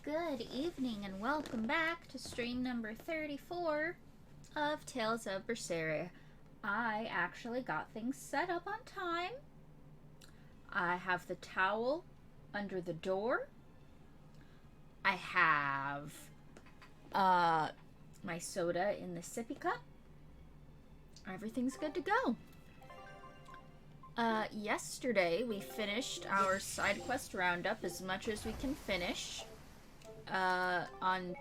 Good evening and welcome back to stream number 34 of Tales of Berseria. I actually got things set up on time. I have the towel under the door. I have my soda in the sippy cup. Everything's good to go. Yesterday we finished our side quest roundup as much as we can finish on,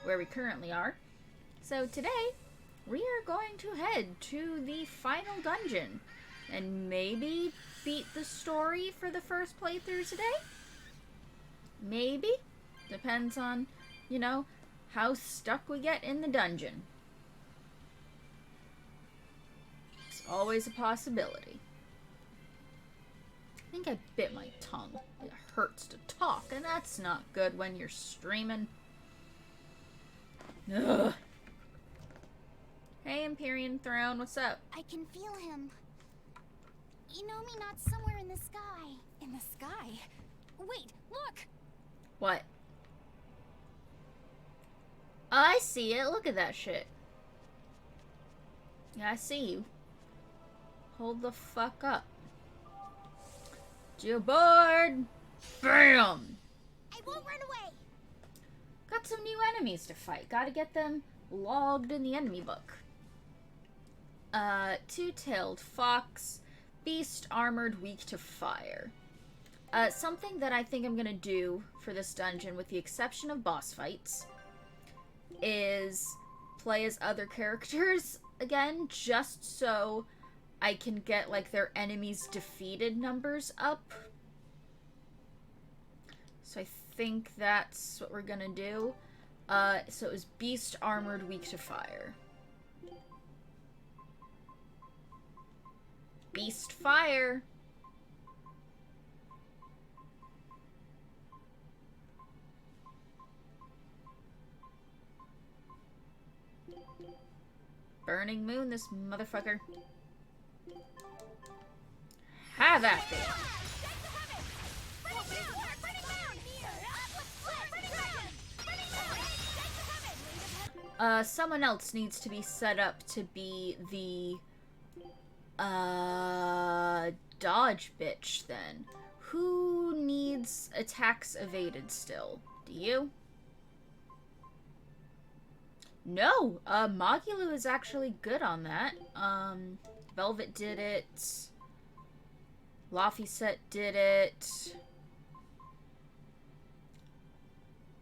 where we currently are. So today we are going to head to the final dungeon and maybe beat the story for the first playthrough today. Maybe. Depends on, how stuck we get in the dungeon. It's always a possibility. I think I bit my tongue. It hurts to talk, and that's not good when you're streaming. Ugh. Hey, Empyrean Throne, what's up? I can feel him. You know me not somewhere in the sky. In the sky? Wait, look! What? I see it. Look at that shit. Yeah, I see you. Hold the fuck up. You bored? Bam! I won't run away! Got some new enemies to fight. Gotta get them logged in the enemy book. Two-tailed fox, beast armored, weak to fire. Something that I think I'm gonna do for this dungeon, with the exception of boss fights, is play as other characters again, just so I can get, their enemies defeated numbers up. So I think that's what we're gonna do. So it was beast armored, weak to fire. Beast fire! Burning moon, this motherfucker. Have at it! Someone else needs to be set up to be the, dodge bitch, then. Who needs attacks evaded still? Do you? No! Magilu is actually good on that. Velvet did it. Laphicet did it.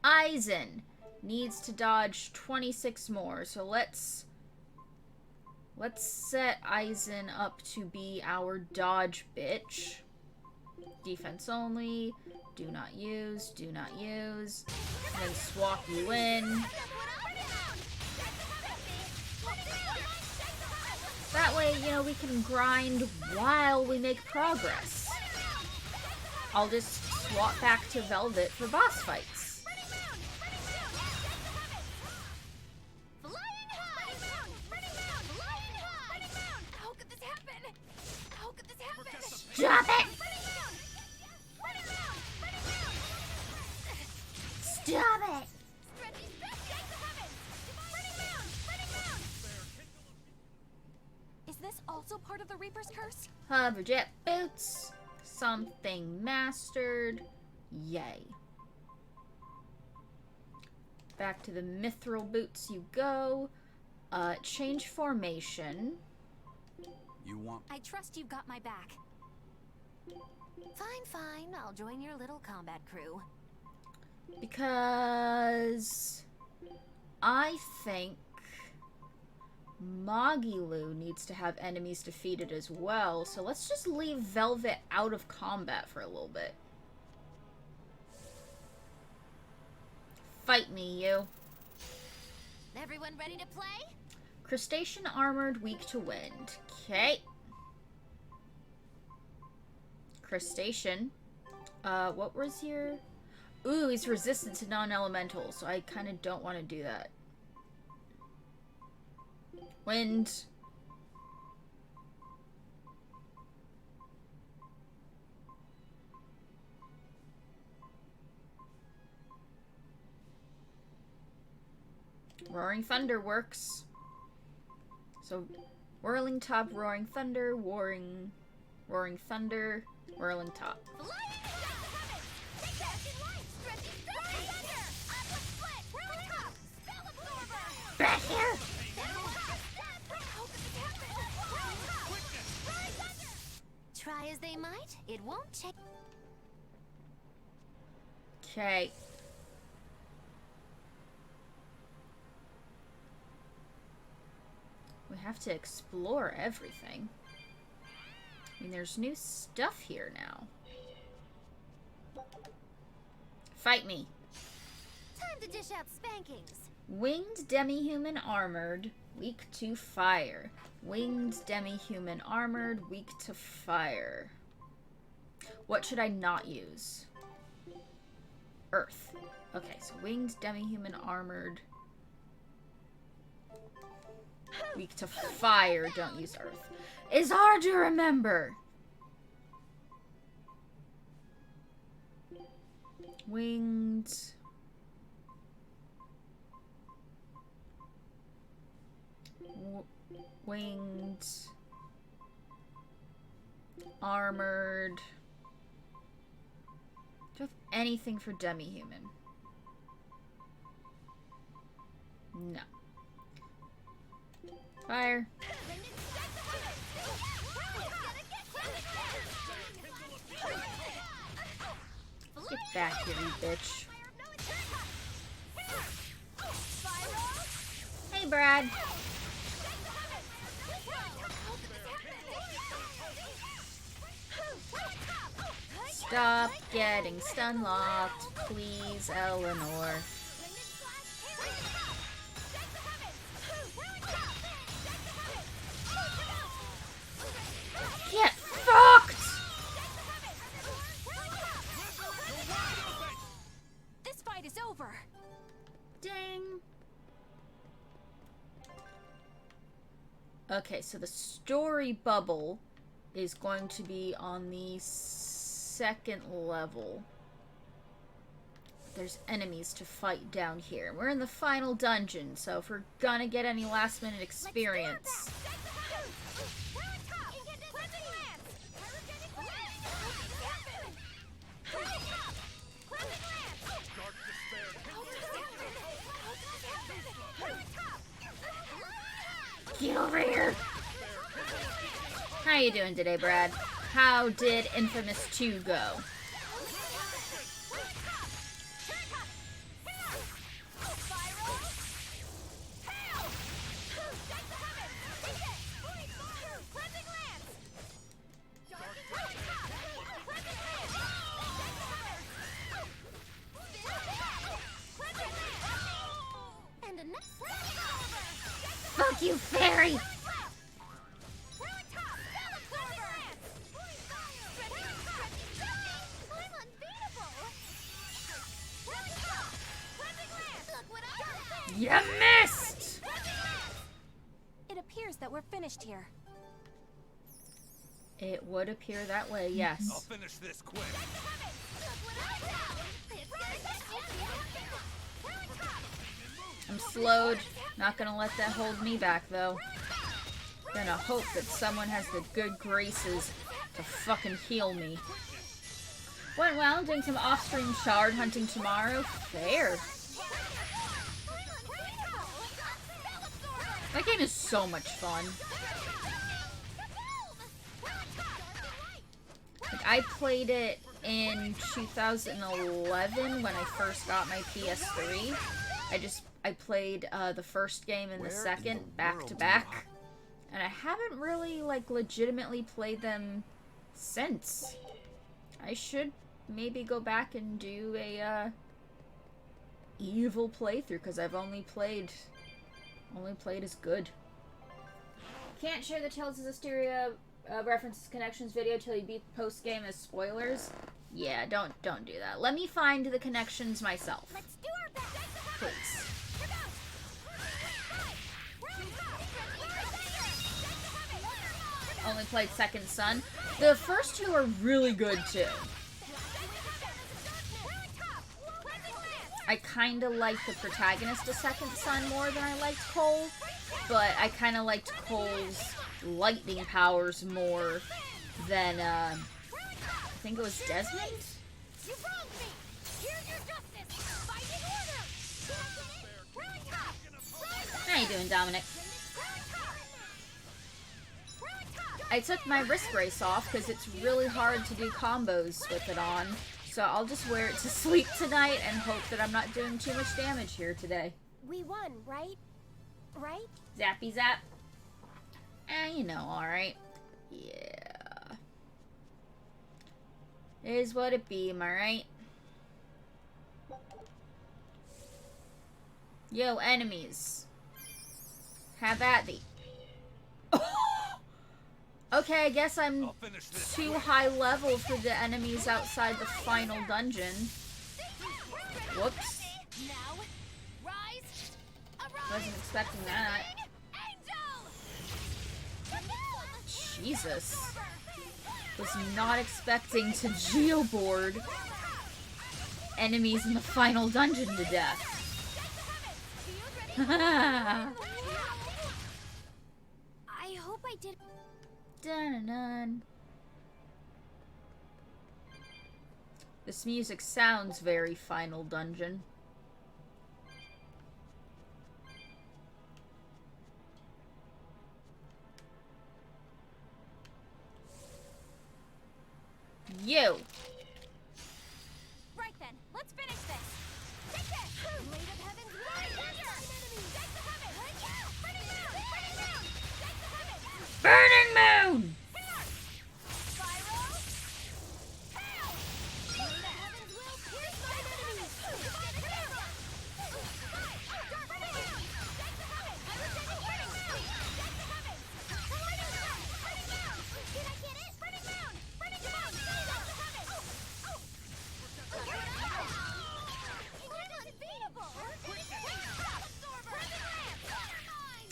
Eisen needs to dodge 26 more, so let's set Eisen up to be our dodge bitch. Defense only, do not use, and then swap you in. That way, we can grind while we make progress. I'll just swap back to Velvet for boss fights. Stop it! Stop it! Is this also part of the Reaper's curse? Hoverjet boots. Something mastered. Yay. Back to the mithril boots you go. Change formation. I trust you've got my back. Fine. I'll join your little combat crew. Because I think Magilu needs to have enemies defeated as well, so let's just leave Velvet out of combat for a little bit. Fight me, you. Everyone ready to play? Crustacean armored, weak to wind. Okay. Crustacean. What was your... Ooh, he's resistant to non-elemental, so I kind of don't want to do that. Wind. Roaring Thunder works. So, Whirling Top, Roaring Thunder, Roaring Thunder, Whirling Top. Back here! Try as they might, it won't check. Okay. We have to explore everything. I mean, there's new stuff here now. Fight me. Time to dish out spankings. Winged demi-human armored, weak to fire. Winged demi-human armored, weak to fire. What should I not use? Earth. Okay, so winged demi-human armored, weak to fire, don't use earth. It's hard to remember. Winged. Winged. Armored. Do you have anything for demi-human? No. Fire. Get back here, you bitch. Hey, Brad. Stop getting stun locked, please, Eleanor. Get fucked! This fight is over. Ding. Okay, so the story bubble is going to be on the second level. There's enemies to fight down here. We're in the final dungeon, so if we're gonna get any last minute experience. Get over here! How you doing today, Brad? How did Infamous 2 go? Fuck you, fairy! You missed! It appears that we're finished here. It would appear that way, yes. I'll finish this quick. I'm slowed. Not gonna let that hold me back, though. Gonna hope that someone has the good graces to fucking heal me. Went well, doing some off-stream shard hunting tomorrow. Fair. That game is so much fun. Like, I played it in 2011 when I first got my PS3. I played the first game and the second back to back. And I haven't really, like, legitimately played them since. I should maybe go back and do a evil playthrough, because I've only played as good. Can't share the Tales of Zestiria references connections video till you beat post game as spoilers. Yeah, don't do that. Let me find the connections myself. Let's do our best. Please. Only played Second Son. The first two are really good too. I kind of liked the protagonist of Second Son more than I liked Cole, but I kind of liked Cole's lightning powers more than, I think it was Desmond? You wronged me! Here's your justice! Fighting order! How you doing, Dominic? I took my wrist brace off because it's really hard to do combos with it on. So I'll just wear it to sleep tonight and hope that I'm not doing too much damage here today. We won, right? Right? Zappy zap. You know, alright. Yeah. It is what it be, am I right? Yo, enemies. Have at thee. Okay, I guess I'm too high level for the enemies outside the final dungeon. Whoops. Wasn't expecting that. Jesus. Was not expecting to geoboard enemies in the final dungeon to death. I hope I did. Dun-dun-dun. This music sounds very Final Dungeon. You! Right then, let's finish this! Take this! Blade of Heaven's Will! Take the heaven! Burning Moon! Take the heaven! Burning Moon!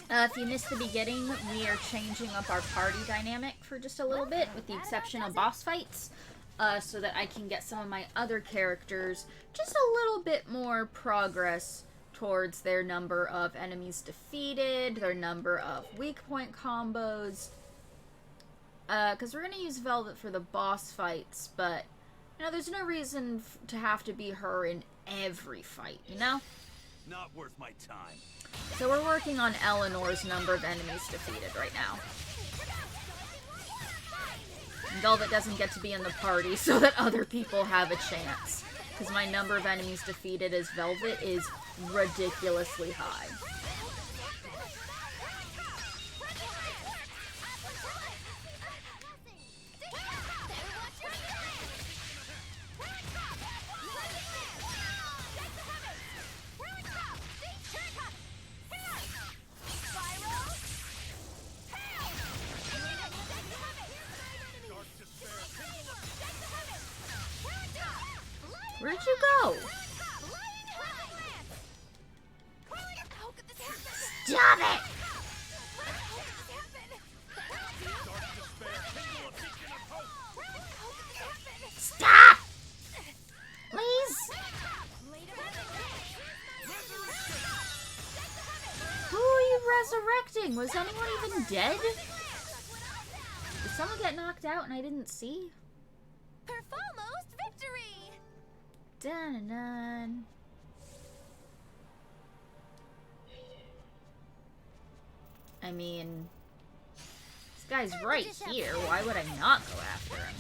If you missed the beginning, we are changing up our party dynamic for just a little bit, with the exception of boss fights, so that I can get some of my other characters just a little bit more progress towards their number of enemies defeated, their number of weak point combos, because we're going to use Velvet for the boss fights, but, you know, there's no reason to have to be her in every fight, you know? Not worth my time. So we're working on Eleanor's number of enemies defeated right now. Velvet doesn't get to be in the party so that other people have a chance, because my number of enemies defeated as Velvet is ridiculously high. Where'd you go? Stop it! Stop! Please? Who are you resurrecting? Was anyone even dead? Did someone get knocked out and I didn't see? Perfalmost victory! Dun-dun-dun. I mean, this guy's right here. Why would I not go after him?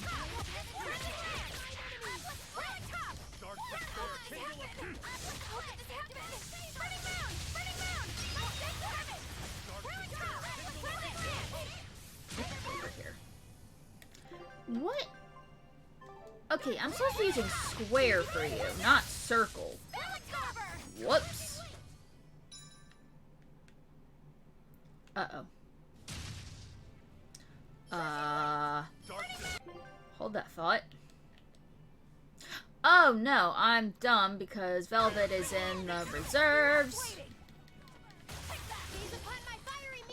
Over here. What? Okay, I'm supposed to be using square for you, not circle. Whoops. Uh-oh. Hold that thought. Oh no, I'm dumb because Velvet is in the reserves.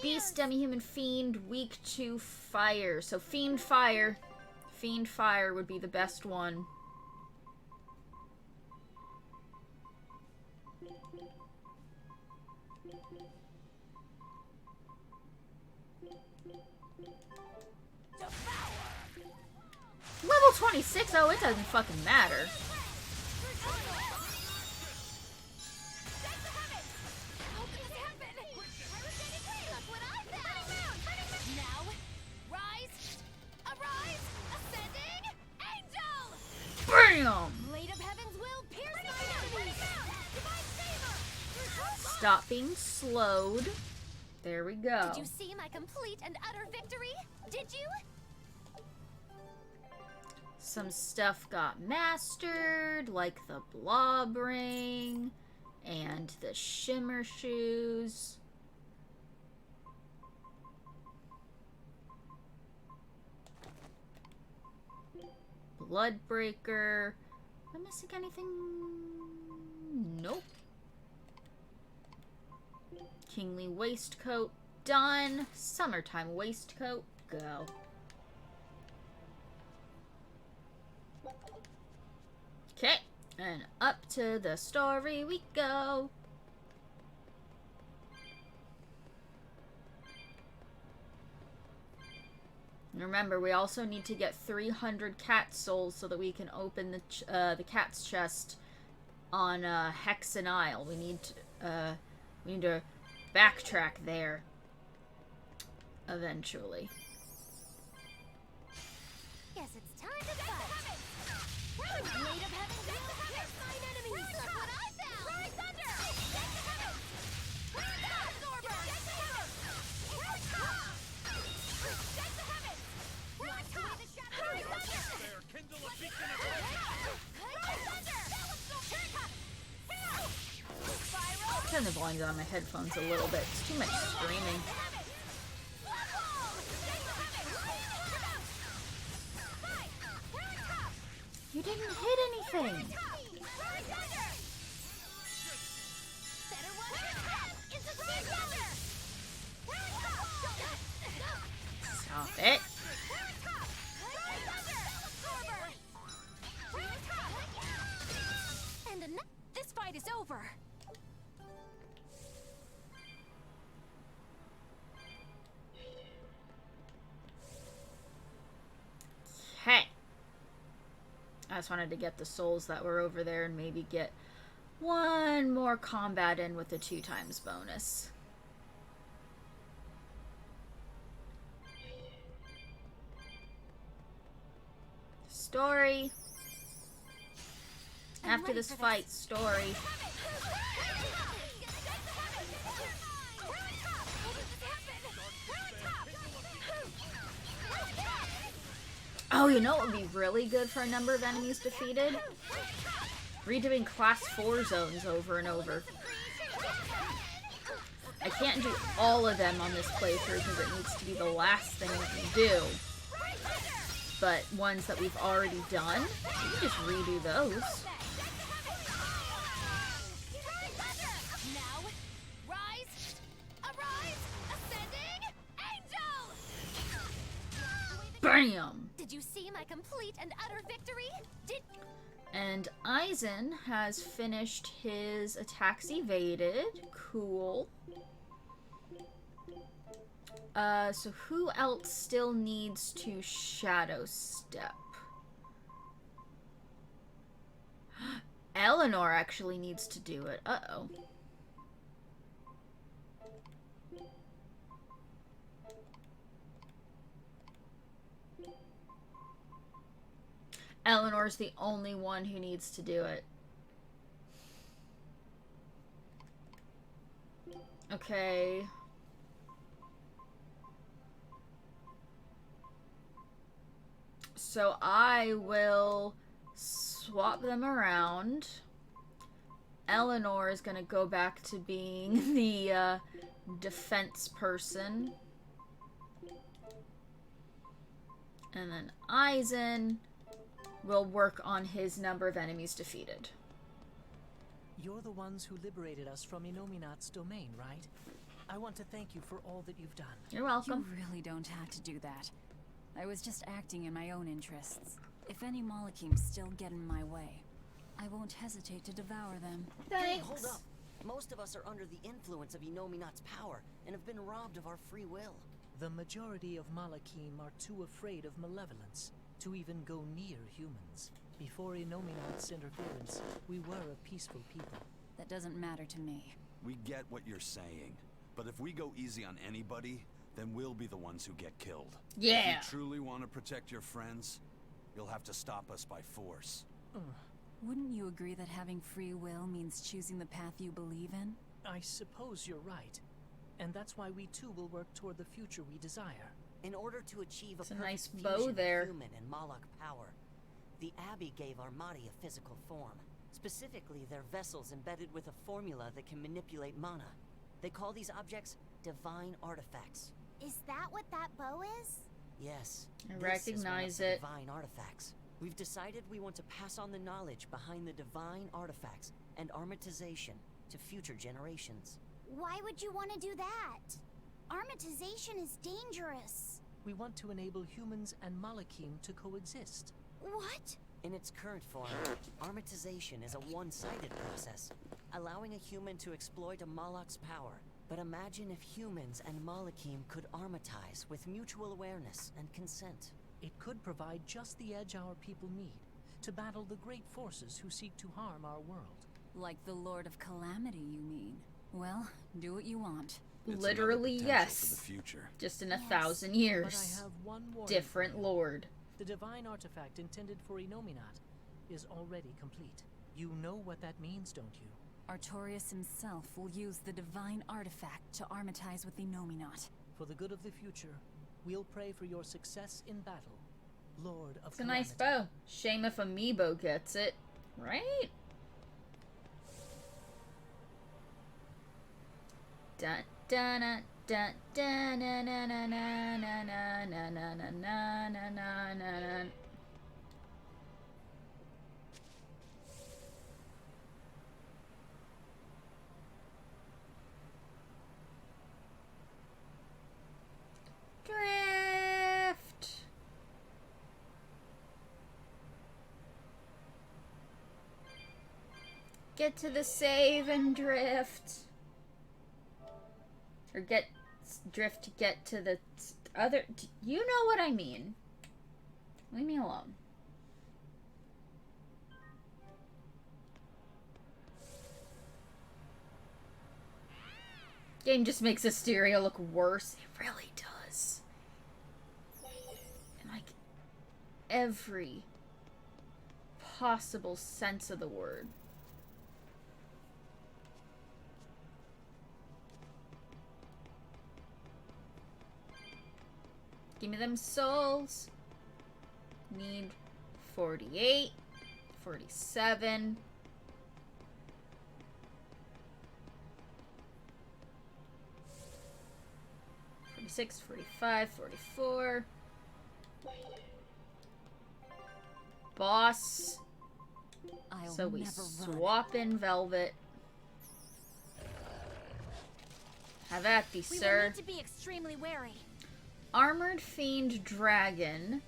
Beast, demi-human, fiend, weak to fire. So fiend fire. Fiend fire would be the best one. Level 26? Oh, it doesn't fucking matter. Bam! Blade of Heaven's will pierce my enemies. Stop being slowed. There we go. Did you see my complete and utter victory? Did you? Some stuff got mastered, like the blob ring and the shimmer shoes. Bloodbreaker. Am I missing anything? Nope. Kingly waistcoat. Done. Summertime waistcoat. Go. Okay. And up to the story we go. Remember, we also need to get 300 cat souls so that we can open the cat's chest on Hexen Isle. We need to backtrack there eventually. Guess it's time to fight. Blade of Heaven's will pierce mine enemies. Look what I found. Rise thunder. Absorber. Take the heavens. Watch away the shadow. There, kindle a beacon of light. Turn the volume on my headphones a little bit. It's too much screaming. You didn't hit anything. Stop it. And this fight is over. Okay. I just wanted to get the souls that were over there and maybe get one more combat in with the 2x bonus. Story. After this fight, story. Oh, you know what would be really good for a number of enemies defeated? Redoing class 4 zones over and over. I can't do all of them on this playthrough because it needs to be the last thing that we do. But ones that we've already done, you can just redo those. Bam! Did you see my complete and utter victory? And Aizen has finished his attacks evaded. Cool. So who else still needs to shadow step? Eleanor actually needs to do it. Uh-oh. Eleanor's the only one who needs to do it. Okay. So I will swap them around. Eleanor is gonna go back to being the defense person. And then Aizen will work on his number of enemies defeated. You're the ones who liberated us from Inominat's domain, right? I want to thank you for all that you've done. You're welcome. You really don't have to do that. I was just acting in my own interests. If any Malachims still get in my way, I won't hesitate to devour them. Thanks. Hold up. Most of us are under the influence of Inominat's power and have been robbed of our free will. The majority of Malakim are too afraid of malevolence to even go near humans. Before Inominat's interference, we were a peaceful people. That doesn't matter to me. We get what you're saying, but if we go easy on anybody, then we'll be the ones who get killed. Yeah. If you truly want to protect your friends, you'll have to stop us by force. Wouldn't you agree that having free will means choosing the path you believe in? I suppose you're right. And that's why we too will work toward the future we desire. In order to achieve a It's a perfect nice fusion bow of there. human and Malak power, the Abbey gave Armati a physical form. Specifically, they're vessels embedded with a formula that can manipulate mana. They call these objects divine artifacts. Is that what that bow is? Yes. I this is one of recognize the it. divine artifacts. We've decided we want to pass on the knowledge behind the divine artifacts and armatization to future generations. Why would you want to do that? Armatization is dangerous. We want to enable humans and Malakim to coexist. What? In its current form, armatization is a one-sided process, allowing a human to exploit a Malak's power. But imagine if humans and Malakim could armatize with mutual awareness and consent. It could provide just the edge our people need to battle the great forces who seek to harm our world. Like the Lord of Calamity, you mean? Well, do what you want. It's Literally, another potential yes. For the future. Just in a Yes. 1,000 But I years. have one warning. Different for you. lord. The divine artifact intended for Inominat is already complete. You know what that means, don't you? Artorias himself will use the divine artifact to armatize with the Nominat. For the good of the future, we'll pray for your success in battle, Lord of It's a nice Calamity. bow. Shame if Amiibo gets it. Right? Dun dun dun dun na na na na na na na na na na na na na. Drift. Get to the save and drift. Or drift to get to the other. You know what I mean. Leave me alone. Game just makes Asteria look worse. It really does. In like every possible sense of the word. Give me them souls. Need 48, 47. 46, 45, 44. Boss. I'll So we never run. swap in Velvet. Have at thee, We will sir. need to be extremely wary. Armored Fiend Dragon.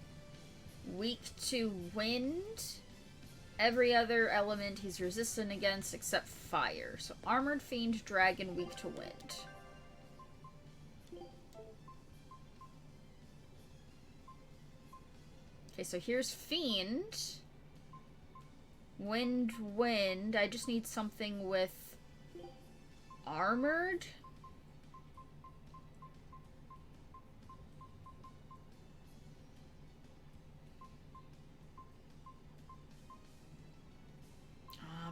Weak to wind. Every other element he's resistant against except fire. So Armored Fiend Dragon, weak to wind. Okay, so here's Fiend. Wind. I just need something with armored.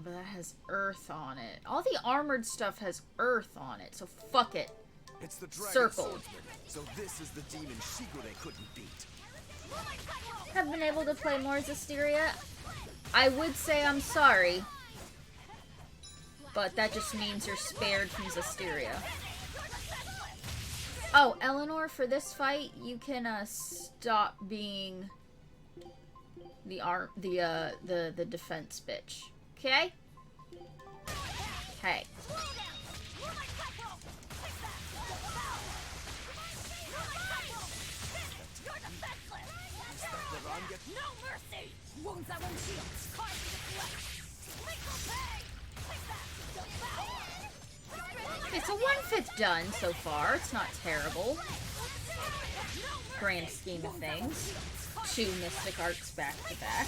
But that has earth on it. All the armored stuff has earth on it, so fuck it. It's the dragon Circle. swordsman. So this is the demon Shigure couldn't beat. Have been able to play more Asteria. I would say I'm sorry, but that just means you're spared from Asteria. Oh, Eleanor, for this fight, you can stop being the defense bitch. Okay? Okay. No mercy! Wounds that won't heal. Carve the flesh. Lethal pay! Take that! Devour! Okay, so 1/5 done so far. It's not terrible. Grand scheme of things. 2 Mystic Arcs back to back.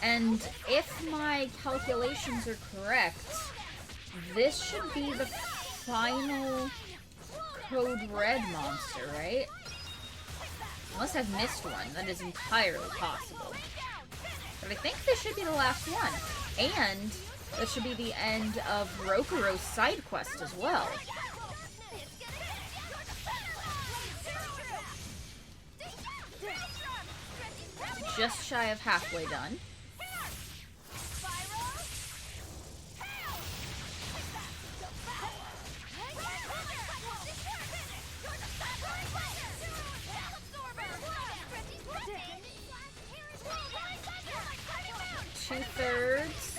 And if my calculations are correct, this should be the final Code Red monster, right? Unless I've missed one, that is entirely possible. But I think this should be the last one. And that should be the end of Rokuro's side quest as well. Just shy of halfway done. Two-thirds.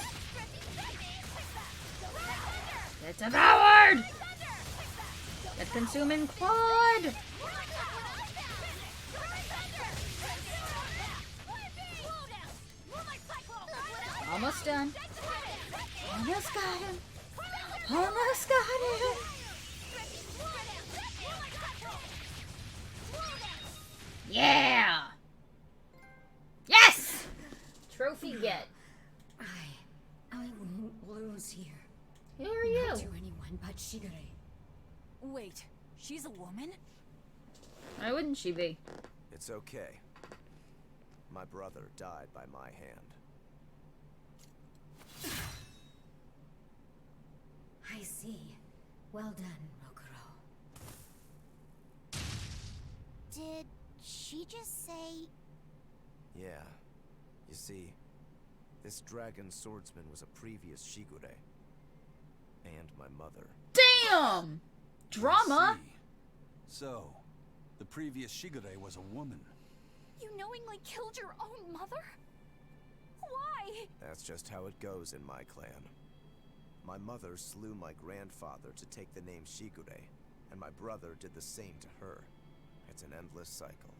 Get devoured! Get consuming quad! Almost done. Almost got him. Almost got him. Yeah! Yes! Trophy get. I won't lose here. Who are you? Not to anyone but Shigure. Wait, she's a woman? Why wouldn't she be? It's okay. My brother died by my hand. I see. Well done, Rokuro. Did she just say... Yeah. You see, this dragon swordsman was a previous Shigure. And my mother. Damn! Drama? I see. So, the previous Shigure was a woman. You knowingly killed your own mother? Why? That's just how it goes in my clan. My mother slew my grandfather to take the name Shigure, and my brother did the same to her. It's an endless cycle.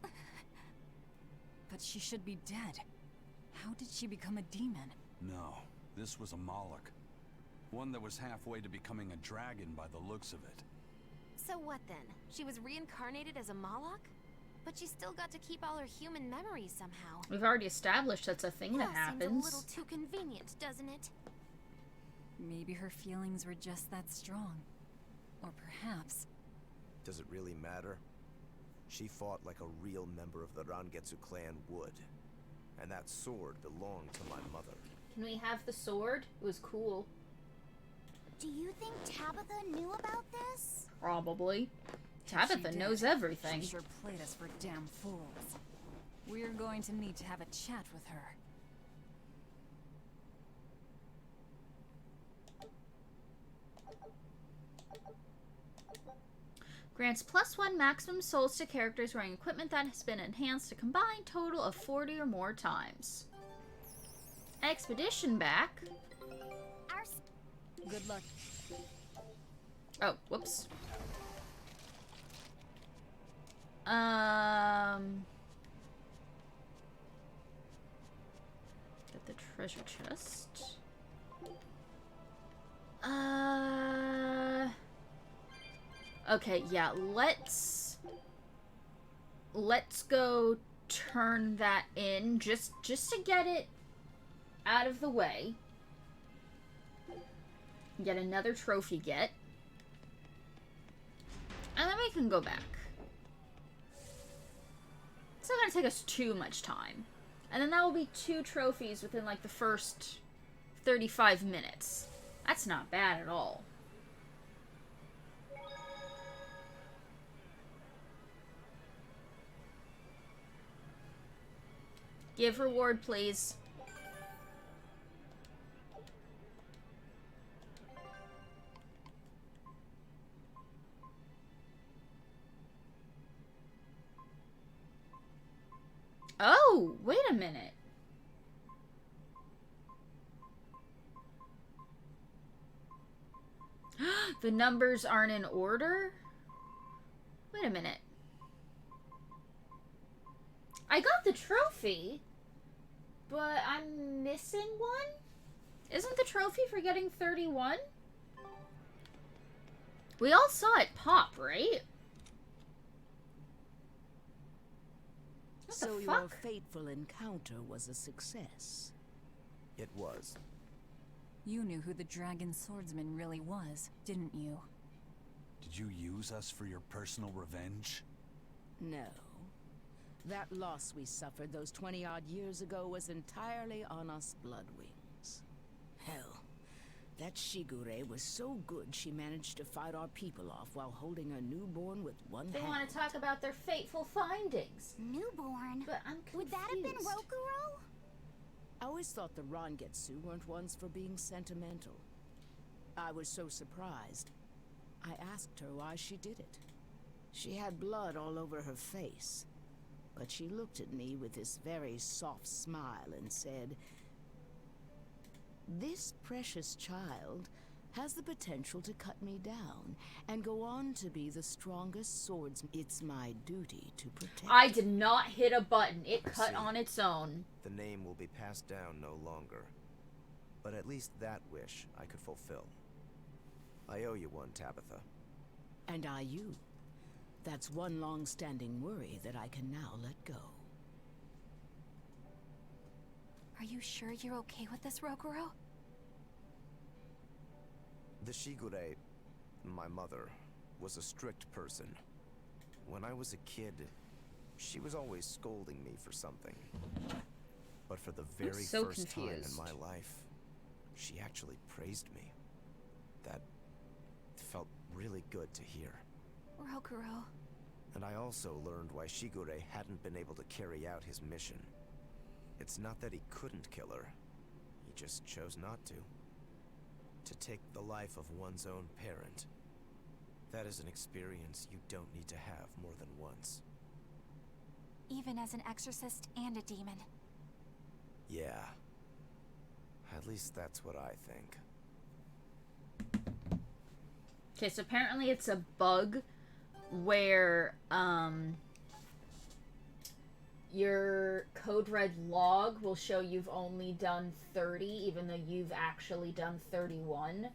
But she should be dead. How did she become a demon? No, this was a Moloch. One that was halfway to becoming a dragon by the looks of it. So what then? She was reincarnated as a Moloch? But she still got to keep all her human memories somehow. We've already established that's a thing that Seems happens. a little too convenient, doesn't it? Maybe her feelings were just that strong. Or perhaps... Does it really matter? She fought like a real member of the Rangetsu clan would. And that sword belonged to my mother. Can we have the sword? It was cool. Do you think Tabitha knew about this? Probably. if she Tabitha did, knows everything. She sure played us for damn fools. We're going to need to have a chat with her. Grants +1 maximum souls to characters wearing equipment that has been enhanced a combined total of 40 or more times. Expedition back. Good luck. Oh, whoops. Get the treasure chest. Okay, yeah, let's go turn that in just to get it out of the way. Get another trophy get. And then we can go back. It's not gonna take us too much time. And then that will be 2 trophies within like the first 35 minutes. That's not bad at all. Give reward, please. Oh, wait a minute. The numbers aren't in order? Wait a minute. I got the trophy, but I'm missing one? Isn't the trophy for getting 31? We all saw it pop, right? What So the your fuck? fateful encounter was a success. It was. You knew who the dragon swordsman really was, didn't you? Did you use us for your personal revenge? No. That loss we suffered those 20-odd years ago was entirely on us bloodwings. Hell, that Shigure was so good she managed to fight our people off while holding a newborn with one They hand. want to talk about their fateful findings. Newborn. But I'm confused. Would that have been Rokuro? I always thought the Rangetsu weren't ones for being sentimental. I was so surprised. I asked her why she did it. She had blood all over her face, but she looked at me with this very soft smile and said, "This precious child has the potential to cut me down and go on to be the strongest swordsman. It's my duty to protect." I did not hit a button. It I cut see. on its own. The name will be passed down no longer. But at least that wish I could fulfill. I owe you one, Tabitha. And I you. That's one long-standing worry that I can now let go. Are you sure you're okay with this, Rokuro? The Shigure, my mother, was a strict person. When I was a kid, she was always scolding me for something. But for the very so first time in confused. my life, she actually praised me. That felt really good to hear. Rokuro. And I also learned why Shigure hadn't been able to carry out his mission. It's not that he couldn't kill her. He just chose not to. To take the life of one's own parent. That is an experience you don't need to have more than once. Even as an exorcist and a demon. Yeah. At least that's what I think. Okay, so apparently it's a bug where, your code red log will show you've only done 30, even though you've actually done 31.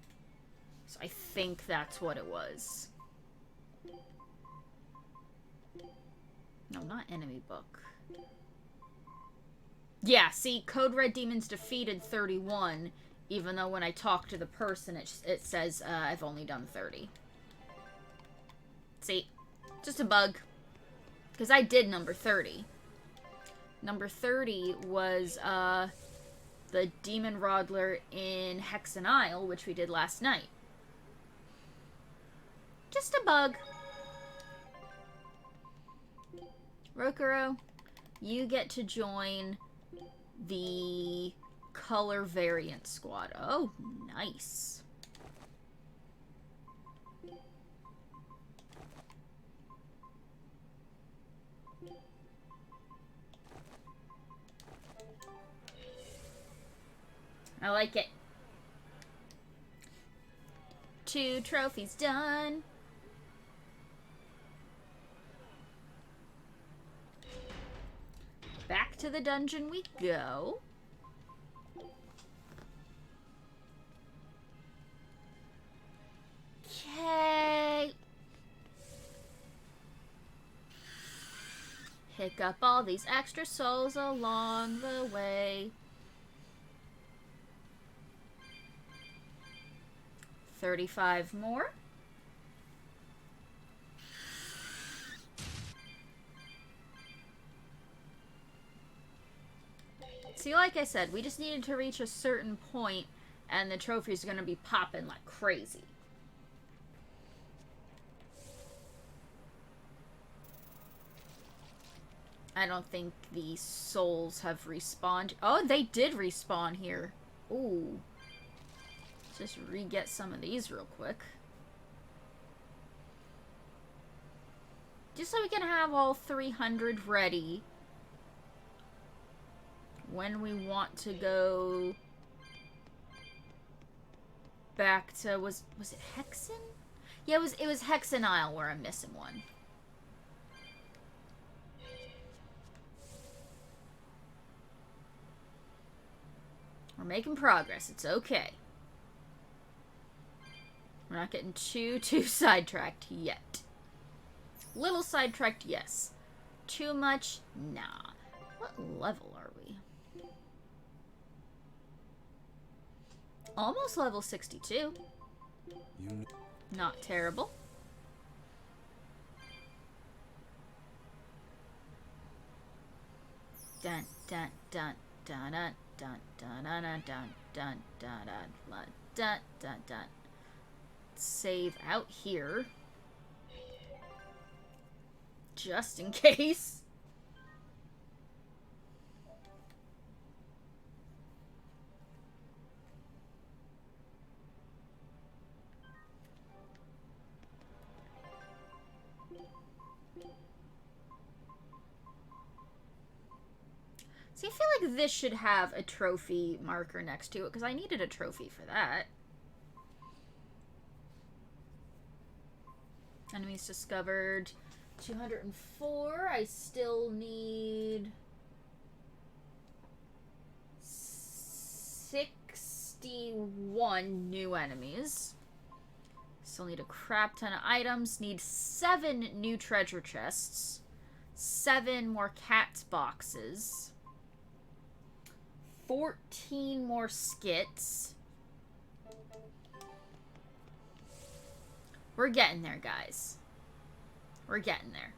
So I think that's what it was. No, not enemy book. Yeah, see, Code Red Demons defeated 31, even though when I talk to the person, it says, I've only done 30. See? Just a bug. Because I did number 30. Number 30 was, the Demon Rodler in Hexen Isle, which we did last night. Just a bug. Rokuro, you get to join the color variant squad. Oh, nice. I like it. 2 trophies done. Back to the dungeon we go. Okay. Pick up all these extra souls along the way. 35 more. See, like I said, we just needed to reach a certain point, and the trophy's gonna be popping like crazy. I don't think the souls have respawned. Oh, they did respawn here. Ooh. Let's just re-get some of these real quick. Just so we can have all 300 ready when we want to go back to, was it Hexen? Yeah, it was Hexen Isle where I'm missing one. We're making progress. It's okay. We're not getting too sidetracked yet. Little sidetracked, yes. Too much? Nah. What level are we? Almost level 62. Not terrible. Dun dun dun dun dun dun dun dun dun dun dun dun dun dun dun. Save out here. Just in case. See, I feel like this should have a trophy marker next to it, because I needed a trophy for that. Enemies discovered 204. I still need 61 new enemies. Still need a crap ton of items. Need 7 new treasure chests. 7 more cat's boxes. 14 more skits. We're getting there, guys. We're getting there.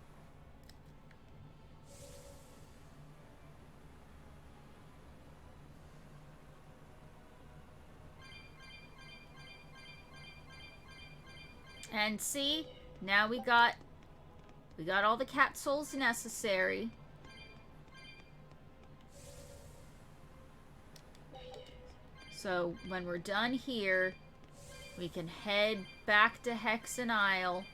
And see, now we got all the cat souls necessary. So when we're done here, we can head back to Hexen Isle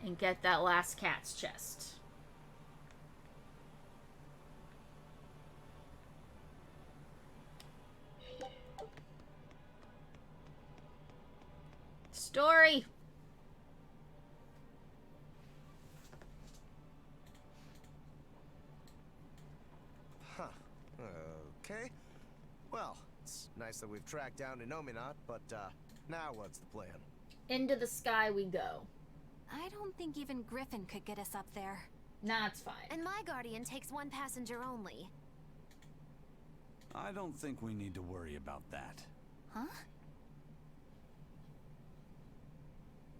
and get that last cat's chest. Story! Huh. Okay. Well, it's nice that we've tracked down Inominat, but, now what's the plan? Into the sky we go. I don't think even Griffin could get us up there. Nah, it's fine. And my Guardian takes 1 passenger only. I don't think we need to worry about that. Huh?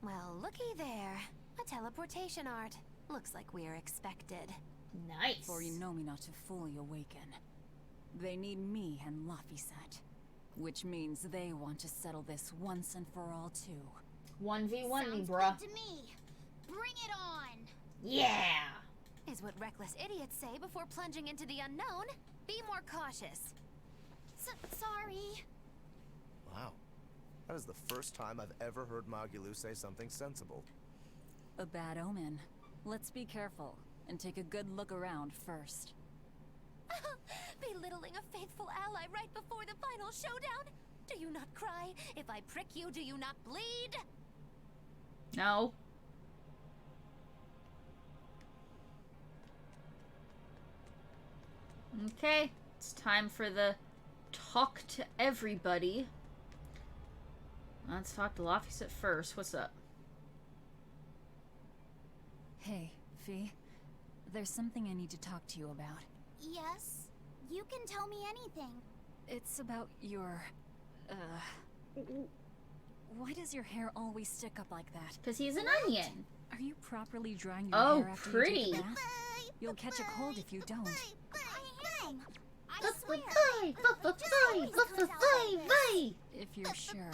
Well, looky there. A teleportation art. Looks like we're expected. Nice. For Inomina to fully awaken, they need me and Laphicet. Which means they want to settle this once and for all, too. 1v1 me, Sounds bruh. good to me. Bring it on. Yeah! Is what reckless idiots say before plunging into the unknown. Be more cautious. Sorry. Wow. That is the first time I've ever heard Magulu say something sensible. A bad omen. Let's be careful and take a good look around first. Belittling a faithful ally right before the final showdown? Do you not cry? If I prick you, do you not bleed? No. Okay, it's time for the talk to everybody. Let's talk to Laphicet first. What's up? Hey, Fee. There's something I need to talk to you about. Yes? You can tell me anything. It's about your... Why does your hair always stick up like that? Because he's an onion. Are you properly drying your Oh, hair after pretty. you take a bath? You'll catch a cold if you don't. I am. I swear. If you're sure.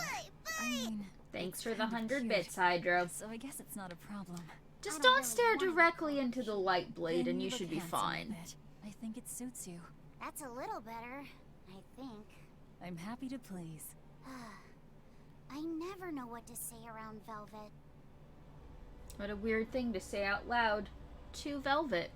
I mean... Thanks it's for the kind of 100 cute, bits, Hydro. So I guess it's not a problem. Just I don't don't really stare want to directly into the light blade Then and you look should be handsome fine. with it. I think it suits you. That's a little better, I think. I'm happy to please. I never know what to say around Velvet. What a weird thing to say out loud to Velvet.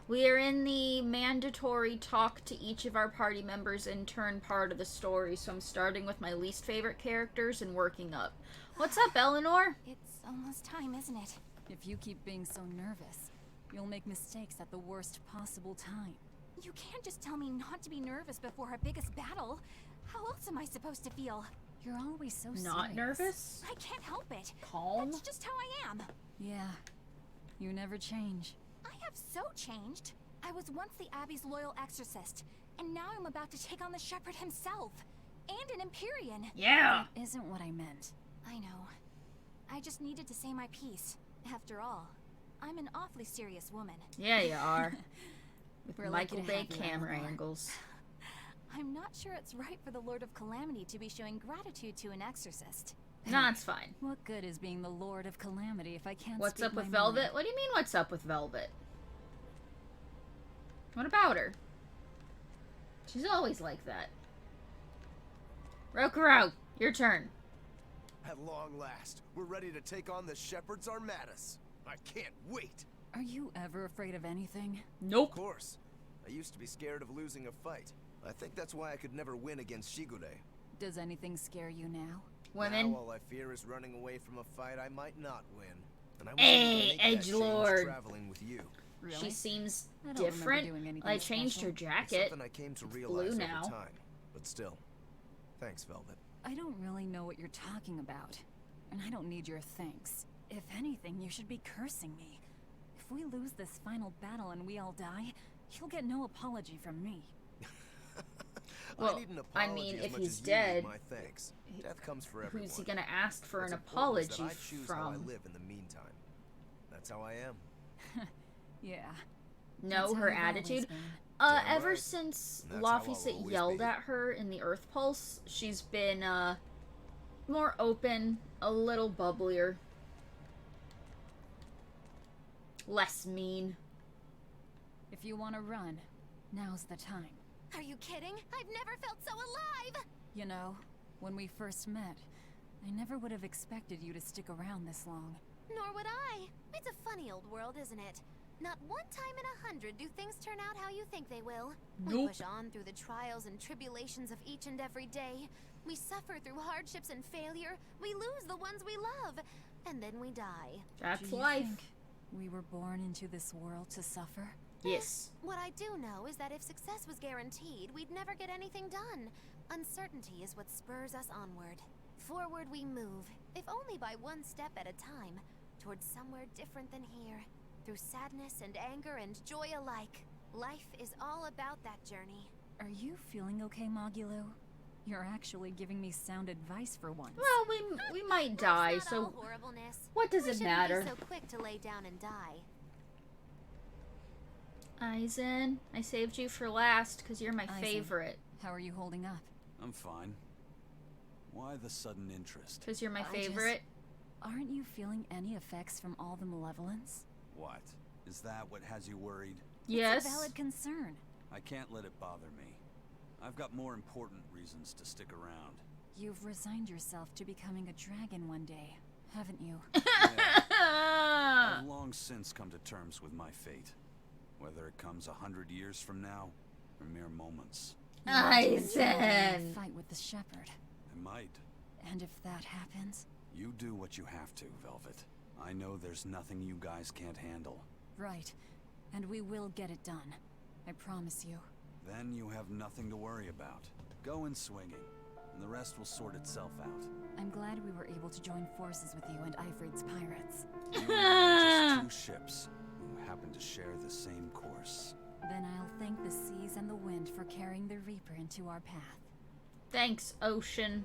We are in the mandatory talk to each of our party members in turn part of the story, so I'm starting with my least favorite characters and working up. What's up, Eleanor? It's almost time, isn't it? If you keep being so nervous, you'll make mistakes at the worst possible time. You can't just tell me not to be nervous before our biggest battle. How else am I supposed to feel? You're always so Not serious. nervous? I can't help it. Calm? That's just how I am. Yeah. You never change. I have so changed. I was once the Abbey's loyal exorcist, and now I'm about to take on the Shepherd himself. And an Empyrean. Yeah! That isn't what I meant. I know. I just needed to say my piece. After all, I'm an awfully serious woman. Yeah, you are. With We're lucky Michael to Bay have you, camera Eleanor. angles. I'm not sure it's right for the Lord of Calamity to be showing gratitude to an exorcist. Nah, it's fine. What good is being the Lord of Calamity if I can't What's speak up with my Velvet? mind? What do you mean, what's up with Velvet? What about her? She's always like that. Rokurou, your turn. At long last, we're ready to take on the Shepherd's Armadas. I can't wait. Are you ever afraid of anything? Of Nope. course. I used to be scared of losing a fight. I think that's why I could never win against Shigure. Does anything scare you now? Women. Now all I fear is running away from a fight I might not win. And I Hey, wasn't gonna make that edgelord. change traveling with you. Really? She seems I don't remember different. doing anything I changed her special. It's jacket. something I came to It's realize blue over now. time. But still, thanks, Velvet. I don't really know what you're talking about. And I don't need your thanks. If anything, you should be cursing me. If we lose this final battle and we all die, you'll get no apology from me. Well, I need an I apology mean, as if much he's as you dead, need my thanks. Death comes for everyone. Who's he gonna ask for an What's important is apology that I choose how I from? live in the meantime. That's how I am. Yeah. No, that's how her you've always attitude. been. Damn Ever right. since And that's how I'll Laphicet always yelled be. at her in the Earth Pulse, she's been, more open, a little bubblier. Less mean. If you want to run, now's the time. Are you kidding? I've never felt so alive! You know, when we first met, I never would have expected you to stick around this long. Nor would I. It's a funny old world, isn't it? Not one time in 100 do things turn out how you think they will. We Nope. push on through the trials and tribulations of each and every day. We suffer through hardships and failure. We lose the ones we love. And then we die. That's Do you life. think we were born into this world to suffer? Yes. What I do know is that if success was guaranteed, we'd never get anything done. Uncertainty is what spurs us onward. Forward we move, if only by one step at a time, towards somewhere different than here. Through sadness and anger and joy alike. Life is all about that journey. Are you feeling okay, Magulu? You're actually giving me sound advice for once. Well, we might die, Life's not so all horribleness. what does We it shouldn't matter? be so quick to lay down and die. Aizen, I saved you for last because you're my Aizen. favorite. How are you holding up? I'm fine. Why the sudden interest? Because you're my I just- favorite. Aren't you feeling any effects from all the malevolence? What? Is that what has you worried? Yes. It's a valid concern. I can't let it bother me. I've got more important reasons to stick around. You've resigned yourself to becoming a dragon one day, haven't you? Ah. I've long since come to terms with my fate. Whether it comes 100 years from now, or mere moments. You want to enter into a Aizen. fight with the shepherd. I might. And if that happens? You do what you have to, Velvet. I know there's nothing you guys can't handle. Right. And we will get it done. I promise you. Then you have nothing to worry about. Go in swinging, and the rest will sort itself out. I'm glad we were able to join forces with you and Ifrit's pirates. You and I are just two ships who happen to share the same course. Then I'll thank the seas and the wind for carrying the Reaper into our path. Thanks, Ocean.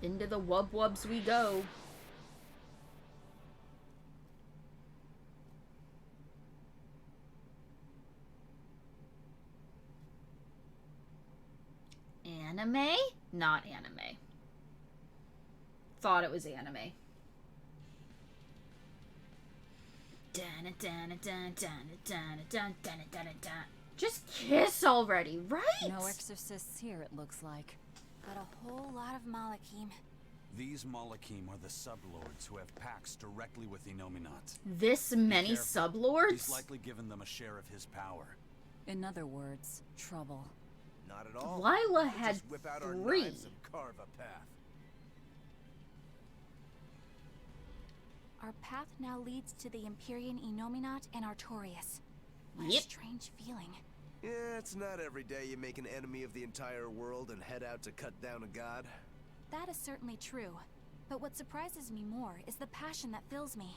Into the wub wubs we go. Anime? Not anime. Thought it was anime. Just kiss already, right? No exorcists here, it looks like. But a whole lot of Malakim. These Malakim are the sublords who have pacts directly with Inominat. This many careful. sublords? He's likely given them a share of his power. In other words, trouble. Not at all. Lila We'll had just whip out our 3. knives and carve a path. Our path now leads to the Empyrean Inominat and Artorias. What Yep. a strange feeling. Yeah, it's not every day you make an enemy of the entire world and head out to cut down a god. That is certainly true. But what surprises me more is the passion that fills me.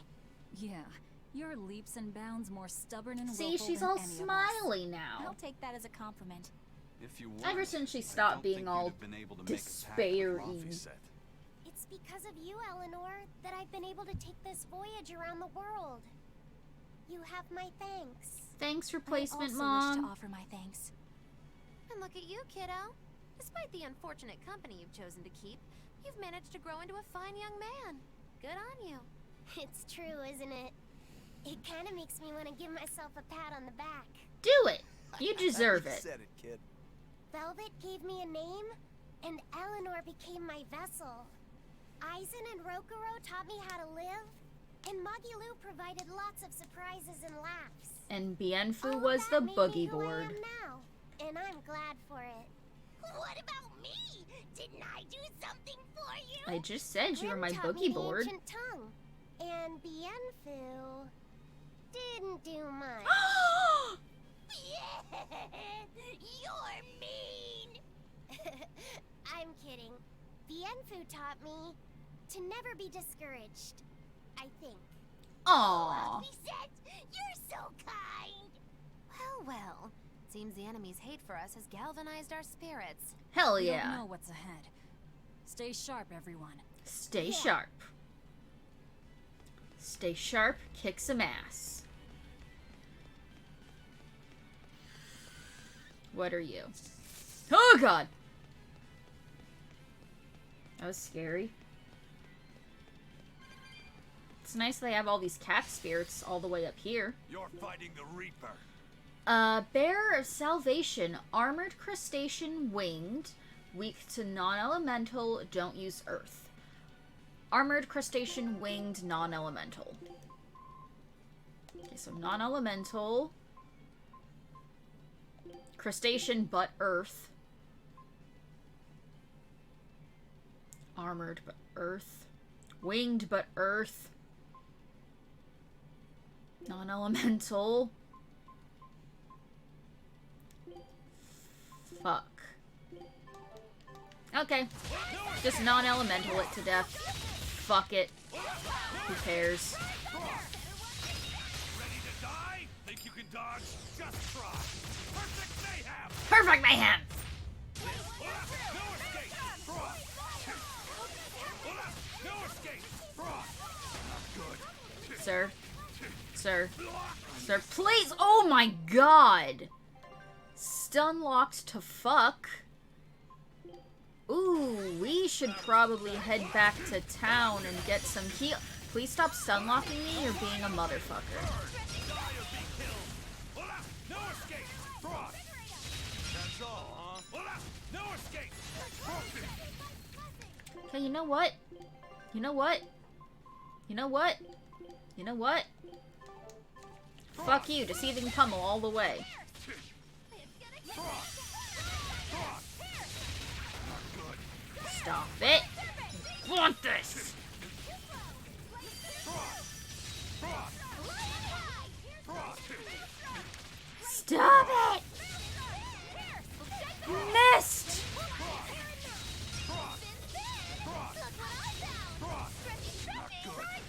Yeah, you're leaps and bounds more stubborn and See, willful she's than all any of us. smiley now. I'll take that as a compliment. If you weren't, Ever since she I stopped don't being think all you'd have been able to make a pact with despairing. Laufey said. It's because of you, Eleanor, that I've been able to take this voyage around the world. You have my thanks. Thanks, I replacement also wish mom. to offer my thanks. And look at you, kiddo. Despite the unfortunate company you've chosen to keep, you've managed to grow into a fine young man. Good on you. It's true, isn't it? It kind of makes me want to give myself a pat on the back. Do it. You deserve You it. said it, kid. Velvet gave me a name, and Eleanor became my vessel. Aizen and Rokuro taught me how to live, and Magilu provided lots of surprises and laughs. And Bienfu All was of the that made me boogie who I board. am now, and I'm glad for it. What about me? Didn't I do something for you? I just said you were Rin my taught me boogie the board. ancient tongue, and Bienfu didn't do much. You're mean! I'm kidding. Bienfu taught me to never be discouraged, I think. Aww. You're so kind! Well, well. Seems the enemy's hate for us has galvanized our spirits. Hell We don't yeah. know what's ahead. Stay sharp, everyone. Stay Yeah. sharp. Stay sharp, kick some ass. What are you? Oh god! That was scary. It's nice they have all these cat spirits all the way up here. You're fighting the Reaper. Bearer of Salvation, armored crustacean winged, weak to non-elemental, don't use earth. Armored crustacean winged, non-elemental. Okay, so non-elemental. Crustacean but earth. Armored but earth. Winged but earth. Non-elemental. Fuck. Okay. Just non-elemental it to death. Fuck it. Who cares? Ready to die? Think you can dodge? Just try. Perfect mayhem! Perfect mayhem! No escape! Frost! No escape! Frost! Not good. Sir. Sir. Sir, please! Oh my god! Stun locked to fuck. Ooh, we should probably head back to town and get some heal. Please stop stun locking me, you're being a motherfucker. No escape! Frost! That's all, huh? No escape! Okay, you know what? You know what? You know what? You know what? Fuck you, deceiving pummel all the way. Stop it! Want this! Stop it! Missed!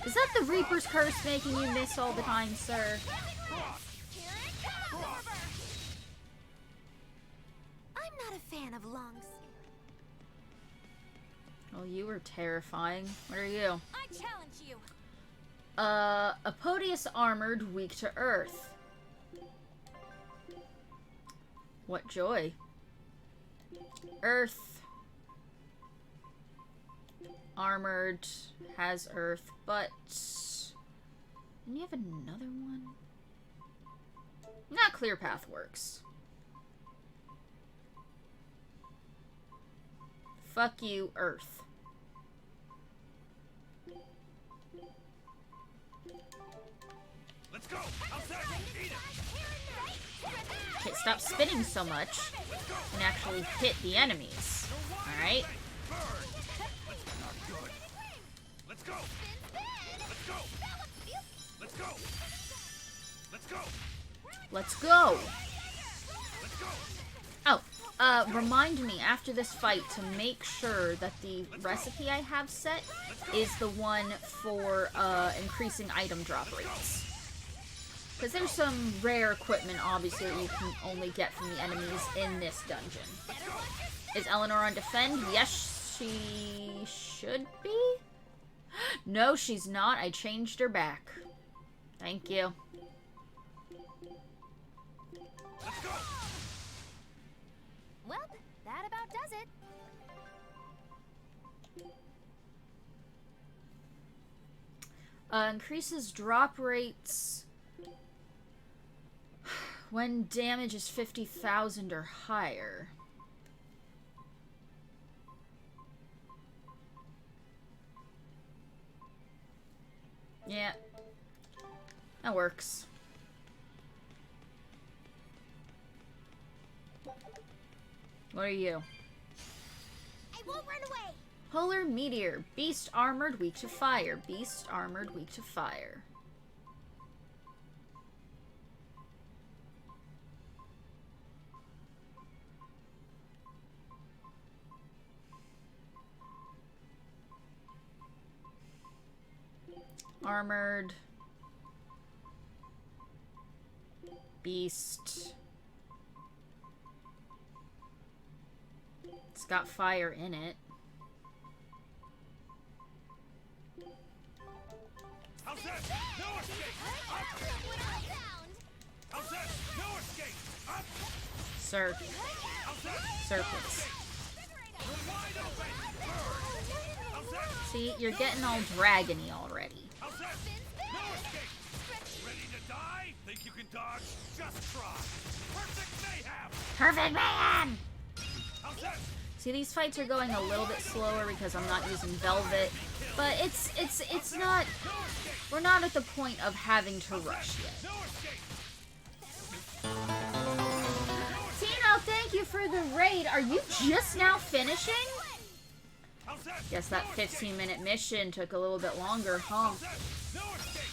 Is that the Reaper's curse making you miss all the time, sir? I'm not a fan of long. Oh, you were terrifying. What are you? I challenge you. Apodius armored, weak to earth. What joy. Earth. Armored, has earth, but... And you have another one? Not clear path works. Fuck you, earth. Let's go! Outside! Eat it! Okay, stop spinning so much and actually hit the enemies. Alright? Not good. Let's go! Let's go! Let's go! Let's go! Let's go! Oh, remind me after this fight to make sure that the recipe I have set is the one for, increasing item drop rates. Because there's some rare equipment, obviously, that you can only get from the enemies in this dungeon. Is Eleanor on defend? Yes, she should be? No, she's not. I changed her back. Thank you. Well, that about does it. Increases drop rates when damage is 50,000 or higher. Yeah. That works. What are you? I won't run away. Polar Meteor. Beast armored, weak to fire. Beast armored, weak to fire. Armored. Beast. It's got fire in it. How's that? No escape! How's that? No escape! Up! Surf. How's that? Serpents. You're wide open! Burn! How's that? See, you're getting all dragony already. How's that? No escape! Ready to die? Think you can dodge? Just try! Perfect mayhem! Perfect man! How's that? See, these fights are going a little bit slower because I'm not using Velvet, but it's not, we're not at the point of having to rush yet. No escape! Tino, thank you for the raid. Are you just now finishing? How's that? Guess that 15-minute mission took a little bit longer, huh? No escape!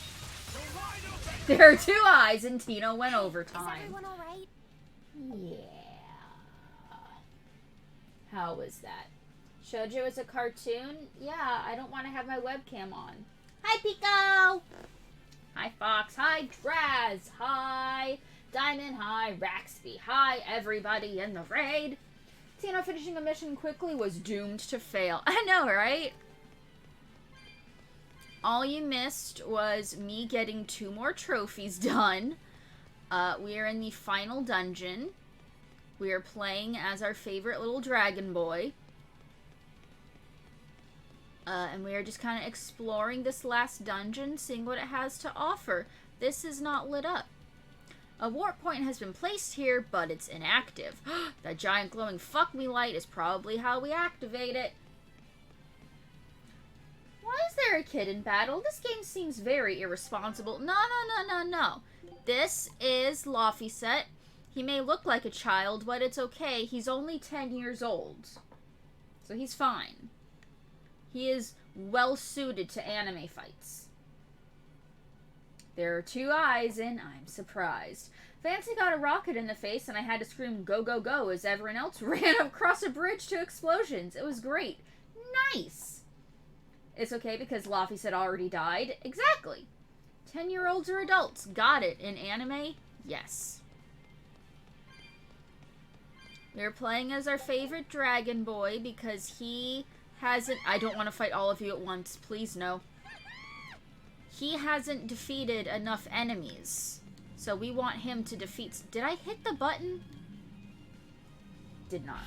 You're wide open! There are 2 eyes and Tino went Is overtime. everyone all right? Yeah. How was that? Shoujo is a cartoon? Yeah, I don't want to have my webcam on. Hi, Pico! Hi, Fox. Hi, Draz. Hi, Diamond. Hi, Raxby. Hi, everybody in the raid. Tino finishing a mission quickly was doomed to fail. I know, right? All you missed was me getting 2 more trophies done. We are in the final dungeon. We are playing as our favorite little dragon boy. And we are just kind of exploring this last dungeon, seeing what it has to offer. This is not lit up. A warp point has been placed here, but it's inactive. That giant glowing fuck me light is probably how we activate it. Why is there a kid in battle? This game seems very irresponsible. No. This is Laphicet. He may look like a child, but it's okay. He's only 10 years old. So he's fine. He is well suited to anime fights. There are 2 eyes and I'm surprised. Fancy got a rocket in the face and I had to scream go go go as everyone else ran across a bridge to explosions. It was great. Nice. It's okay because Laphicet already died. Exactly. 10-year-olds are adults. Got it. In anime? Yes. We're playing as our favorite dragon boy because he hasn't... I don't want to fight all of you at once. Please, no. He hasn't defeated enough enemies. So we want him to defeat... Did I hit the button? Did not.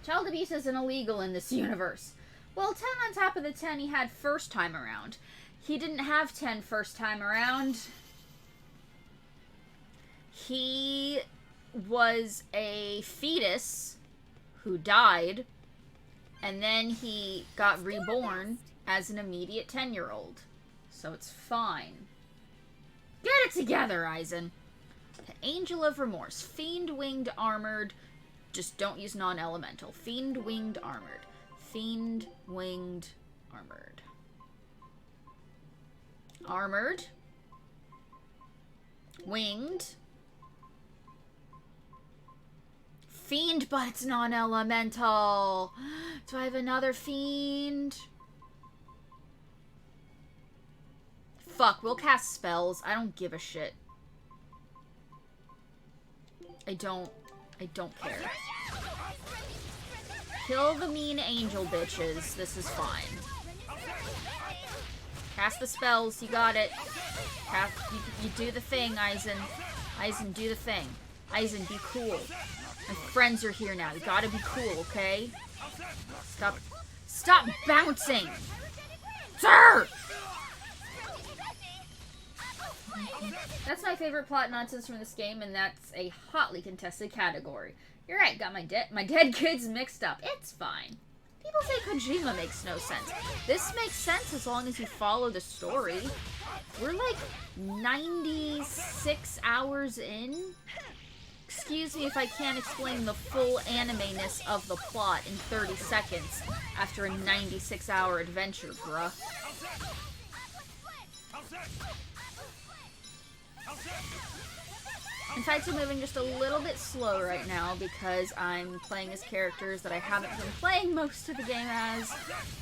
Child abuse isn't illegal in this universe. Well, 10 on top of the 10 he had first time around. He didn't have 10 first time around. He was a fetus who died, and then he got reborn as an immediate 10-year-old. So it's fine. Get it together, Aizen. Angel of Remorse. Fiend-winged armored. Just don't use non-elemental. Fiend-winged armored. Fiend-winged armored. Armored. Winged. Fiend, but it's non-elemental. Do I have another fiend? Fuck, we'll cast spells. I don't give a shit. I don't care. Kill the mean angel bitches. This is fine. Cast the spells. You got it. You do the thing, Aizen. Aizen, do the thing. Aizen, be cool. My friends are here now. You gotta be cool, okay? Stop bouncing! Sir! That's my favorite plot nonsense from this game, and that's a hotly contested category. You're right, got my dead kids mixed up. It's fine. People say Kojima makes no sense. This makes sense as long as you follow the story. We're like 96 hours in. Excuse me if I can't explain the full anime-ness of the plot in 30 seconds after a 96-hour adventure, bruh. In fact, I'm moving just a little bit slow right now because I'm playing as characters that I haven't been playing most of the game as,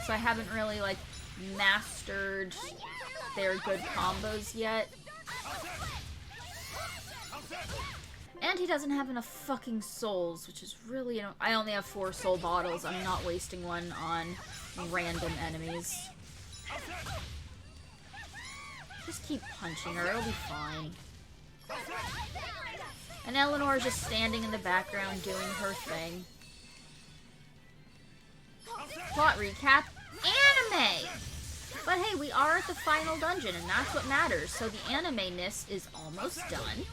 so I haven't really, like, mastered their good combos yet. And he doesn't have enough fucking souls, which is really... I only have 4 soul bottles. I'm not wasting one on random enemies. Just keep punching her. It'll be fine. And Eleanor is just standing in the background doing her thing. Plot recap. Anime! But hey, we are at the final dungeon, and that's what matters. So the anime-ness is almost done.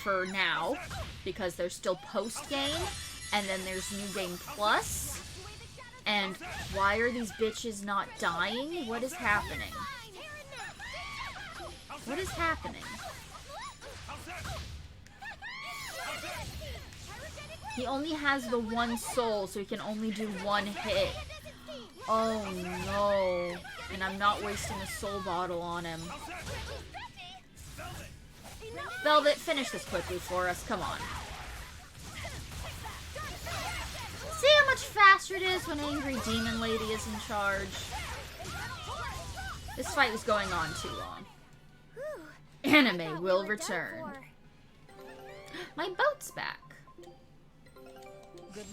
For now, because there's still post-game, and then there's New Game Plus, and why are these bitches not dying? What is happening? What is happening? He only has the 1 soul, so he can only do 1 hit. Oh no. And I'm not wasting a soul bottle on him. Velvet, finish this quickly for us. Come on. See how much faster it is when Angry Demon Lady is in charge? This fight was going on too long. Anime will return. My boat's back. Good.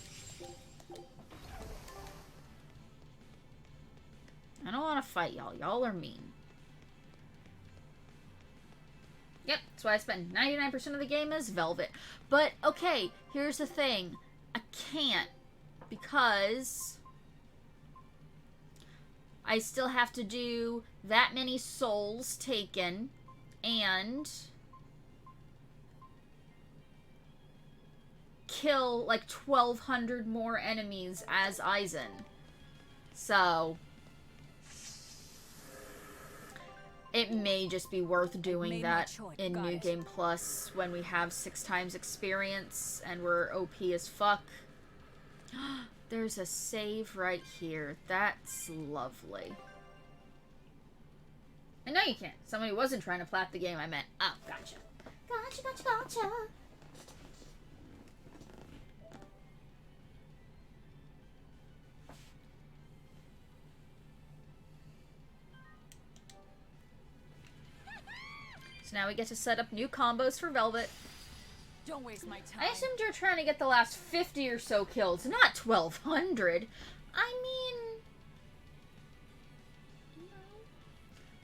I don't want to fight y'all. Y'all are mean. Yep, that's why I spend 99% of the game as Velvet. But, okay, here's the thing. I can't, because I still have to do that many souls taken, and kill, like, 1,200 more enemies as Aizen. So it may just be worth doing that in New Game Plus when we have 6 times experience and we're OP as fuck. There's a save right here. That's lovely. I know you can't. Somebody wasn't trying to plat the game, I meant. Oh, gotcha. Gotcha. So now we get to set up new combos for Velvet. Don't waste my time. I assumed you're trying to get the last 50 or so kills, not 1,200. I mean...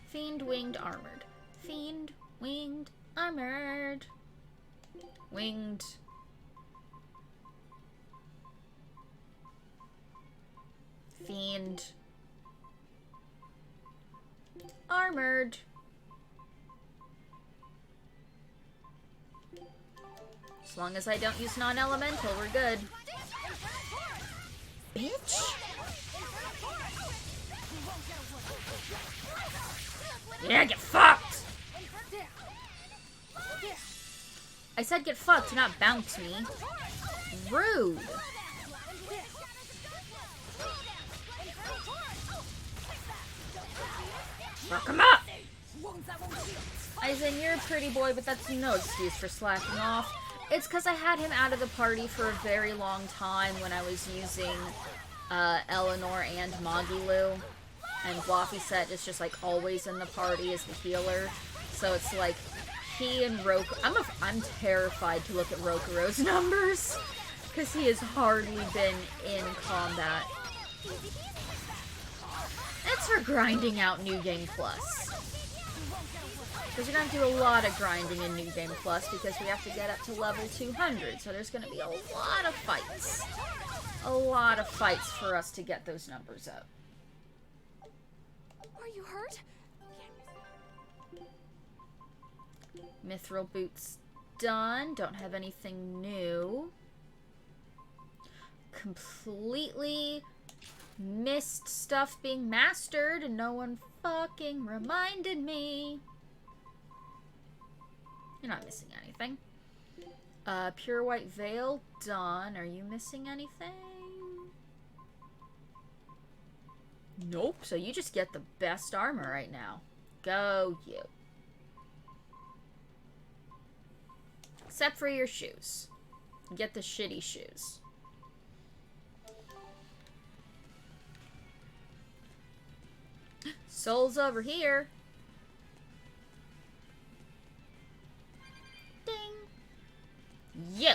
Fiend, winged, armored. Fiend, winged, armored. Winged. Fiend. Armored. As long as I don't use non-elemental, we're good. Bitch! Yeah, get fucked! I said get fucked, not bounce me. Rude! Fuck him up! Aizen, you're a pretty boy, but that's no excuse for slacking off. It's because I had him out of the party for a very long time when I was using Eleanor and Magilu. And Waffy Set is just like always in the party as the healer. So it's like he and Roku. I'm terrified to look at Rokuro's numbers because he has hardly been in combat. It's for grinding out New Game Plus. Because we're going to do a lot of grinding in New Game Plus because we have to get up to level 200. So there's going to be a lot of fights. A lot of fights for us to get those numbers up. Are you hurt? Mithril boots done. Don't have anything new. Completely missed stuff being mastered and no one fucking reminded me. You're not missing anything. Pure white veil done. Are you missing anything? Nope. So you just get the best armor right now. Go you. Except for your shoes. Get the shitty shoes. Soul's over here. Ding. Yo.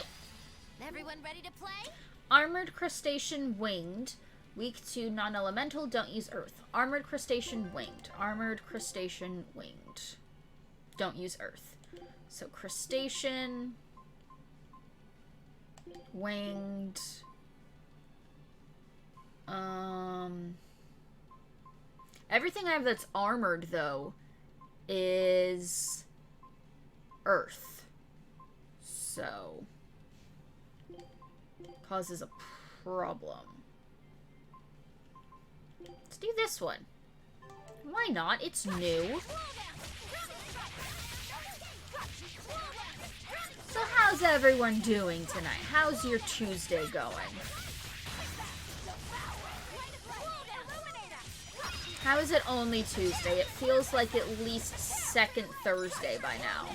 Everyone ready to play? Armored crustacean winged. Weak to non-elemental. Don't use earth. Armored crustacean winged. Armored crustacean winged. Don't use earth. So crustacean. Winged. Everything I have that's armored, though, is earth. So, causes a problem. Let's do this one. Why not? It's new. So how's everyone doing tonight? How's your Tuesday going? How is it only Tuesday? It feels like at least second Thursday by now.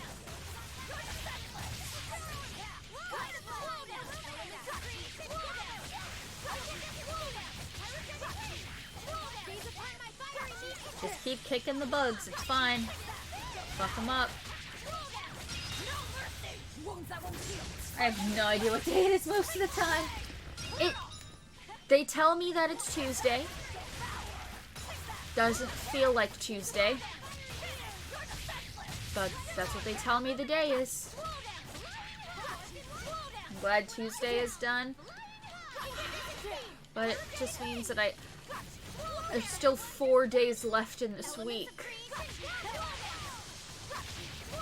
Just keep kicking the bugs. It's fine. Fuck them up. I have no idea what day it is most of the time. They tell me that it's Tuesday. Doesn't feel like Tuesday. But that's what they tell me the day is. I'm glad Tuesday is done. But it just means that there's still 4 days left in this week.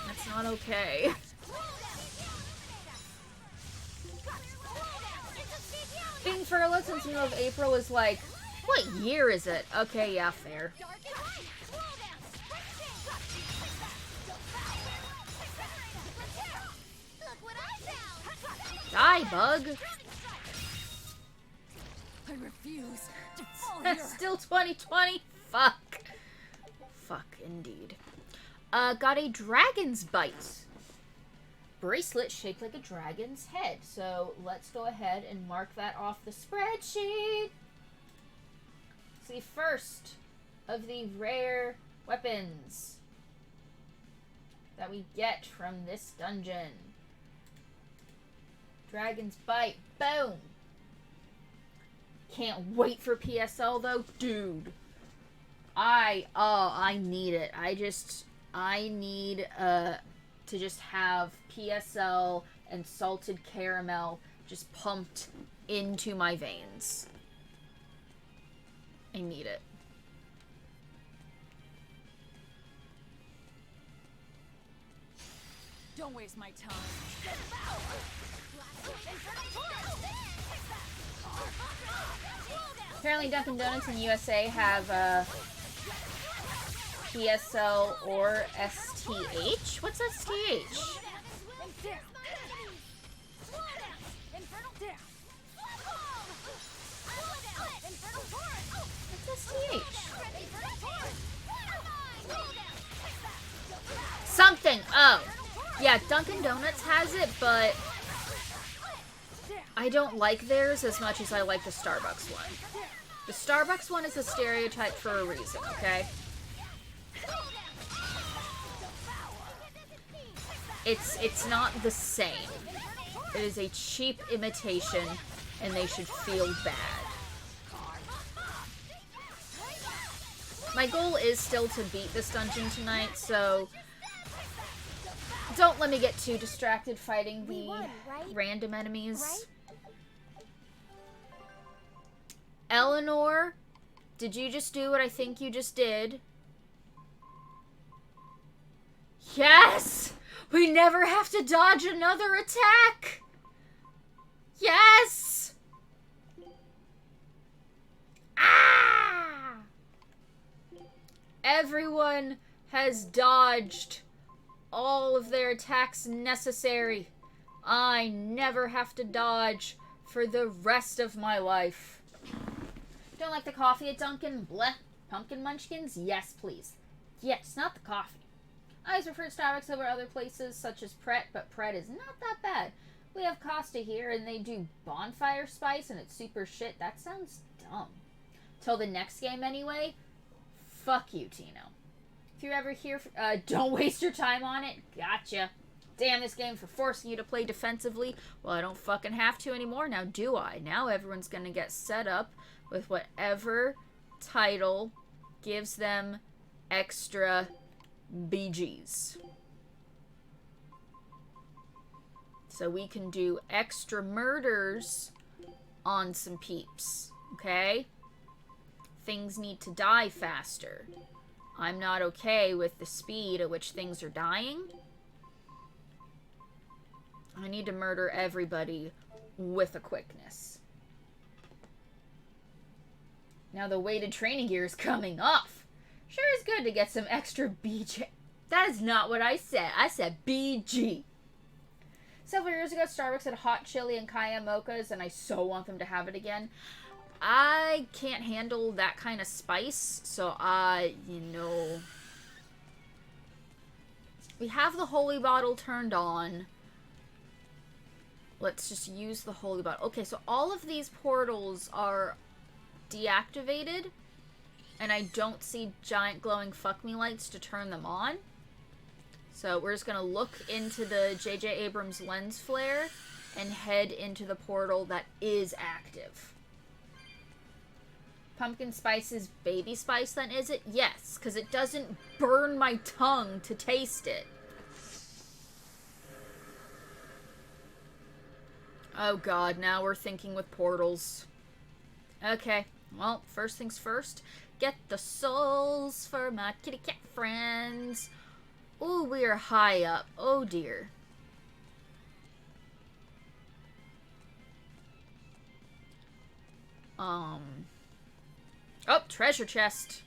That's not okay. Being furloughed since the middle of April is like, what year is it? Okay, yeah, fair. Die, bug! I refuse to fall That's here. still 2020? Fuck. Fuck, indeed. Got a dragon's bite. Bracelet shaped like a dragon's head. So let's go ahead and mark that off the spreadsheet. It's the first of the rare weapons that we get from this dungeon. Dragon's bite. Boom. Can't wait for PSL though. Dude. I need it. I need to just have PSL and salted caramel just pumped into my veins. I need it. Don't waste my time. Apparently Dunkin' Donuts in the USA have PSL or STH? What's STH? What's STH? something! Oh. Yeah, Dunkin' Donuts has it, but I don't like theirs as much as I like the Starbucks one. The Starbucks one is a stereotype for a reason, okay? It's not the same. It is a cheap imitation, and they should feel bad. My goal is still to beat this dungeon tonight, so don't let me get too distracted fighting the random enemies. Right? Eleanor, did you just do what I think you just did? Yes! We never have to dodge another attack! Yes! Ah! Everyone has dodged all of their attacks necessary. I never have to dodge for the rest of my life. Don't like the coffee at Dunkin'? Bleh. Pumpkin munchkins? Yes, please. Yes, not the coffee. I always prefer Starbucks over other places, such as Pret, but Pret is not that bad. We have Costa here, and they do bonfire spice, and it's super shit. That sounds dumb. Till the next game, anyway. Fuck you, Tino. If you're ever here, don't waste your time on it. Gotcha. Damn this game for forcing you to play defensively. Well, I don't fucking have to anymore, now do I? Now everyone's gonna get set up with whatever title gives them extra BGs. So we can do extra murders on some peeps, okay? Things need to die faster. I'm not okay with the speed at which things are dying. I need to murder everybody with a quickness. Now the weighted training gear is coming off. Sure is good to get some extra BG. That is not what I said. I said BG. Several years ago, Starbucks had hot chili and cayenne mochas, and I so want them to have it again. I can't handle that kind of spice, so we have the holy bottle turned on. Let's just use the holy bottle. Okay, so all of these portals are deactivated, and I don't see giant glowing fuck me lights to turn them on. So we're just gonna look into the J.J. Abrams lens flare and head into the portal that is active. Pumpkin spice is baby spice then, is it? Yes, because it doesn't burn my tongue to taste it. Oh god, now we're thinking with portals. Okay, well, first things first. Get the souls for my kitty cat friends. Ooh, we are high up. Oh dear. Oh, treasure chest.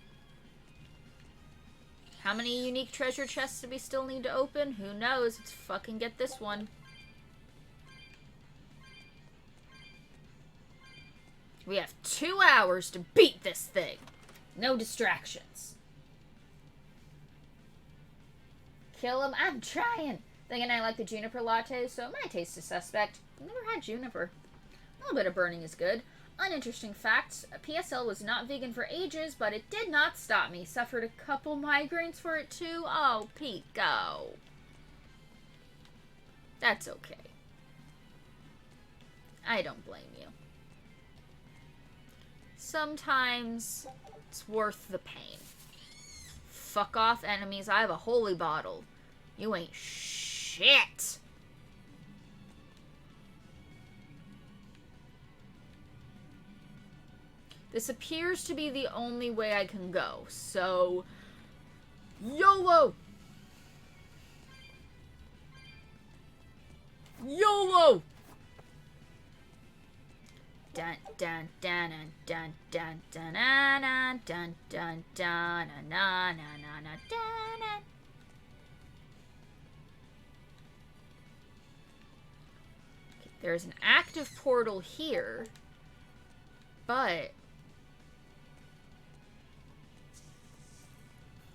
How many unique treasure chests do we still need to open? Who knows? Let's fucking get this one. We have 2 hours to beat this thing. No distractions. Kill him. I'm trying. Thinking I like the juniper latte, so my taste is suspect. I've never had juniper. A little bit of burning is good. Uninteresting fact, PSL was not vegan for ages, but it did not stop me. Suffered a couple migraines for it too. Oh, Pico. That's okay. I don't blame you. Sometimes it's worth the pain. Fuck off, enemies. I have a holy bottle. You ain't shit. This appears to be the only way I can go, so YOLO! YOLO! Dun dun dun dun dun dun dun dun dun dun dun dun dun. There's an active portal here, but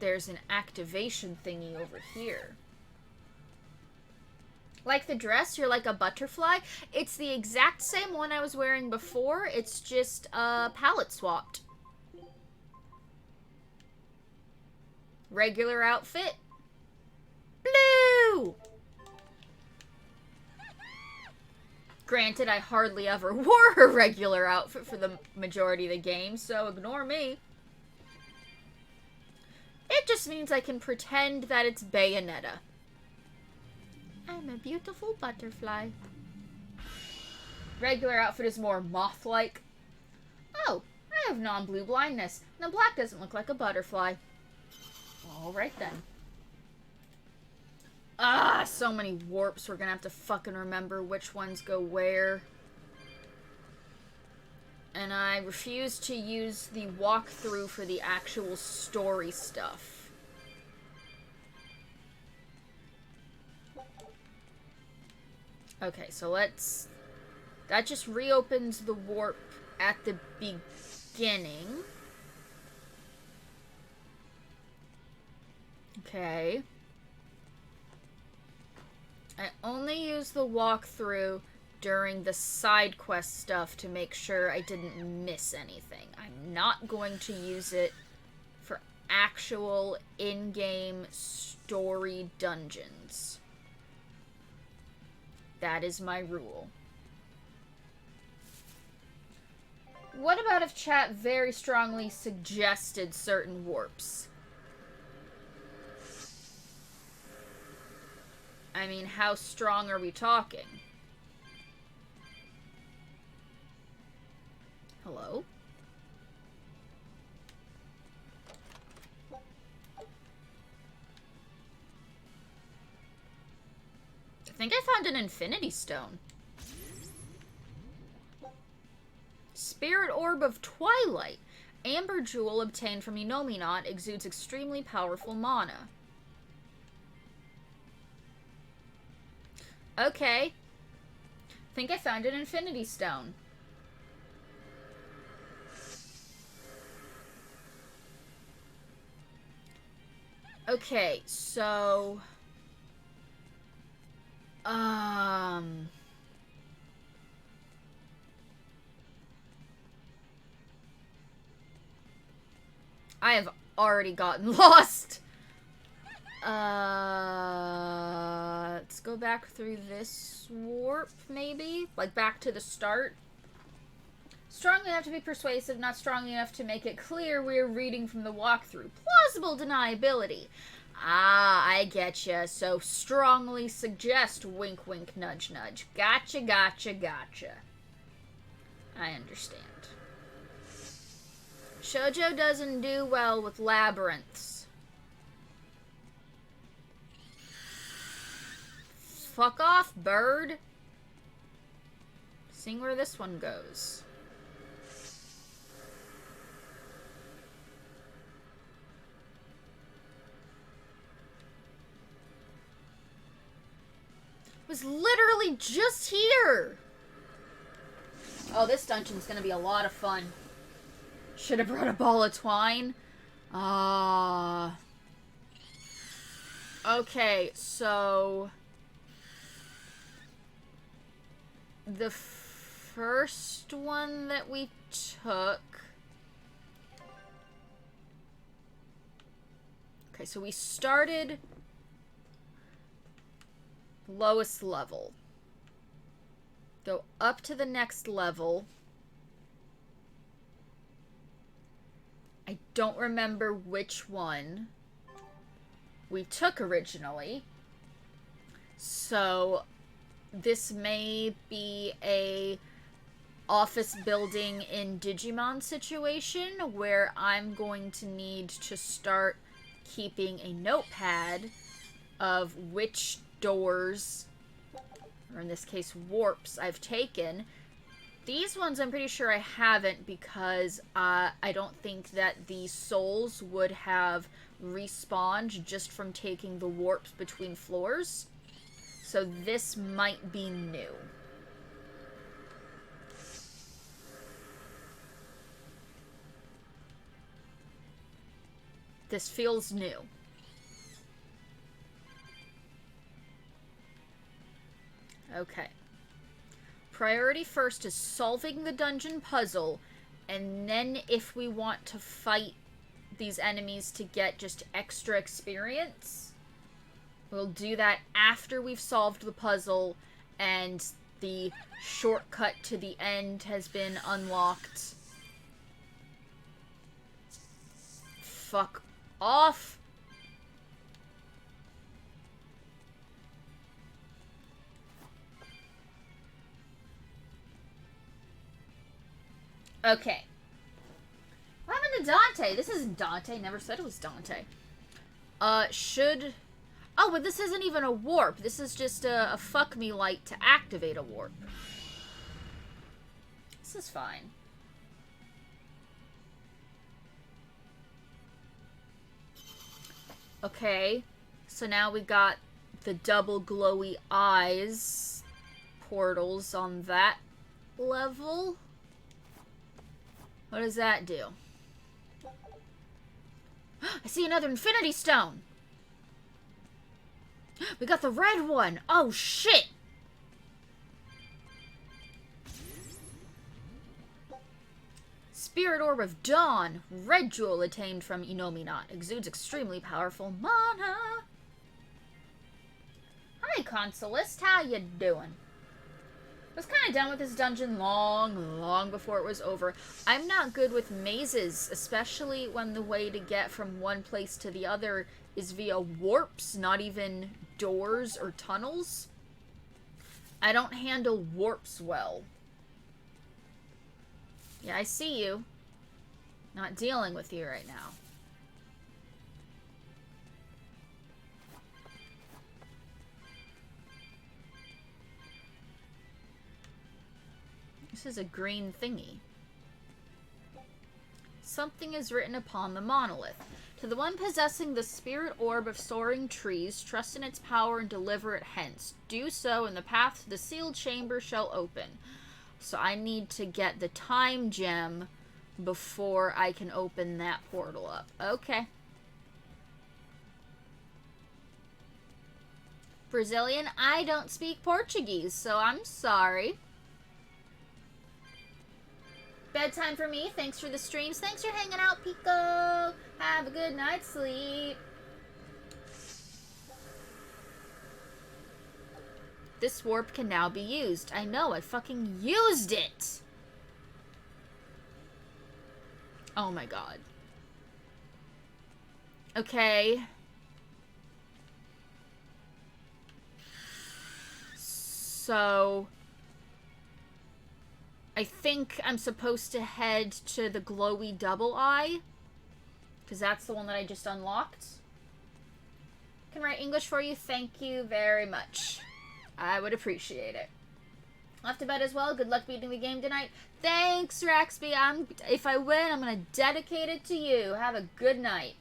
there's an activation thingy over here. Like the dress, you're like a butterfly. It's the exact same one I was wearing before. It's just palette swapped. Regular outfit. Blue! Granted, I hardly ever wore a regular outfit for the majority of the game, so ignore me. It just means I can pretend that it's Bayonetta. I'm a beautiful butterfly. Regular outfit is more moth-like. Oh, I have non-blue blindness. Now black doesn't look like a butterfly. Alright then. Ah, so many warps. We're gonna have to fucking remember which ones go where. And I refuse to use the walkthrough for the actual story stuff. Okay, so let's... That just reopens the warp at the beginning. Okay. I only use the walkthrough during the side quest stuff to make sure I didn't miss anything. I'm not going to use it for actual in-game story dungeons. That is my rule. What about if chat very strongly suggested certain warps? I mean, how strong are we talking? Hello? I think I found an Infinity Stone. Spirit Orb of Twilight. Amber Jewel obtained from Enominat exudes extremely powerful mana. Okay. Think I found an Infinity Stone. Okay, so... I have already gotten lost. Let's go back through this warp, maybe? Like, back to the start? Strong enough to be persuasive, not strong enough to make it clear we're reading from the walkthrough. Plausible deniability. Ah, I getcha. So, strongly suggest, wink, wink, nudge, nudge. Gotcha, gotcha, gotcha. I understand. Shoujo doesn't do well with labyrinths. Fuck off, bird. Seeing where this one goes. Was literally just here. Oh, this dungeon's gonna be a lot of fun. Should have brought a ball of twine. Okay, so... The first one that we took... Okay, so we started... lowest level. Go up to the next level. I don't remember which one we took originally. So this may be a office building in Digimon situation where I'm going to need to start keeping a notepad of which doors, or in this case warps, I've taken. These ones I'm pretty sure I haven't because I don't think that the souls would have respawned just from taking the warps between floors. So this might be new. This feels new. Okay. Priority first is solving the dungeon puzzle, and then if we want to fight these enemies to get just extra experience, we'll do that after we've solved the puzzle and the shortcut to the end has been unlocked. Fuck off. Okay. What happened to Dante? This isn't Dante. Never said it was Dante. Should... Oh, but this isn't even a warp. This is just a fuck me light to activate a warp. This is fine. Okay. So now we got the double glowy eyes portals on that level. What does that do? I see another Infinity Stone! We got the red one! Oh, shit! Spirit Orb of Dawn. Red jewel attained from Inominat. Exudes extremely powerful mana. Hi, Consolist. How you doing? I was kind of done with this dungeon long before it was over. I'm not good with mazes, especially when the way to get from one place to the other is via warps, not even doors or tunnels. I don't handle warps well. Yeah, I see you. Not dealing with you right now. This is a green thingy. Something is written upon the monolith. To the one possessing the spirit orb of soaring trees, trust in its power and deliver it hence. Do so, and the path to the sealed chamber shall open. So I need to get the time gem before I can open that portal up. Okay. Brazilian, I don't speak Portuguese, so I'm sorry. Bedtime for me. Thanks for the streams. Thanks for hanging out, Pico. Have a good night's sleep. This warp can now be used. I know, I fucking used it! Oh my god. Okay. So... I think I'm supposed to head to the glowy double eye. Because that's the one that I just unlocked. Can write English for you. Thank you very much. I would appreciate it. Off to bed as well. Good luck beating the game tonight. Thanks, Raxby. If I win, I'm going to dedicate it to you. Have a good night.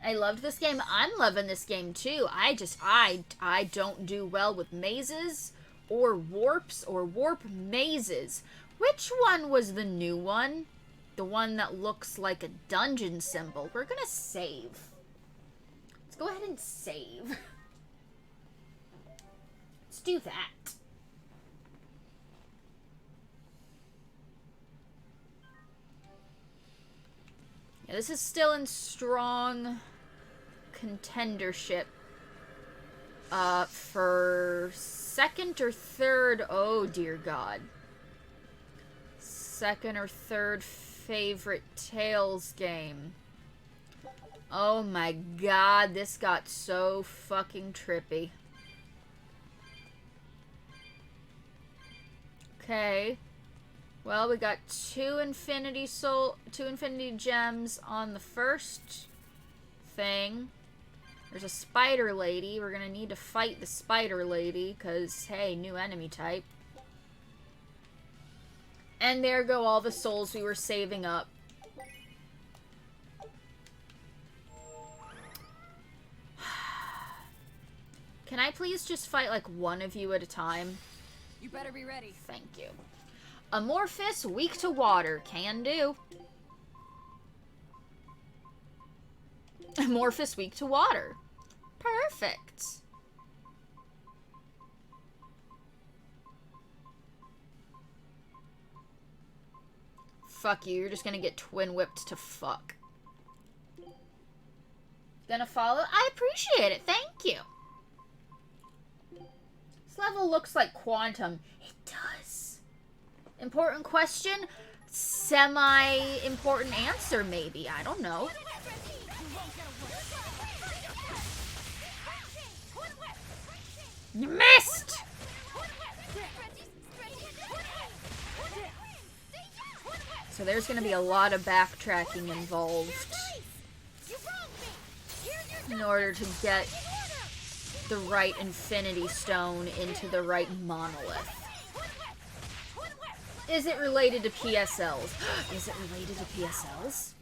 I loved this game. I'm loving this game too. I don't do well with mazes or warps or warp mazes. Which one was the new one? The one that looks like a dungeon symbol. We're going to save. Let's go ahead and save. Let's do that. Yeah, this is still in strong contendership for second or third, oh dear god, second or third favorite Tales game. Oh my god, this got so fucking trippy. Okay. Well, we got two infinity gems on the first thing. There's a spider lady. We're gonna need to fight the spider lady, because, hey, new enemy type. And there go all the souls we were saving up. Can I please just fight, like, one of you at a time? You better be ready. Thank you. Amorphous, weak to water. Can do. Amorphous, weak to water. Perfect. fuck you. You're just gonna get twin whipped to fuck. Gonna follow? I appreciate it. Thank you. This level looks like Quantum. It does. Important question? Semi-important answer, maybe. I don't know. You missed! So there's going to be a lot of backtracking involved in order to get the right Infinity Stone into the right monolith. Is it related to PSLs? Is it related to PSLs?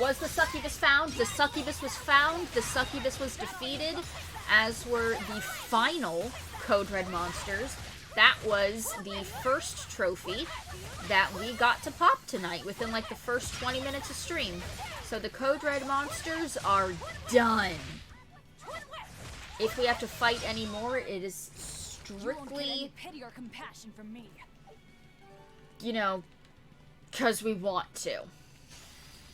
Was the succubus found? The succubus was found. The succubus was defeated, as were the final Code Red monsters. That was the first trophy that we got to pop tonight within like the first 20 minutes of stream. So the Code Red monsters are done. If we have to fight any more, it is strictly, pity or compassion from me. You know, because we want to.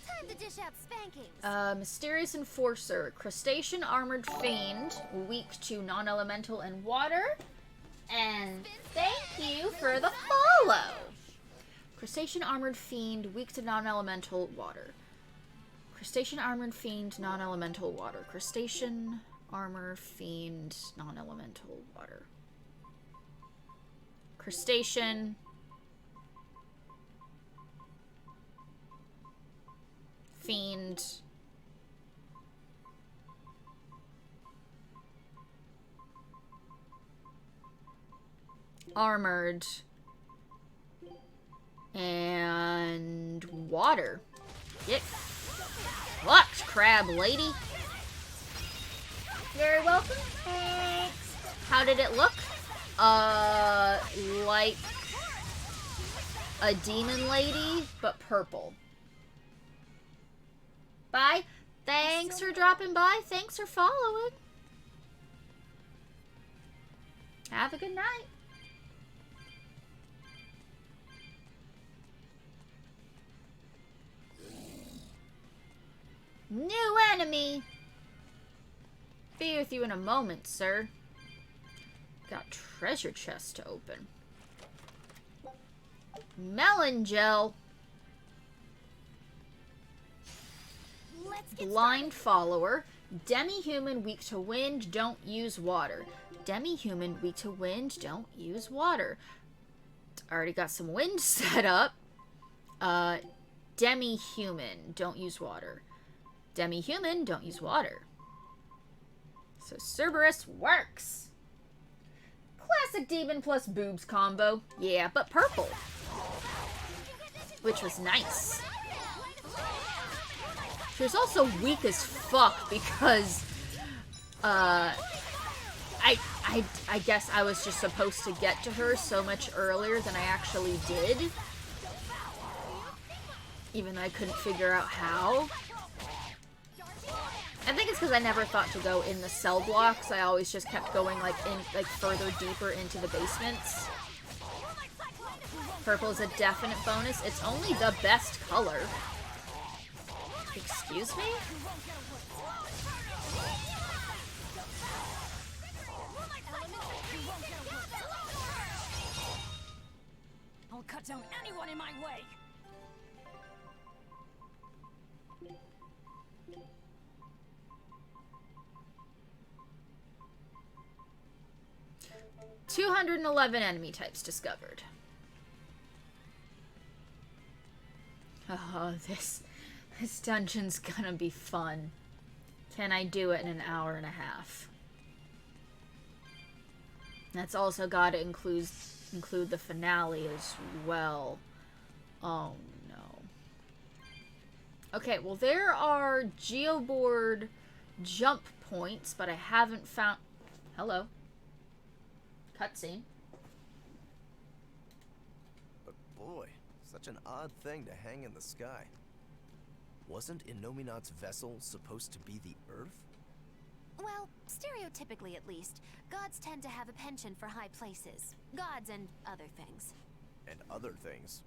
Time to dish out spankings. Mysterious Enforcer, Crustacean Armored Fiend, weak to non-elemental and water. And thank you for the follow. Crustacean Armored Fiend, weak to non-elemental water. Crustacean Armored Fiend, non-elemental water. Crustacean Armor Fiend, non-elemental water. Crustacean. Fiend. Armored. And water. Get fucked, crab lady. Very welcome. Thanks. How did it look? Like a demon lady, but purple. Bye. Thanks for dropping by. Thanks for following. Have a good night. New enemy. Be with you in a moment, sir. Got treasure chest to open. Melon gel. Blind follower. Demi-human, weak to wind, don't use water. Demi-human, weak to wind, don't use water. Already got some wind set up. Demi-human, don't use water. Demi-human, don't use water. So Cerberus works. Classic demon plus boobs combo. Yeah, but purple. Which was nice. She was also weak as fuck because, I guess I was just supposed to get to her so much earlier than I actually did. Even though I couldn't figure out how. I think it's because I never thought to go in the cell blocks. I always just kept going like further deeper into the basements. Purple is a definite bonus. It's only the best color. Excuse me? I'll cut down anyone in my way. $211 enemy types discovered. Oh, this dungeon's gonna be fun. Can I do it in an hour and a half? That's also gotta include the finale as well. Oh no. Okay, well there are geoboard jump points, but I haven't found... Hello. Cutscene. But boy, such an odd thing to hang in the sky. Wasn't Innominat's vessel supposed to be the Earth? Well, stereotypically at least, gods tend to have a penchant for high places. Gods and other things. And other things?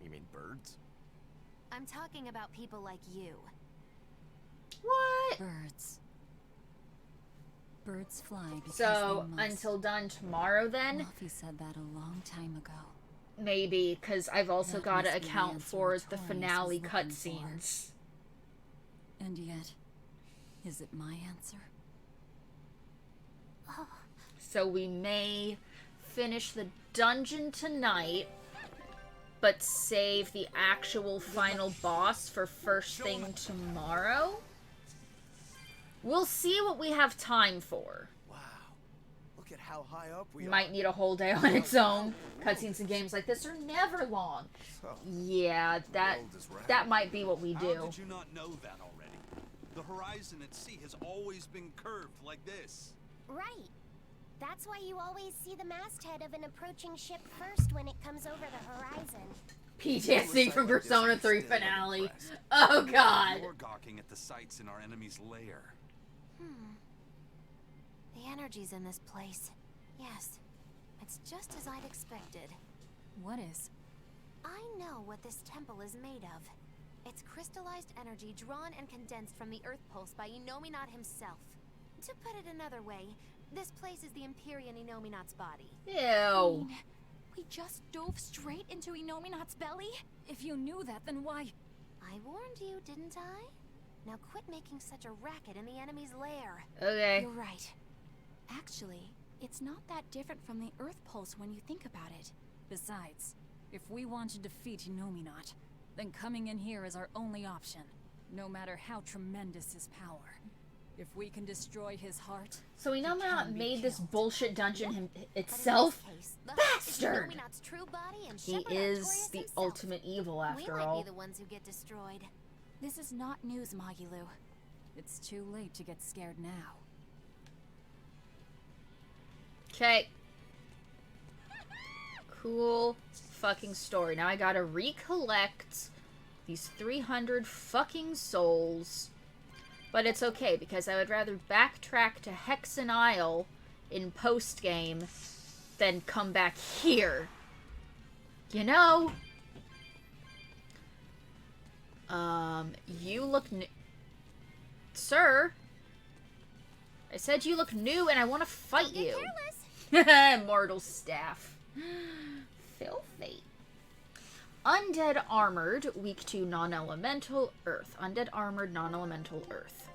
You mean birds? I'm talking about people like you. What? Birds. Birds fly because So, they must. until dawn tomorrow then? Luffy said that a long time ago. Maybe, because I've also That got to must be the account answer for the Torius finale was looking cutscenes. And yet, is it my answer? So we may finish the dungeon tonight, but save the actual final boss for first thing tomorrow? We'll see what we have time for. Wow. Look at how high up we Might need a whole day on its own. Cutscenes in games like this are never long. So, Yeah, that might be what we How do. did you not know that already? The horizon at sea has always been curved like this. Right. That's why you always see the masthead of an approaching ship first when it comes over the horizon. PTSD from Persona 3 finale. Oh god. You're gawking at the sights in our enemy's lair. The energy's in this place. Yes. It's just as I'd expected. What is? I know what this temple is made of. It's crystallized energy drawn and condensed from the Earth Pulse by Inominat himself. To put it another way, this place is the Empyrean Inominat's body. Ew. We just dove straight into Inominat's belly? If you knew that, then why? I warned you, didn't I? Now quit making such a racket in the enemy's lair. Okay. You're right. Actually, it's not that different from the Earth Pulse when you think about it. Besides, if we want to defeat Inominat, then coming in here is our only option, no matter how tremendous his power. If we can destroy his heart, So we know he not can be made this killed. bullshit dungeon But in this itself. case, the heart is Bastard! Inominat's true body and He Shepherd is Artorias the himself. ultimate evil We after might all. be the ones who get destroyed. This is not news, Magilu. It's too late to get scared now. Okay. Cool fucking story. Now I gotta recollect these 300 fucking souls. But it's okay, because I would rather backtrack to Hexen Isle in post-game than come back here. You know? You look new. Sir? I said you look new and I want to fight you. Mortal staff. Filthy. Undead armored, weak to non-elemental earth. Undead armored, non-elemental earth.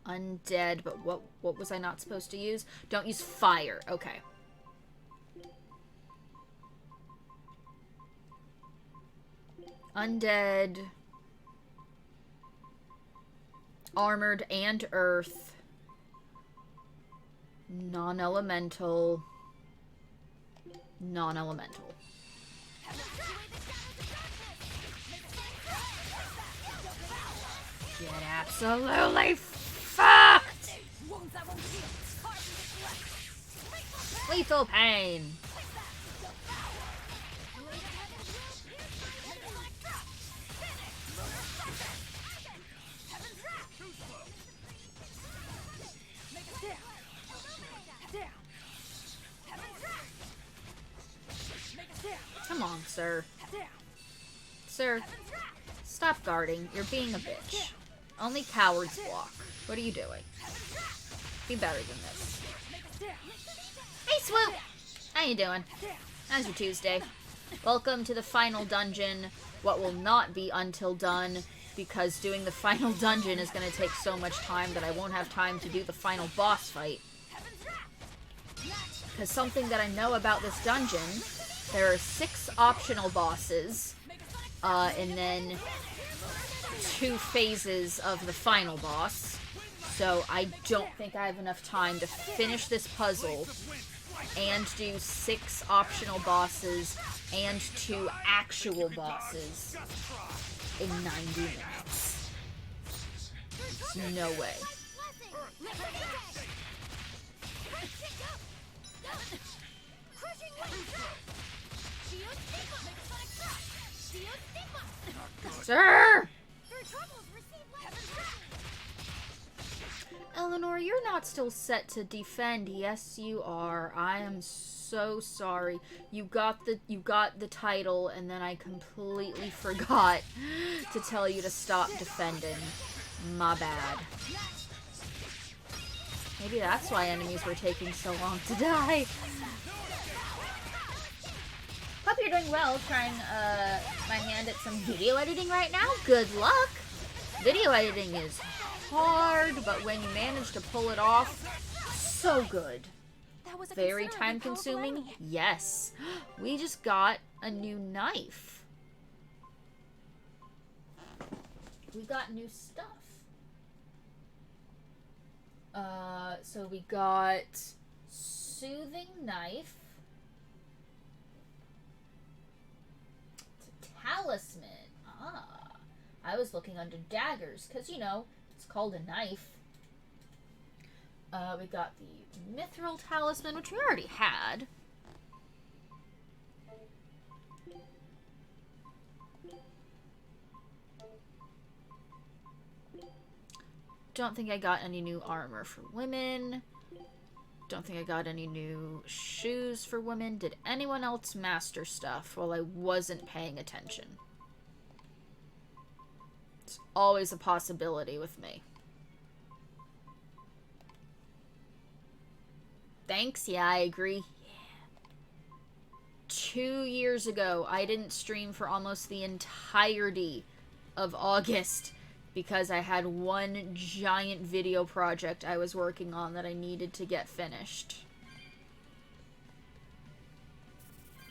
Undead, but what was I not supposed to use? Don't use fire. Okay. Undead, armored and earth, non-elemental, non-elemental. Get absolutely fucked! Lethal pain. Come on, sir. Sir, stop guarding. You're being a bitch. Only cowards walk. What are you doing? Be better than this. Hey, Swoop! How you doing? How's your Tuesday? Welcome to the final dungeon. What will not be until done, because doing the final dungeon is going to take so much time that I won't have time to do the final boss fight. Because something that I know about this dungeon, there are 6 optional bosses, and then 2 phases of the final boss. So I don't think I have enough time to finish this puzzle and do 6 optional bosses and 2 actual bosses in 90 minutes. No way. Sir! Eleanor, you're not still set to defend. Yes, you are. I am so sorry. You got the title, and then I completely forgot to tell you to stop defending. My bad. Maybe that's why enemies were taking so long to die. Hope you're doing well trying my hand at some video editing right now. Good luck. Video editing is hard, but when you manage to pull it off, so good. That was a Very considerably time consuming. powerful enemy. Yes. We just got a new knife. We got new stuff. So we got soothing knife. It's a talisman. Ah. I was looking under daggers, because, you know, it's called a knife. We got the mithril talisman, which we already had. Don't think I got any new armor for women. Don't think I got any new shoes for women. Did anyone else master stuff while I wasn't paying attention? It's always a possibility with me. Thanks, yeah, I agree. Yeah. 2 years ago, I didn't stream for almost the entirety of August because I had one giant video project I was working on that I needed to get finished.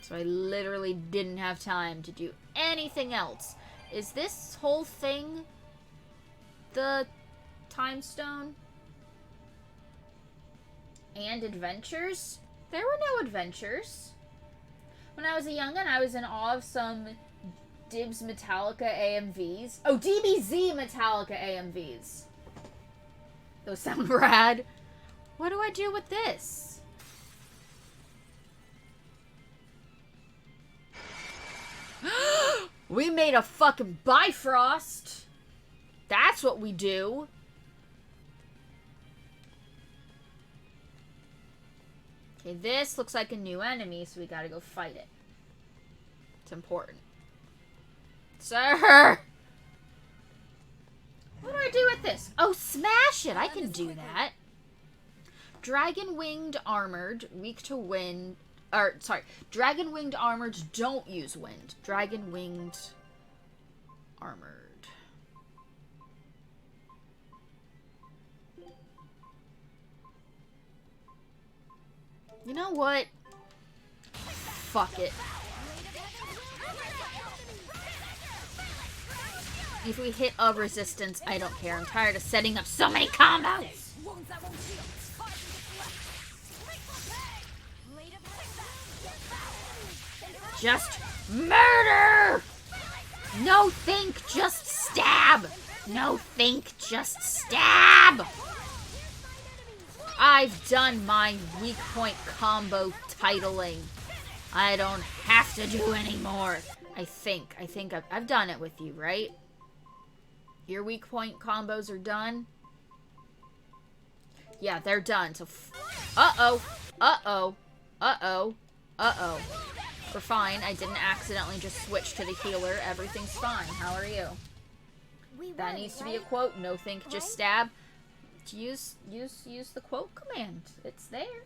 So I literally didn't have time to do anything else. Is this whole thing the time stone? And adventures? There were no adventures. When I was a youngin', I was in awe of some Dibs Metallica AMVs. Oh, DBZ Metallica AMVs. Those sound rad. What do I do with this? We made a fucking Bifrost. That's what we do. Okay, this looks like a new enemy, so we gotta go fight it. It's important. Sir! What do I do with this? Oh, smash it! I can do that. Dragon winged armored, weak to wind. Or, sorry. Dragon winged armored don't use wind. Dragon winged armored. You know what? Fuck it. If we hit a resistance, I don't care. I'm tired of setting up so many combos. Just murder! No think, just stab! No think, just stab! I've done my weak point combo titling. I don't have to do anymore. I think I've done it with you, right? Your weak point combos are done? Yeah, they're done. So, uh-oh. Uh-oh. Uh-oh. Uh-oh. We're fine. I didn't accidentally just switch to the healer. Everything's fine. How are you? That needs to be a quote. No think, just stab. Use the quote command. It's there.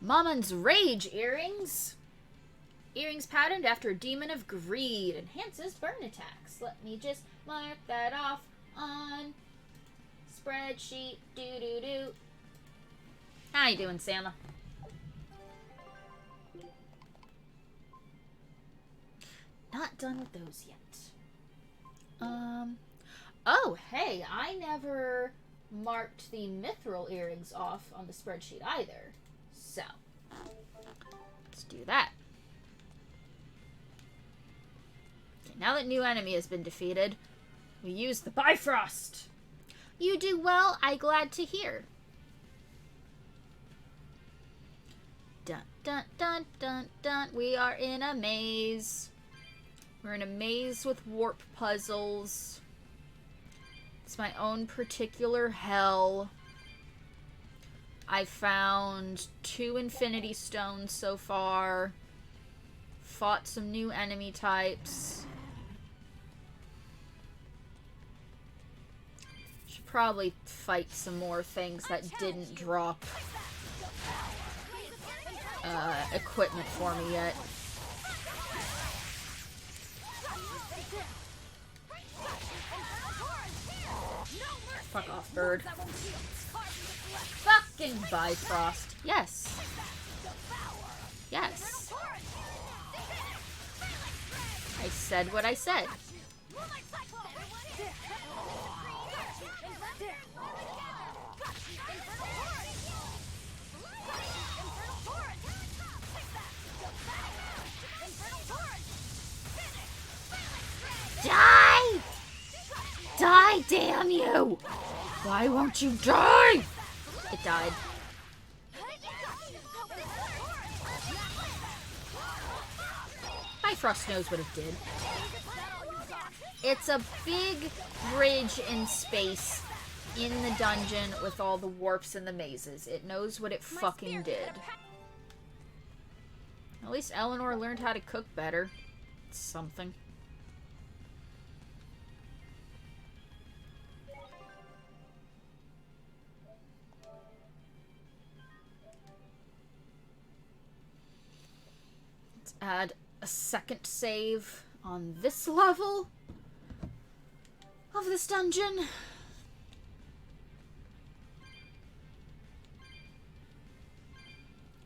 Mamon's Rage earrings. Earrings patterned after a demon of greed. Enhances burn attacks. Let me just mark that off on spreadsheet. Do-do-do. How you doing, Sama? Not done with those yet. Oh, hey, I never marked the mithril earrings off on the spreadsheet either. So, let's do that. Okay, now that new enemy has been defeated, we use the Bifrost. You do well, I glad to hear. Dun, dun, dun, dun, dun. We are in a maze. We're in a maze with warp puzzles. It's my own particular hell. I found 2 infinity stones so far. Fought some new enemy types. Should probably fight some more things that didn't drop equipment for me yet. Fuck off, bird. Fucking Bifrost. Yes. Yes. I said what I said. Die! Die, damn you! Why won't you die? It died. Bifrost knows what it did. It's a big bridge in space in the dungeon with all the warps and the mazes. It knows what it fucking did. At least Eleanor learned how to cook better. It's something. Let's add a second save on this level of this dungeon.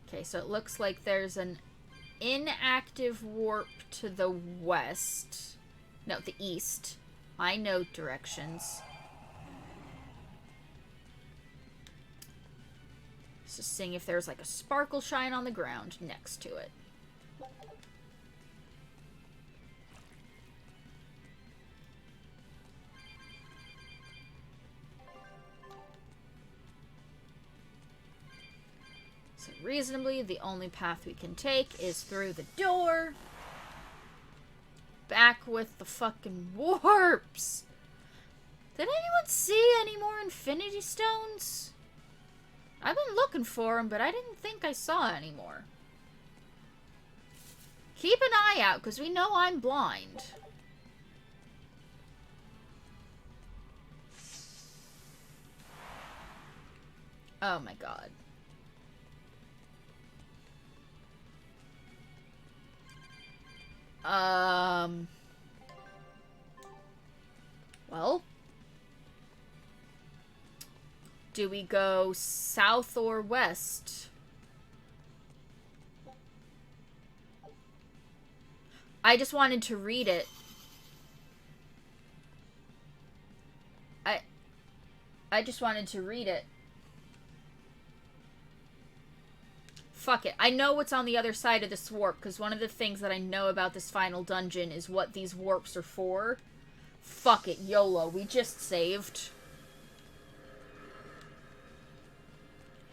Okay, so it looks like there's an inactive warp to the west. No, the east. I know directions. Just seeing if there's like a sparkle shine on the ground next to it. So reasonably, the only path we can take is through the door. Back with the fucking warps. Did anyone see any more Infinity Stones? I've been looking for them, but I didn't think I saw any more. Keep an eye out, because we know I'm blind. Oh my god. Well, do we go south or west? I just wanted to read it. I just wanted to read it. Fuck it. I know what's on the other side of this warp, because one of the things that I know about this final dungeon is what these warps are for. Fuck it, YOLO. We just saved.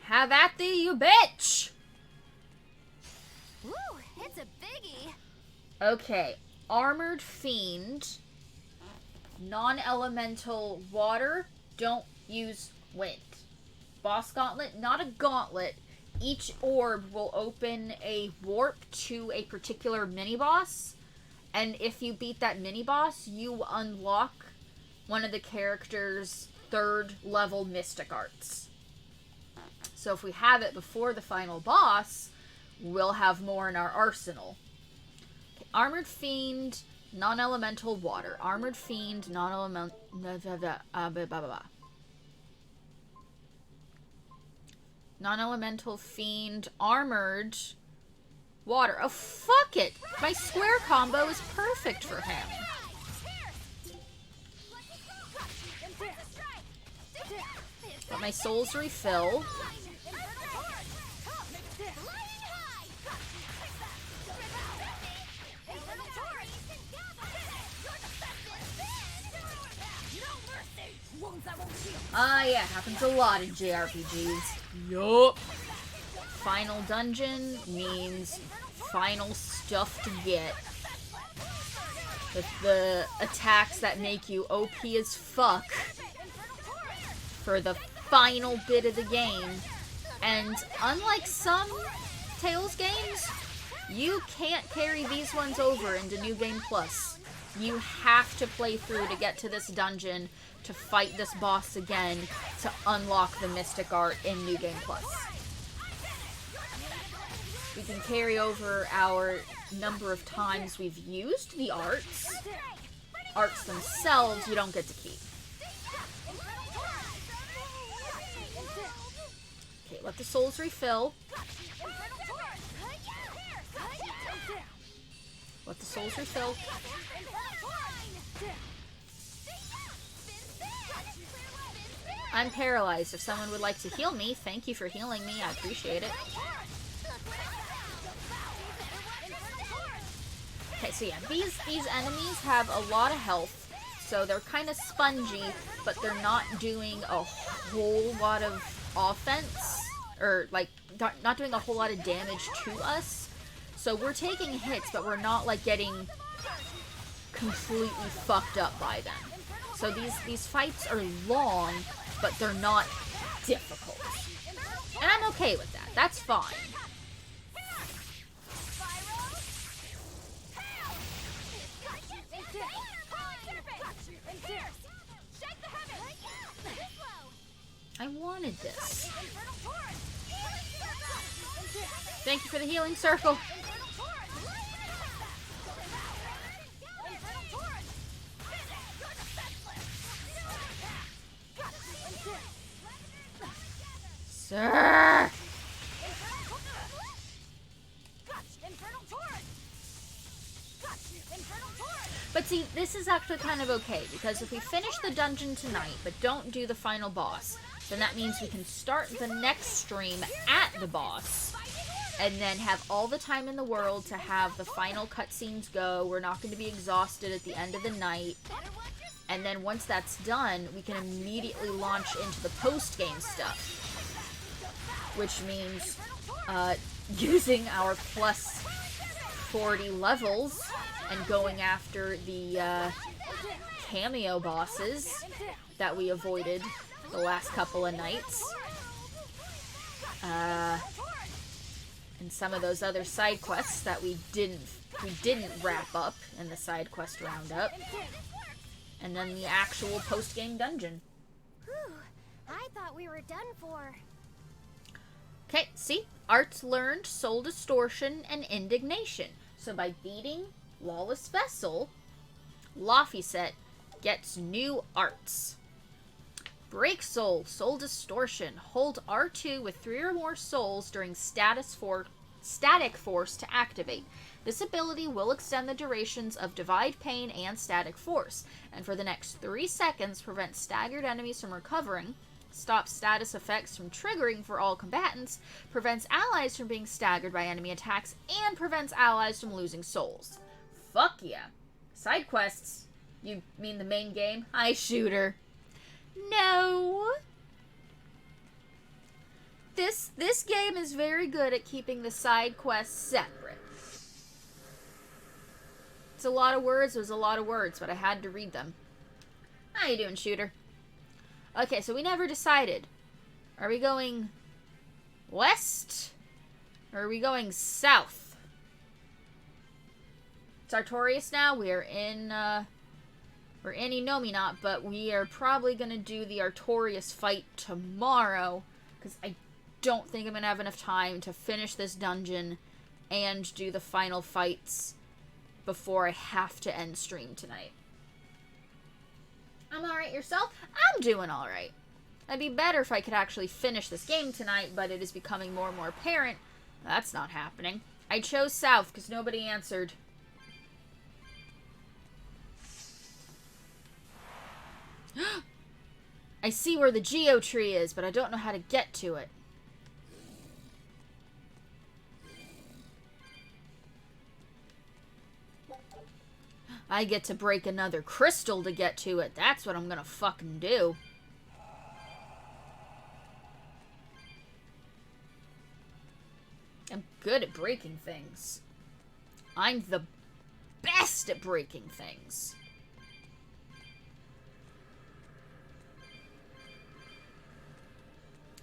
Have at thee, you bitch! Woo, it's a biggie. Okay. Armored Fiend. Non-elemental water. Don't use wind. Boss gauntlet. Not a gauntlet. Each orb will open a warp to a particular mini-boss. And if you beat that mini-boss, you unlock one of the character's 3rd level mystic arts. So if we have it before the final boss, we'll have more in our arsenal. Okay, Armored Fiend, non-elemental water. Armored Fiend, non-elemental... Non-elemental fiend, armored, water. Oh, fuck it! My square combo is perfect for him. Let my souls refill. Yeah, happens a lot in JRPGs. Yup. Final dungeon means final stuff to get. with the attacks that make you OP as fuck for the final bit of the game. And unlike some Tales games, you can't carry these ones over into New Game Plus. You have to play through to get to this dungeon to fight this boss again to unlock the Mystic Art in New Game Plus. We can carry over our number of times we've used the arts. Arts themselves, you don't get to keep. Okay, let the souls refill. Let the souls refill. I'm paralyzed. If someone would like to heal me, thank you for healing me. I appreciate it. Okay, so yeah, these enemies have a lot of health, so they're kind of spongy, but they're not doing a whole lot of offense, or like not doing a whole lot of damage to us. So we're taking hits, but we're not like getting completely fucked up by them. So these fights are long, but they're not difficult. And I'm okay with that. That's fine. I wanted this. Thank you for the healing circle. Sir! But see, this is actually kind of okay, because if we finish the dungeon tonight, but don't do the final boss, then that means we can start the next stream at the boss, and then have all the time in the world to have the final cutscenes go. We're not going to be exhausted at the end of the night. And then once that's done, we can immediately launch into the post-game stuff. Which means using our plus 40 levels and going after the cameo bosses that we avoided the last couple of nights. And some of those other side quests that we didn't wrap up in the side quest roundup. And then the actual post-game dungeon. Whew, I thought we were done for. Okay, see? Arts learned, soul distortion, and indignation. So by beating Lawless Vessel, Laphicet gets new arts. Break soul, soul distortion. Hold R2 with 3 or more souls during static force to activate. This ability will extend the durations of Divide Pain and Static Force, and for the next 3 seconds prevent staggered enemies from recovering, stops status effects from triggering for all combatants, prevents allies from being staggered by enemy attacks, and prevents allies from losing souls. Fuck yeah. Side quests. You mean the main game? Hi, shooter. No. This game is very good at keeping the side quests separate. It's a lot of words, it was a lot of words, but I had to read them. How you doing, shooter? Okay, so we never decided. Are we going west? Or are we going south? It's Artorias now. We're in Enominat, but we are probably going to do the Artorias fight tomorrow, because I don't think I'm going to have enough time to finish this dungeon and do the final fights before I have to end stream tonight. I'm alright, yourself? I'm doing alright. It'd be better if I could actually finish this game tonight, but it is becoming more and more apparent that's not happening. I chose south because nobody answered. I see where the Geo tree is, but I don't know how to get to it. I get to break another crystal to get to it. That's what I'm gonna fucking do. I'm good at breaking things. I'm the best at breaking things.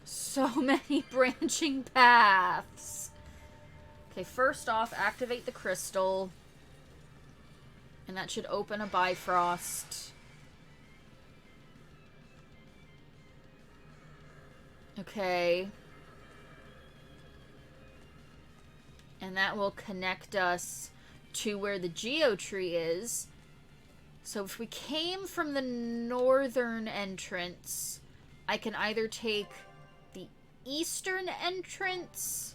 So many branching paths. Okay, first off, activate the crystal. And that should open a Bifrost. Okay. And that will connect us to where the Geotree is. So if we came from the northern entrance, I can either take the eastern entrance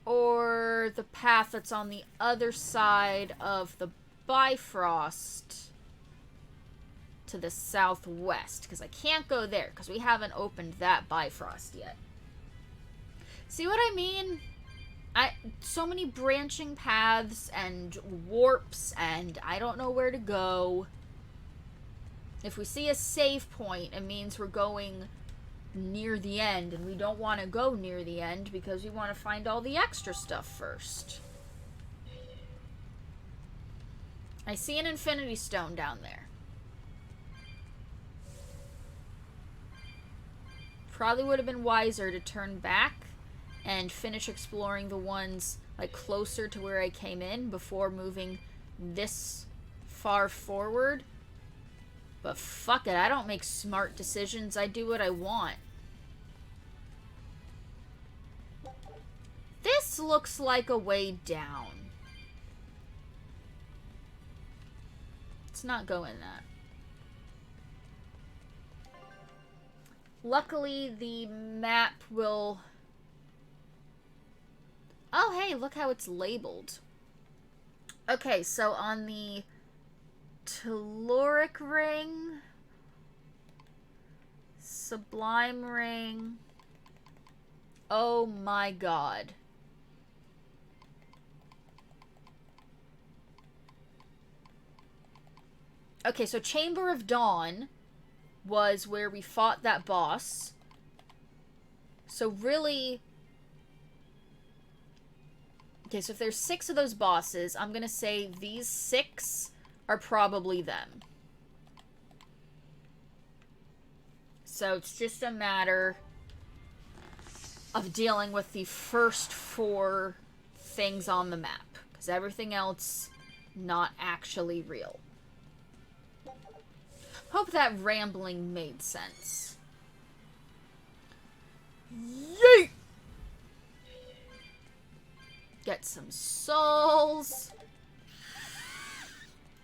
or the path that's on the other side of the Bifrost to the southwest, because I can't go there because we haven't opened that Bifrost yet. See what I mean? So many branching paths and warps, and I don't know where to go. If we see a save point, it means we're going near the end, and we don't want to go near the end because we want to find all the extra stuff first. I see an Infinity Stone down there. Probably would have been wiser to turn back and finish exploring the ones like closer to where I came in before moving this far forward. But fuck it, I don't make smart decisions, I do what I want. This looks like a way down. Let's not go in that. Luckily, the map will... Oh, hey, look how it's labeled. Okay, so on the Telluric Ring, Sublime Ring... Oh my god. Okay, so Chamber of Dawn was where we fought that boss. So really... Okay, so if there's 6 of those bosses, I'm gonna say these 6 are probably them. So it's just a matter of dealing with the first 4 things on the map. Because everything else, not actually real. Hope that rambling made sense. Yeet! Get some souls.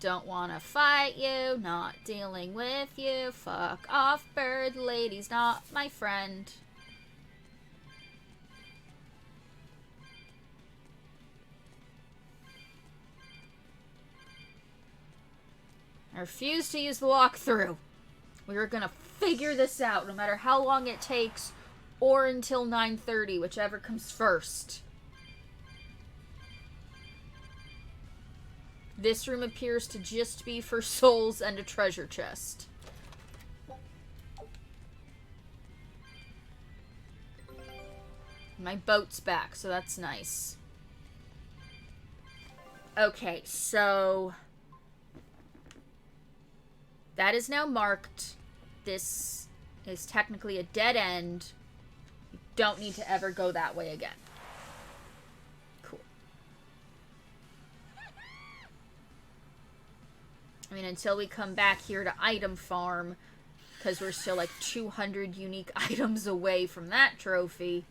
Don't wanna fight you, not dealing with you. Fuck off, bird lady's not my friend. I refuse to use the walkthrough. We are gonna figure this out, no matter how long it takes, or until 9:30, whichever comes first. This room appears to just be for souls and a treasure chest. My boat's back, so that's nice. Okay, so... that is now marked. This is technically a dead end. You don't need to ever go that way again. Cool. I mean, until we come back here to item farm, because we're still like 200 unique items away from that trophy.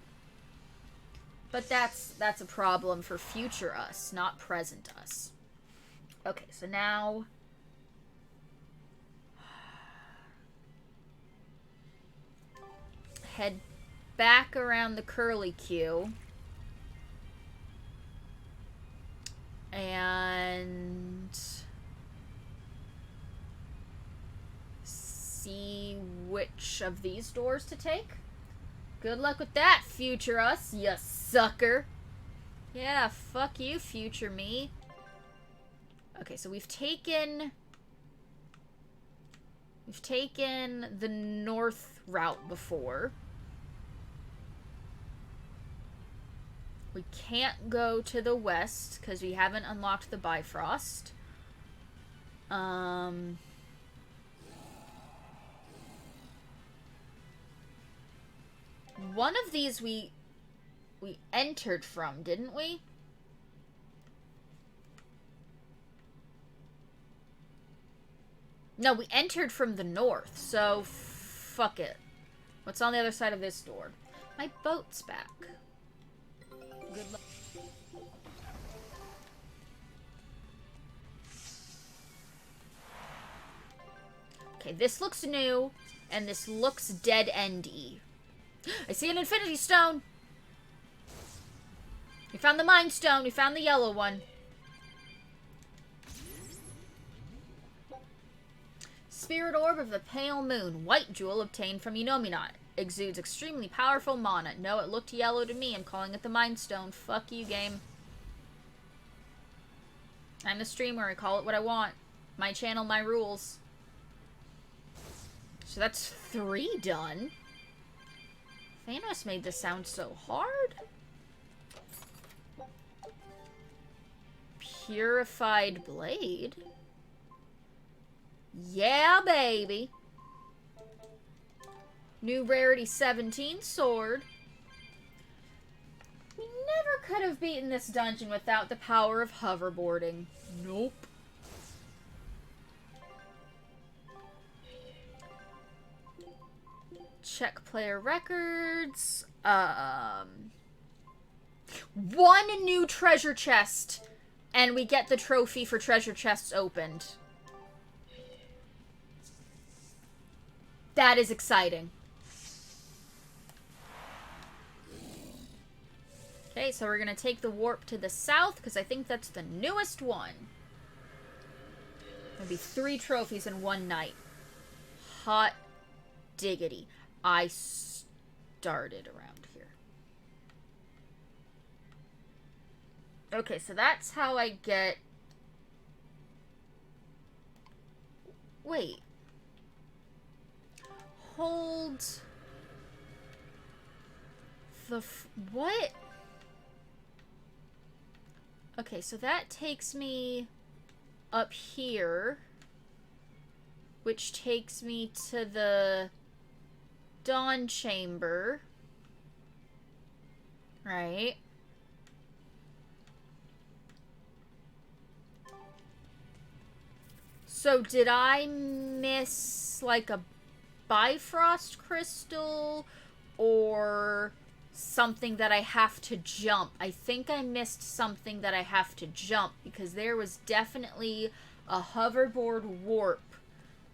But that's a problem for future us, not present us. Okay, so now... head back around the curly Q. And... see which of these doors to take. Good luck with that, future us, you sucker. Yeah, fuck you, future me. Okay, so we've taken the north route before. We can't go to the west because we haven't unlocked the Bifrost. One of these we entered from, didn't we? No, we entered from the north, so fuck it. What's on the other side of this door? My boat's back. Good luck. Okay, this looks new, and this looks dead-endy. I see an Infinity Stone! We found the Mind Stone. We found the yellow one. Spirit Orb of the Pale Moon. White jewel obtained from Inominar. Exudes extremely powerful mana. No, it looked yellow to me. I'm calling it the Mind Stone. Fuck you, game. I'm the streamer. I call it what I want. My channel, my rules. So that's 3 done. Thanos made this sound so hard. Purified Blade. Yeah, baby. New rarity 17 sword. We never could have beaten this dungeon without the power of hoverboarding. Nope. Check player records. One new treasure chest. And we get the trophy for treasure chests opened. That is exciting. Okay, so we're gonna take the warp to the south, because I think that's the newest one. There'll be 3 trophies in one night. Hot diggity. I started around here. Okay, so that's how I get... Wait. Hold... What? Okay, so that takes me up here, which takes me to the Dawn Chamber, right? So did I miss like a Bifrost crystal or something that I have to jump? I think I missed something that I have to jump, because there was definitely a hoverboard warp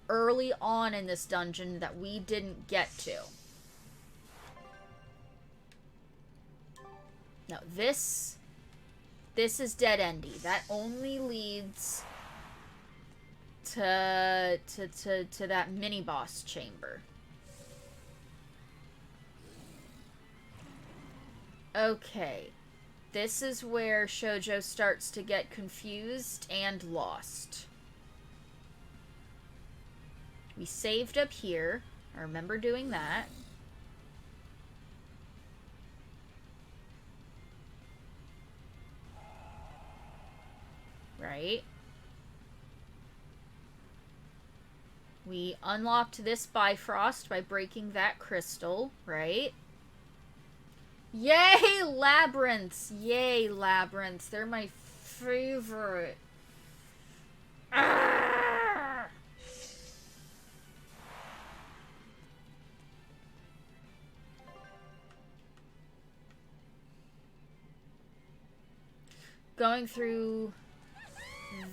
early on in this dungeon that we didn't get to. No, this is dead-endy. That only leads to that mini-boss chamber. Okay. This is where Shoujo starts to get confused and lost. We saved up here. I remember doing that. Right. We unlocked this Bifrost by breaking that crystal, right? Yay, labyrinths! Yay, labyrinths. They're my favorite. Arrgh! Going through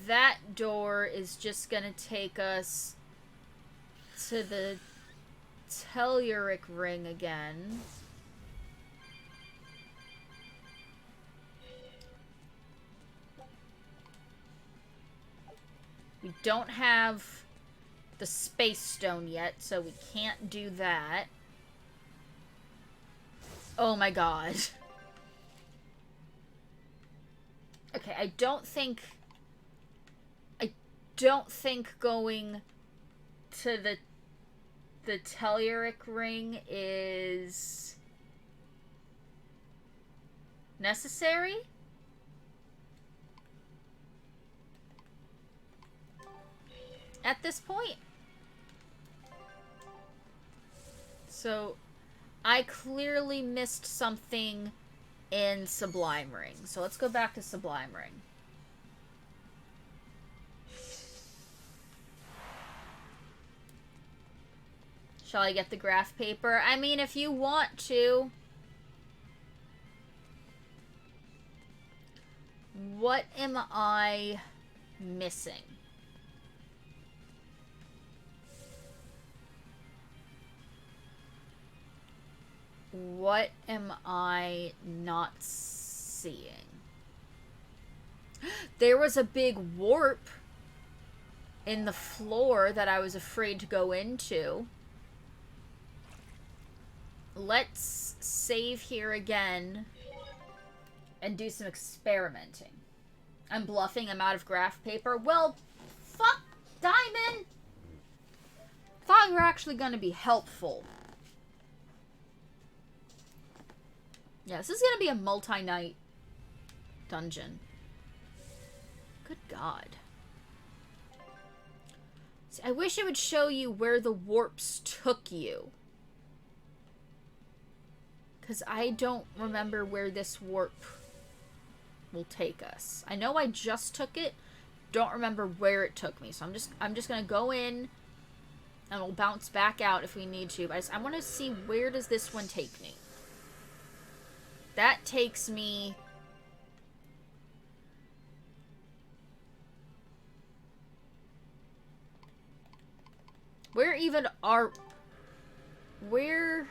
that door is just gonna take us to the Telluric ring again. We don't have the Space Stone yet, so we can't do that. Oh my god. Okay, I don't think going to the Telluric ring is necessary? At this point? So, I clearly missed something in Sublime Ring. So let's go back to Sublime Ring. Shall I get the graph paper? I mean, if you want to. What am I missing? What am I not seeing? There was a big warp in the floor that I was afraid to go into. Let's save here again and do some experimenting. I'm bluffing, I'm out of graph paper. Well, fuck, Diamond! Thought you were actually gonna be helpful. Yeah, this is gonna be a multi-night dungeon. Good God. See, I wish it would show you where the warps took you. Because I don't remember where this warp will take us. I know I just took it. Don't remember where it took me. So I'm just gonna go in and we'll bounce back out if we need to. But I want to see, where does this one take me? That takes me... Where even are... Where...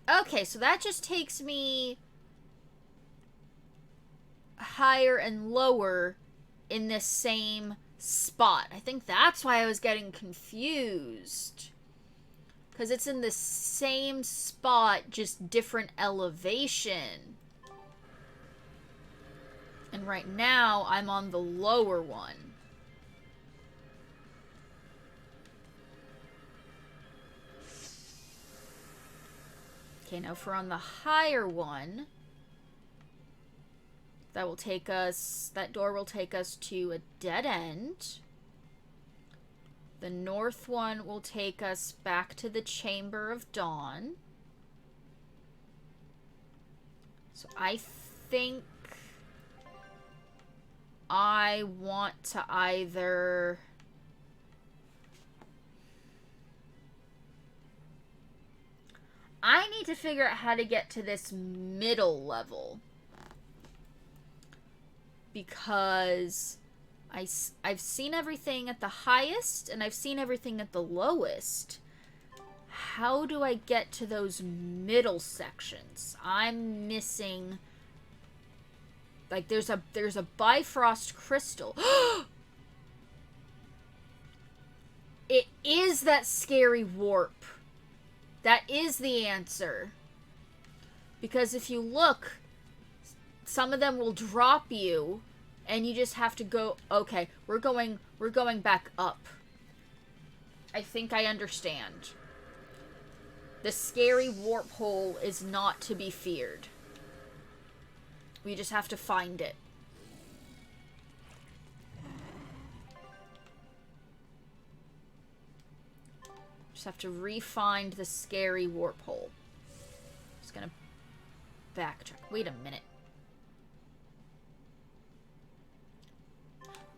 Okay, so that just takes me higher and lower in this same spot. I think that's why I was getting confused. Because it's in the same spot, just different elevation. And right now, I'm on the lower one. Okay, now if we're on the higher one, that will take us, that door will take us to a dead end. The north one will take us back to the Chamber of Dawn. So I think I want to either... I need to figure out how to get to this middle level. Because I've seen everything at the highest and I've seen everything at the lowest. How do I get to those middle sections? I'm missing... Like, there's a Bifrost crystal. It is that scary warp. That is the answer. Because if you look, some of them will drop you, and you just have to go, okay, we're going back up. I think I understand. The scary warp hole is not to be feared. We just have to find it. Just have to re-find the scary warp hole. Just gonna backtrack. Wait a minute.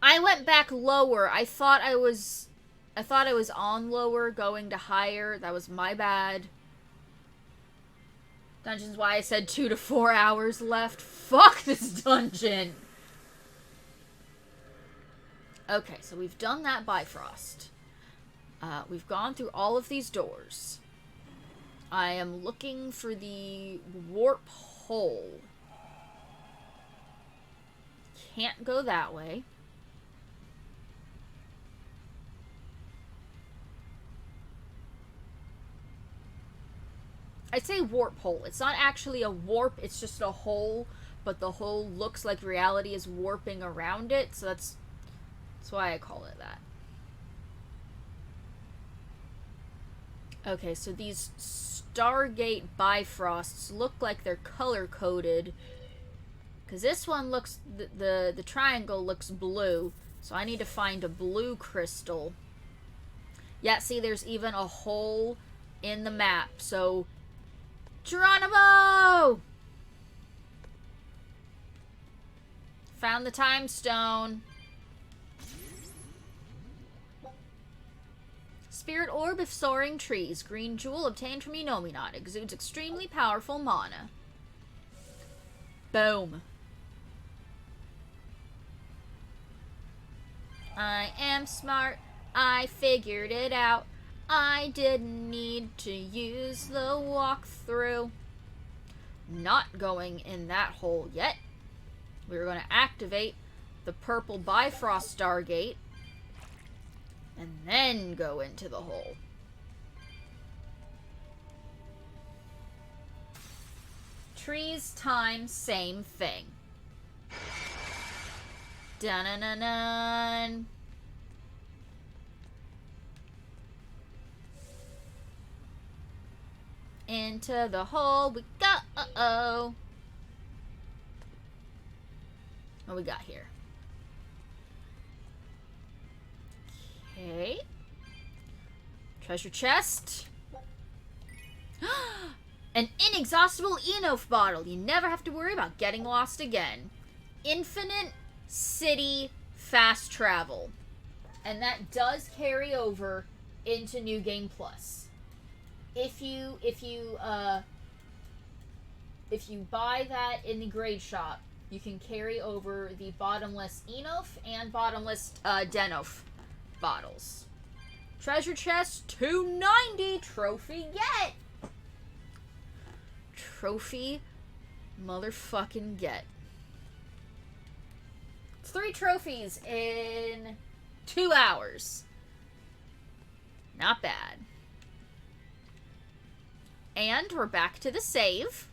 I went back lower. I thought I was on lower, going to higher. That was my bad. Dungeon's why I said 2 to 4 hours left. Fuck this dungeon! Okay, so we've done that Bifrost. We've gone through all of these doors. I am looking for the warp hole. Can't go that way. I say warp hole. It's not actually a warp, it's just a hole, but the hole looks like reality is warping around it, so that's why I call it that. Okay, so these Stargate Bifrosts look like they're color-coded, because this one looks, the triangle looks blue, so I need to find a blue crystal. Yeah, see, there's even a hole in the map, so Geronimo! Found the time stone. Spirit orb of soaring trees. Green jewel obtained from Enominat. Exudes extremely powerful mana. Boom. I am smart. I figured it out. I didn't need to use the walkthrough. Not going in that hole yet. We're going to activate the purple Bifrost Stargate and then go into the hole. Trees, time, same thing. Dun-dun-dun-dun. Into the hole we go. Uh-oh. What we got here? Okay. Treasure chest. An inexhaustible Enof bottle. You never have to worry about getting lost again. Infinite city fast travel. And that does carry over into New Game Plus. If you buy that in the grade shop, you can carry over the bottomless Enof and bottomless Denof bottles. Treasure chest 290. Trophy get. Trophy motherfucking get. It's 3 trophies in 2 hours. Not bad. And we're back to the save.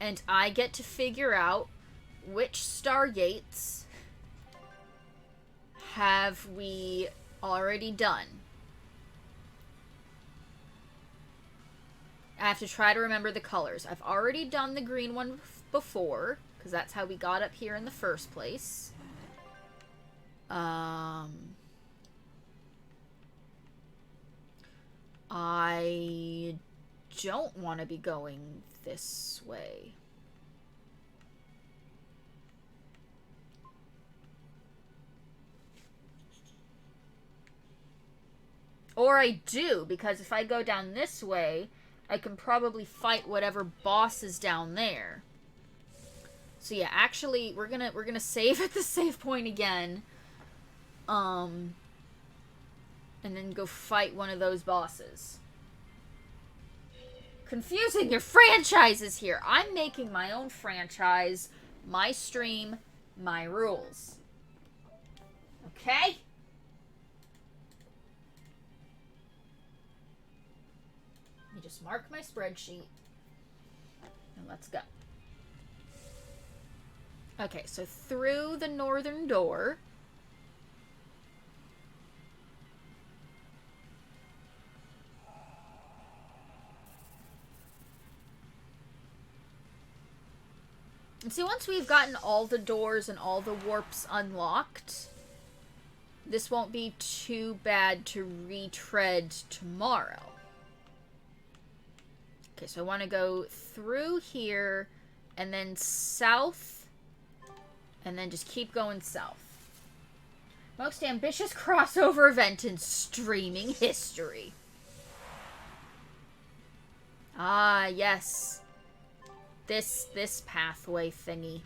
And I get to figure out which Stargates have we already done. I have to try to remember the colors. I've already done the green one before, because that's how we got up here in the first place. I don't want to be going this way. Or I do, because if I go down this way, I can probably fight whatever boss is down there. So yeah, actually, we're gonna save at the save point again. And then go fight one of those bosses. Confusing your franchises here. I'm making my own franchise, my stream, my rules. Okay? Let me just mark my spreadsheet. And let's go. Okay, so through the northern door. And see, once we've gotten all the doors and all the warps unlocked, this won't be too bad to retread tomorrow. Okay, so I want to go through here, and then south, and then just keep going south. Most ambitious crossover event in streaming history. Ah, yes. This pathway thingy.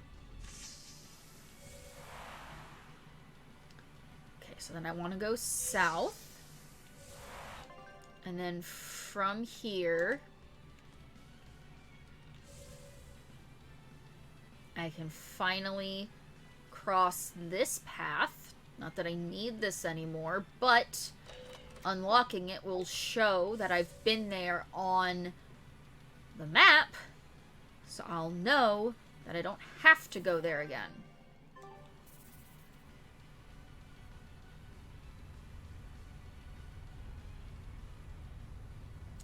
Okay, so then I want to go south. And then from here, I can finally cross this path. Not that I need this anymore, but unlocking it will show that I've been there on the map, so I'll know that I don't have to go there again.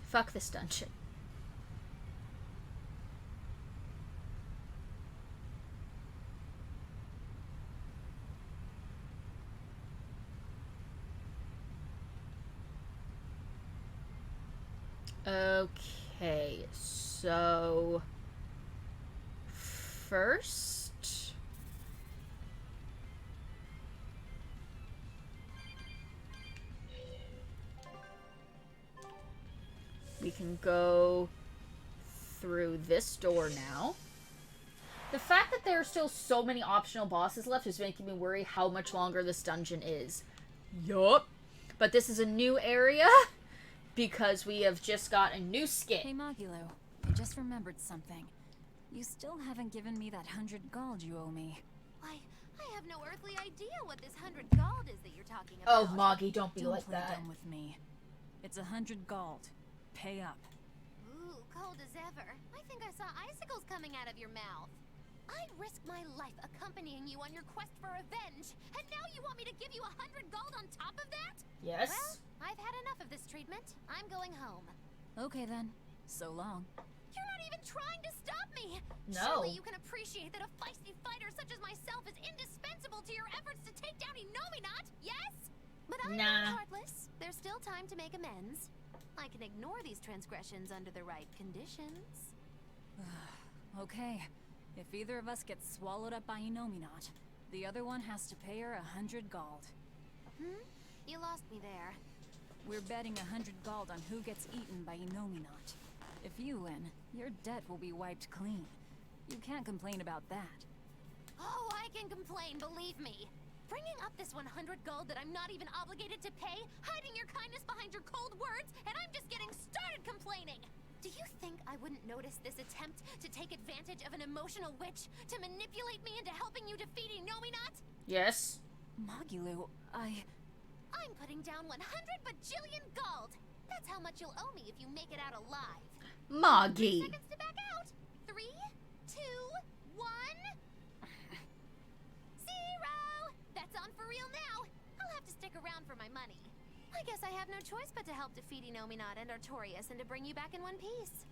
Fuck this dungeon. Okay, so first we can go through this door now. The fact that there are still so many optional bosses left is making me worry how much longer this dungeon is. Yup. But this is a new area because we have just got a new skin. Hey, Magilo, I just remembered something. You still haven't given me that 100 gold you owe me. Why, I have no earthly idea what this 100 gold is that you're talking Oh, about. Moggy, don't be Don't like play that. dumb with me. It's 100 gold. Pay up. Ooh, cold as ever. I think I saw icicles coming out of your mouth. I'd risk my life accompanying you on your quest for revenge, and now you want me to give you 100 gold on top of that? Yes? Well, I've had enough of this treatment. I'm going home. Okay then. So long. You're not even trying to stop me! No. Surely you can appreciate that a feisty fighter such as myself is indispensable to your efforts to take down Inominat, yes? But I'm Nah. not heartless. There's still time to make amends. I can ignore these transgressions under the right conditions. Okay. If either of us gets swallowed up by Inominat, the other one has to pay her 100 gold. You lost me there. We're betting 100 gold on who gets eaten by Inominat. If you win, your debt will be wiped clean. You can't complain about that. Oh, I can complain, believe me. Bringing up this 100 gold that I'm not even obligated to pay, hiding your kindness behind your cold words, and I'm just getting started complaining. Do you think I wouldn't notice this attempt to take advantage of an emotional witch to manipulate me into helping you defeat Inominat? Yes? Magilu, I'm putting down 100 bajillion gold. That's how much you'll owe me if you make it out alive. Moggy. Seconds to back out. 3, 2, 1. 0. That's on for real now. I'll have to stick around for my money. I guess I have no choice but to help defeat Inominat and Artorias and to bring you back in one piece.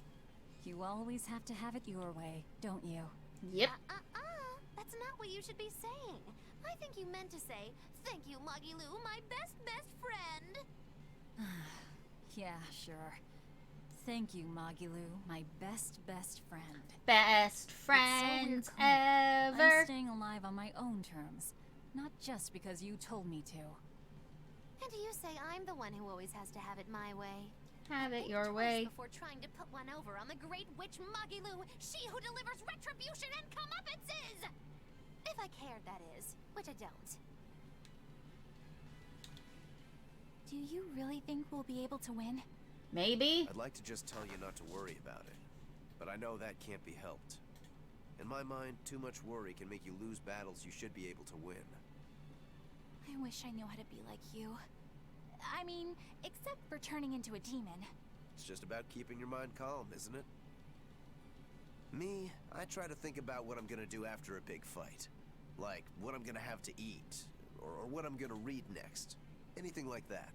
you always have to have it your way, don't you? Yep. That's not what you should be saying. I think you meant to say, thank you, Magilu, my best friend. Yeah, sure. Thank you, Magilu, my best friend. Best It's so friends weird, Clem. ever. I'm staying alive on my own terms, not just because you told me to. And you say I'm the one who always has to have it my way. Have it Think your twice way. Before trying to put one over on the great witch Magilu, she who delivers retribution and comeuppances! If I cared, that is, which I don't. Do you really think we'll be able to win? Maybe? I'd like to just tell you not to worry about it, but I know that can't be helped. In my mind, too much worry can make you lose battles you should be able to win. I wish I knew how to be like you. I mean, except for turning into a demon. It's just about keeping your mind calm, isn't it? Me, I try to think about what I'm gonna do after a big fight. Like, what I'm gonna have to eat, or what I'm gonna read next. Anything like that.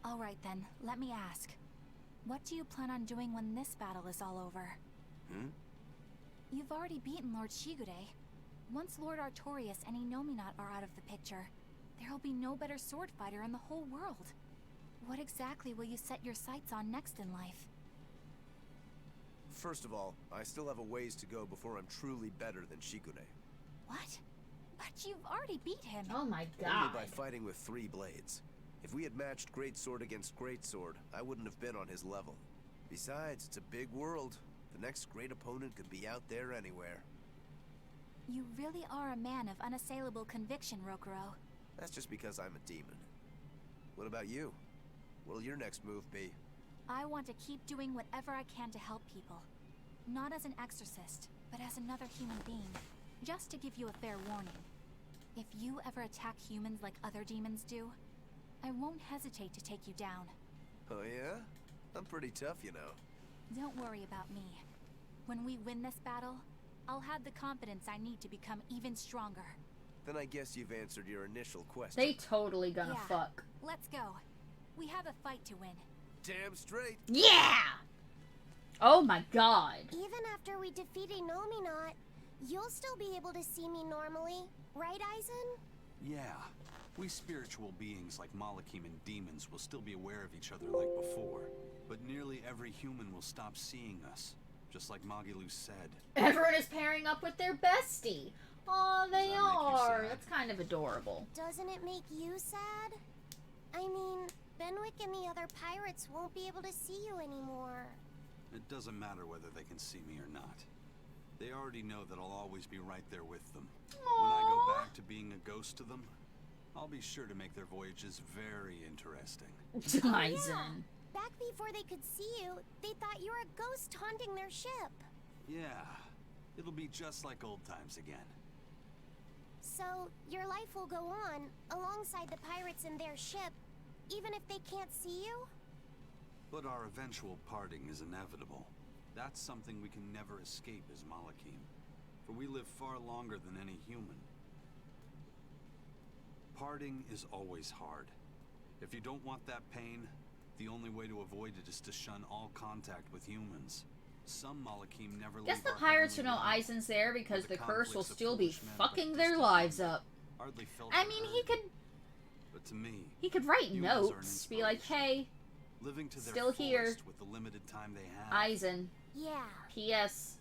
All right then, let me ask. What do you plan on doing when this battle is all over? You've already beaten Lord Shigure. Once Lord Artorias and Inominat are out of the picture, there will be no better sword fighter in the whole world. What exactly will you set your sights on next in life? First of all, I still have a ways to go before I'm truly better than Shigure. What? But you've already beat him. Oh my Only god. by fighting with 3 blades. If we had matched Greatsword against Greatsword, I wouldn't have been on his level. Besides, it's a big world. The next great opponent could be out there anywhere. You really are a man of unassailable conviction, Rokuro. That's just because I'm a demon. What about you? What'll your next move be? I want to keep doing whatever I can to help people. Not as an exorcist, but as another human being. Just to give you a fair warning. If you ever attack humans like other demons do, I won't hesitate to take you down. Oh yeah? I'm pretty tough, you know. Don't worry about me. When we win this battle, I'll have the confidence I need to become even stronger. Then I guess you've answered your initial question. They totally gonna fuck. Let's go. We have a fight to win. Damn straight. Yeah! Oh my god. Even after we defeat a Nominat, you'll still be able to see me normally, right, Eisen? Yeah. We spiritual beings like Malakim and demons will still be aware of each other like before. But nearly every human will stop seeing us. Just like Magilu said. Everyone is pairing up with their bestie. Aw, they are. That's kind of adorable. Doesn't it make you sad? I mean, Benwick and the other pirates won't be able to see you anymore. It doesn't matter whether they can see me or not. They already know that I'll always be right there with them. Aww. When I go back to being a ghost to them, I'll be sure to make their voyages very interesting. Eisen. Back before they could see you, they thought you were a ghost haunting their ship. Yeah, it'll be just like old times again. So, your life will go on, alongside the pirates and their ship, even if they can't see you? But our eventual parting is inevitable. That's something we can never escape as Malakim, for we live far longer than any human. Parting is always hard. If you don't want that pain, the only way to avoid it is to shun all contact with humans. Some Malakim never Guess leave the our pirates heavenly will know realm, Eisen's there because where the curse will conflicts of still be foolish men fucking like their this lives up. hardly felt I or mean, heard. But to me, he could write humans are an notes, be like, hey, living to their still here. fullest with the limited time they have. Eisen. Yeah. P.S.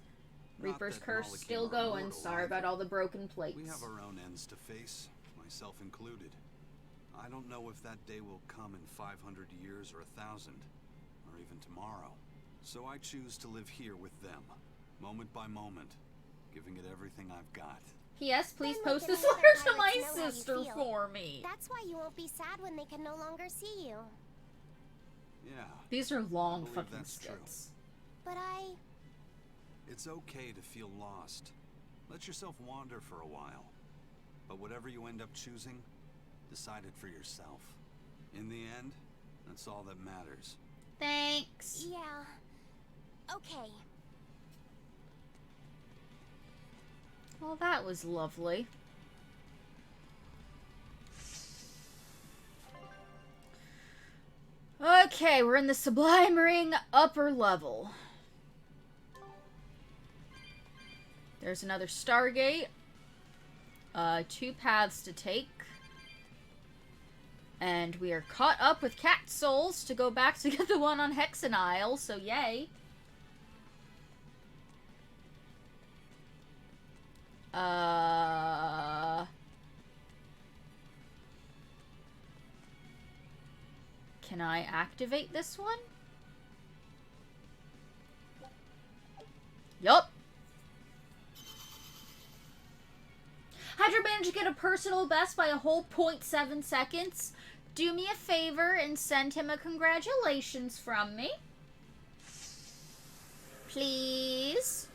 Not Reaper's that curse Malakim still are going. immortal Sorry about either. all the broken plates. We have our own ends to face, myself included. I don't know if that day will come in 500 years or 1,000, or even tomorrow. So I choose to live here with them, moment by moment, giving it everything I've got. P.S. Please Benwick post and this the other letter to my pirates know how you sister feel. for me. That's why you won't be sad when they can no longer see you. Yeah. These are I long believe fucking that's true. skits. But It's okay to feel lost. Let yourself wander for a while. But whatever you end up choosing, decide it for yourself. In the end, that's all that matters. Thanks. yeah. Okay. Well, that was lovely. Okay, we're in the Sublime Ring upper level. There's another Stargate. 2 paths to take. And we are caught up with cat souls to go back to get the one on Hexen Isle, so yay. Can I activate this one? Yup. Hydra managed to get a personal best by a whole 0.7 seconds. Do me a favor and send him a congratulations from me. Please.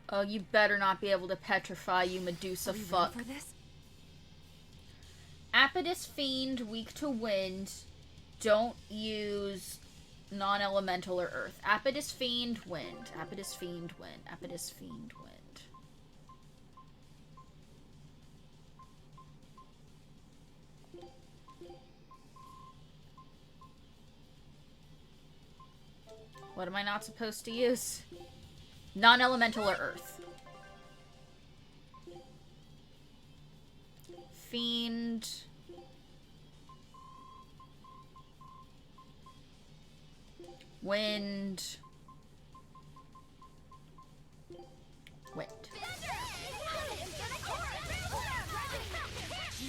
Oh, you better not be able to petrify, you Medusa fuck. For this? Apodus Fiend, weak to wind. Don't use non-elemental or earth. Apodus Fiend, wind. Apodus Fiend, wind. Apodus Fiend, wind. What am I not supposed to use? Non-elemental or earth. Fiend. Wind. Wind.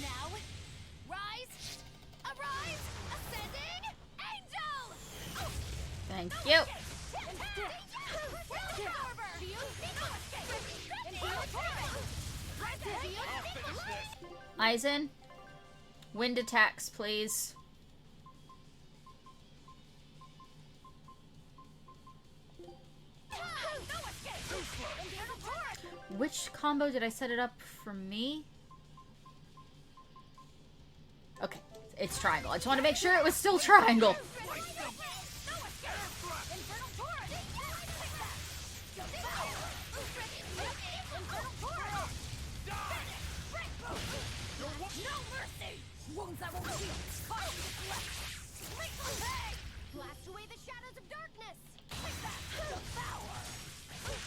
Now, rise, arise, ascending angel. Thank you. Eisen, wind attacks, please. Which combo did I set it up for me? It's triangle. I just want to make sure it was still triangle.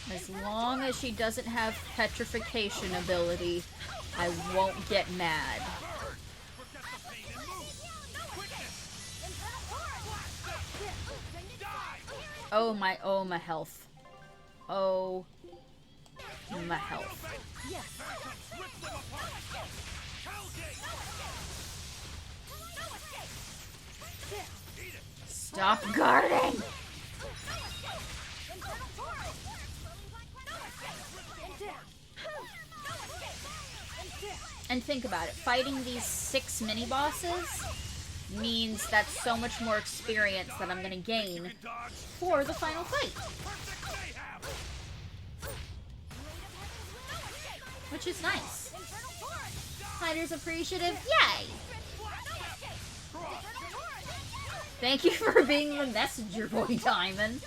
As long as she doesn't have petrification ability, I won't get mad. Oh my health. Oh my health. Stop guarding! And think about it, fighting these 6 mini-bosses means that's so much more experience that I'm gonna gain for the final fight. Which is nice. Fighter's appreciative, yay! Thank you for being the messenger boy, Diamond.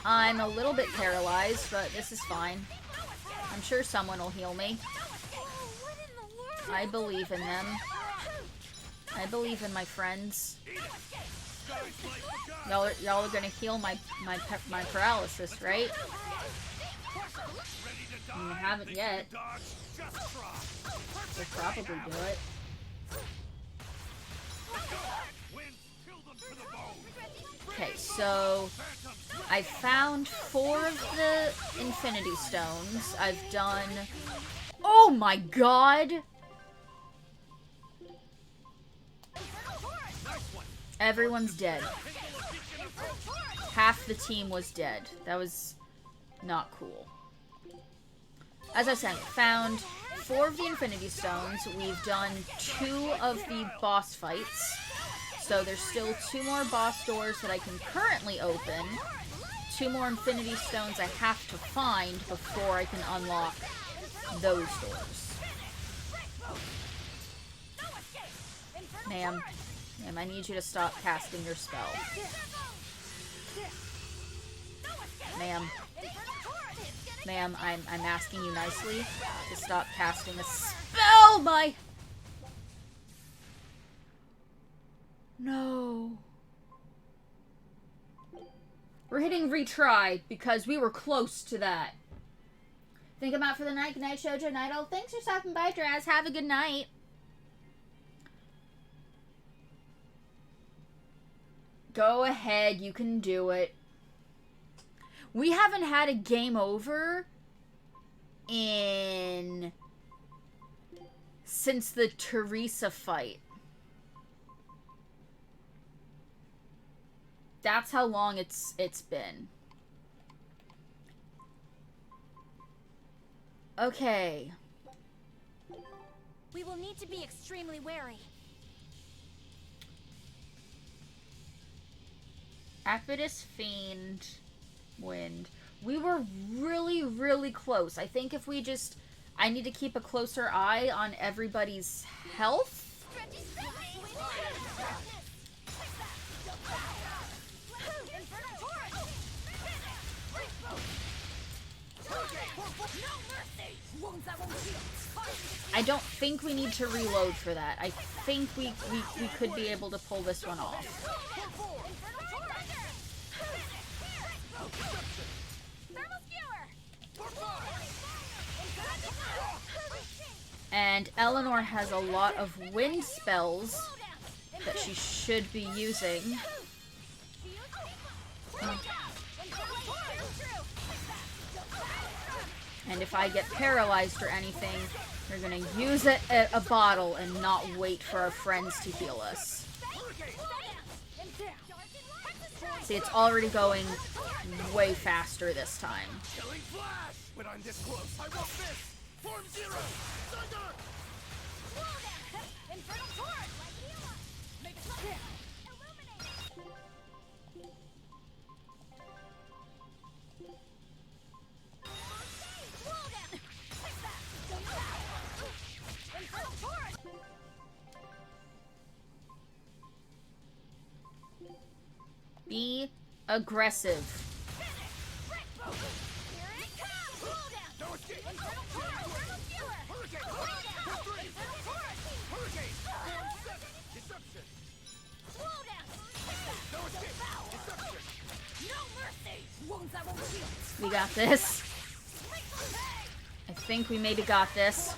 I'm a little bit paralyzed, but this is fine. I'm sure someone will heal me. I believe in them. I believe in my friends. Y'all are gonna heal my paralysis, right? You haven't yet. We'll probably do it. Okay, so I found 4 of the Infinity Stones. I've done... Oh my god! Everyone's dead. Half the team was dead. That was not cool. As I said, found 4 of the Infinity Stones. We've done 2 of the boss fights. So there's still 2 more boss doors that I can currently open. 2 more Infinity Stones I have to find before I can unlock those doors. Ma'am, I need you to stop casting your spell. Ma'am, I'm asking you nicely to stop casting a spell, No. We're hitting retry because we were close to that. Think I'm out for the night. Good night, Shoujo Night. Oh, thanks for stopping by, Draz. Have a good night. Go ahead. You can do it. We haven't had a game over since the Teresa fight. That's how long it's been. Okay. We will need to be extremely wary. Apidus Fiend, Wind. We were really, really close. I think if we just... I need to keep a closer eye on everybody's health. I don't think we need to reload for that. I think we could be able to pull this one off. And Eleanor has a lot of wind spells that she should be using. And if I get paralyzed or anything, we're gonna use it at a bottle and not wait for our friends to heal us. See, it's already going way faster this time. When I'm this close, I want this! Form 0! Thunder! Infernal Torch! Make it illuminate! aggressive. We got this. I think we maybe got this.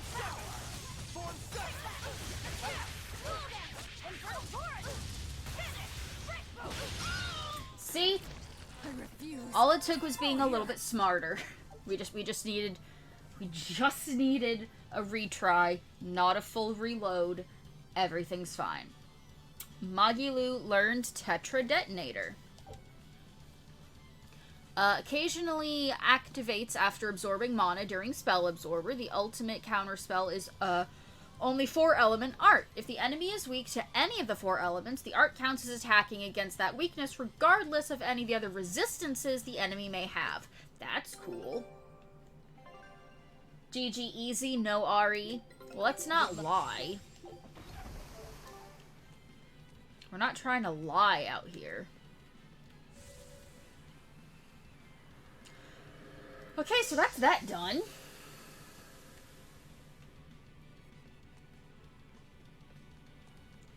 See? All it took was being a little bit smarter. We just needed a retry, not a full reload. Everything's fine. Magilu learned Tetra Detonator. Occasionally activates after absorbing mana during Spell Absorber. The ultimate counterspell is only 4-element art. If the enemy is weak to any of the 4 elements, the art counts as attacking against that weakness regardless of any of the other resistances the enemy may have. That's cool. GG easy, no RE. Let's not lie. We're not trying to lie out here. Okay, so that's that done.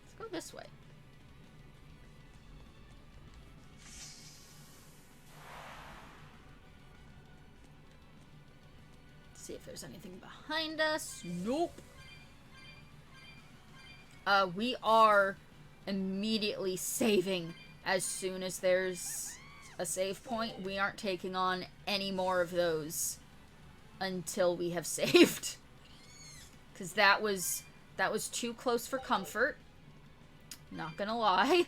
Let's go this way. See if there's anything behind us. Nope. We are immediately saving as soon as there's a save point. We aren't taking on any more of those until we have saved. Because that was too close for comfort. Not gonna lie.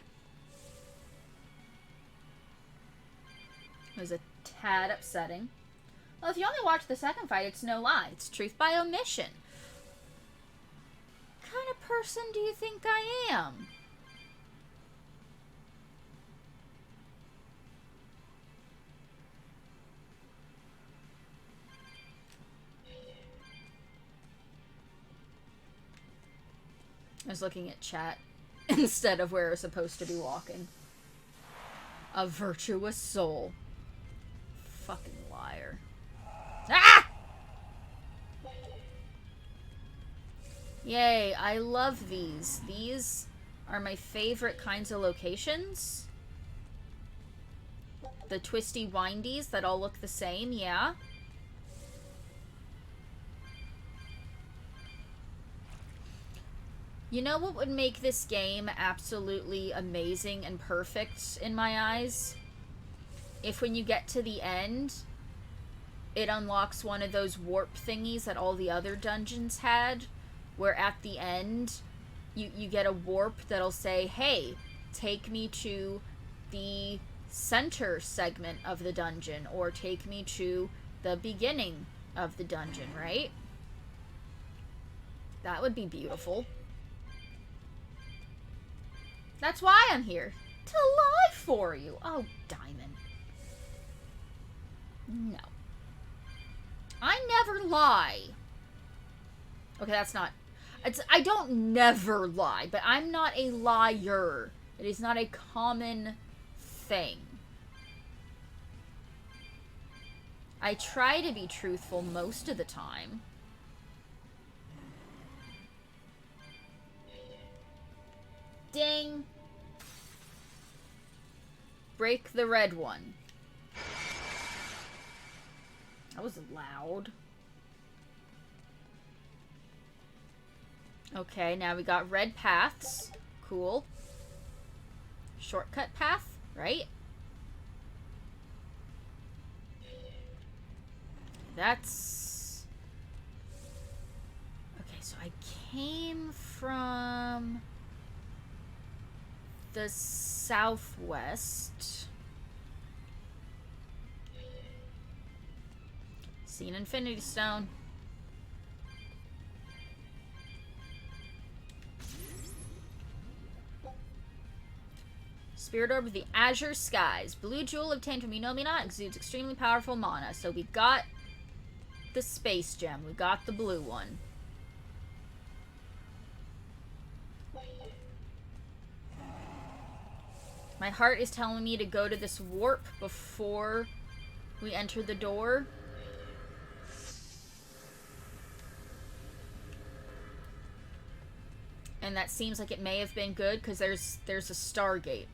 It was a tad upsetting. Well, if you only watch the second fight, it's no lie. It's truth by omission. What kind of person do you think I am? I was looking at chat instead of where we're supposed to be walking. A virtuous soul. Fucking liar. Ah! Yay, I love these. These are my favorite kinds of locations. The twisty windies that all look the same, yeah. You know what would make this game absolutely amazing and perfect in my eyes? If when you get to the end, it unlocks one of those warp thingies that all the other dungeons had, where at the end, you get a warp that'll say, hey, take me to the center segment of the dungeon, or take me to the beginning of the dungeon, right? That would be beautiful. That's why I'm here. To lie for you. Oh, Diamond. No. I never lie. Okay, that's not... I don't never lie, but I'm not a liar. It is not a common thing. I try to be truthful most of the time. Ding. Break the red one. That was loud. Okay, now we got red paths. Cool. Shortcut path, right? That's... Okay, so I came from the southwest. Seen Infinity Stone. Spirit Orb of the Azure Skies. Blue Jewel obtained from Inomina exudes extremely powerful mana. So we got the Space Gem. We got the blue one. My heart is telling me to go to this warp before we enter the door. And that seems like it may have been good, because there's a Stargate.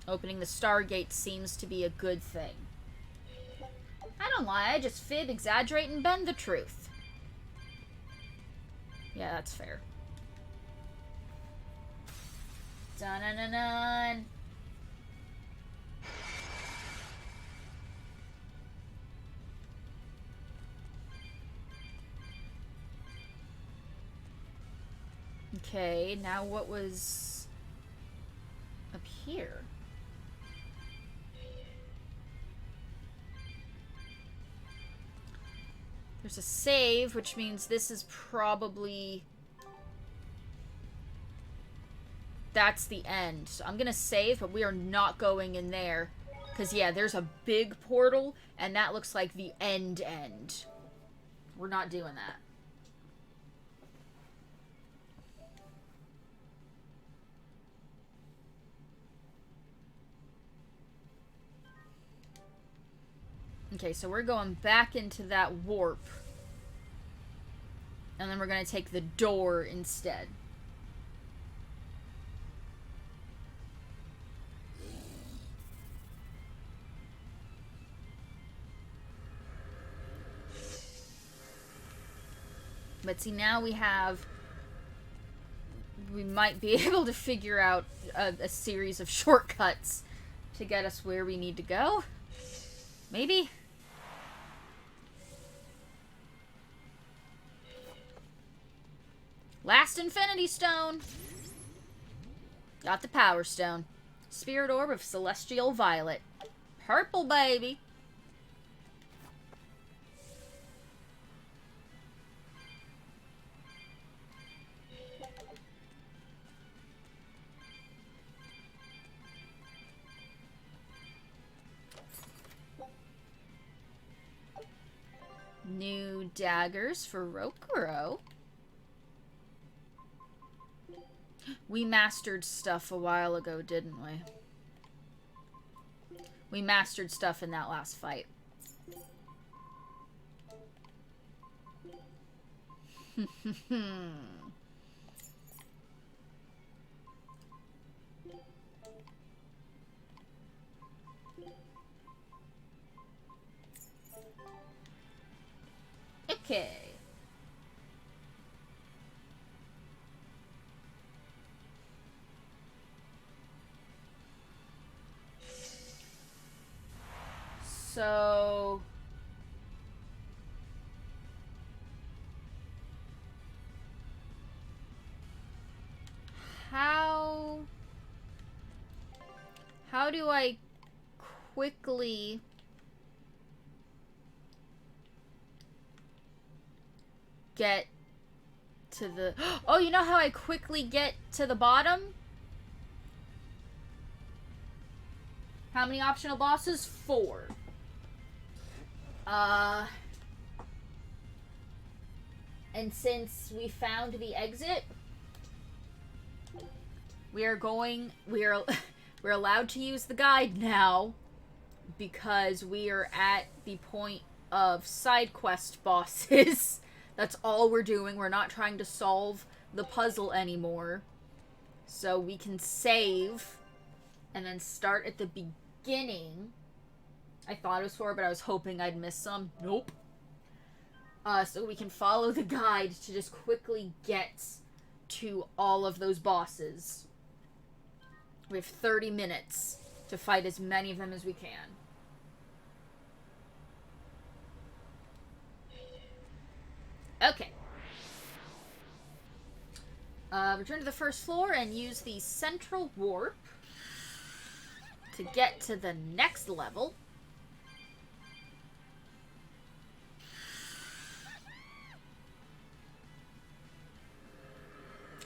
Opening the Stargate seems to be a good thing. I don't lie, I just fib, exaggerate, and bend the truth. Yeah, that's fair. Dun-dun-dun-dun. Okay, now what was up here? There's a save, which means this is probably... That's the end. So I'm gonna save, but we are not going in there. Because, yeah, there's a big portal, and that looks like the end. We're not doing that. Okay, so we're going back into that warp. And then we're going to take the door instead. But see, now we might be able to figure out a series of shortcuts to get us where we need to go. Maybe? Last Infinity Stone! Got the Power Stone. Spirit Orb of Celestial Violet. Purple, baby! New daggers for Rokuro. We mastered stuff a while ago, didn't we? We mastered stuff in that last fight. Okay. So... How do I quickly... get to the... Oh, you know how I quickly get to the bottom? How many optional bosses? 4. And since we found the exit, we're allowed to use the guide now because we are at the point of side quest bosses. That's all we're doing. We're not trying to solve the puzzle anymore. So we can save and then start at the beginning. I thought it was 4, but I was hoping I'd miss some. Nope. So we can follow the guide to just quickly get to all of those bosses. We have 30 minutes to fight as many of them as we can. Okay. Return to the first floor and use the central warp to get to the next level.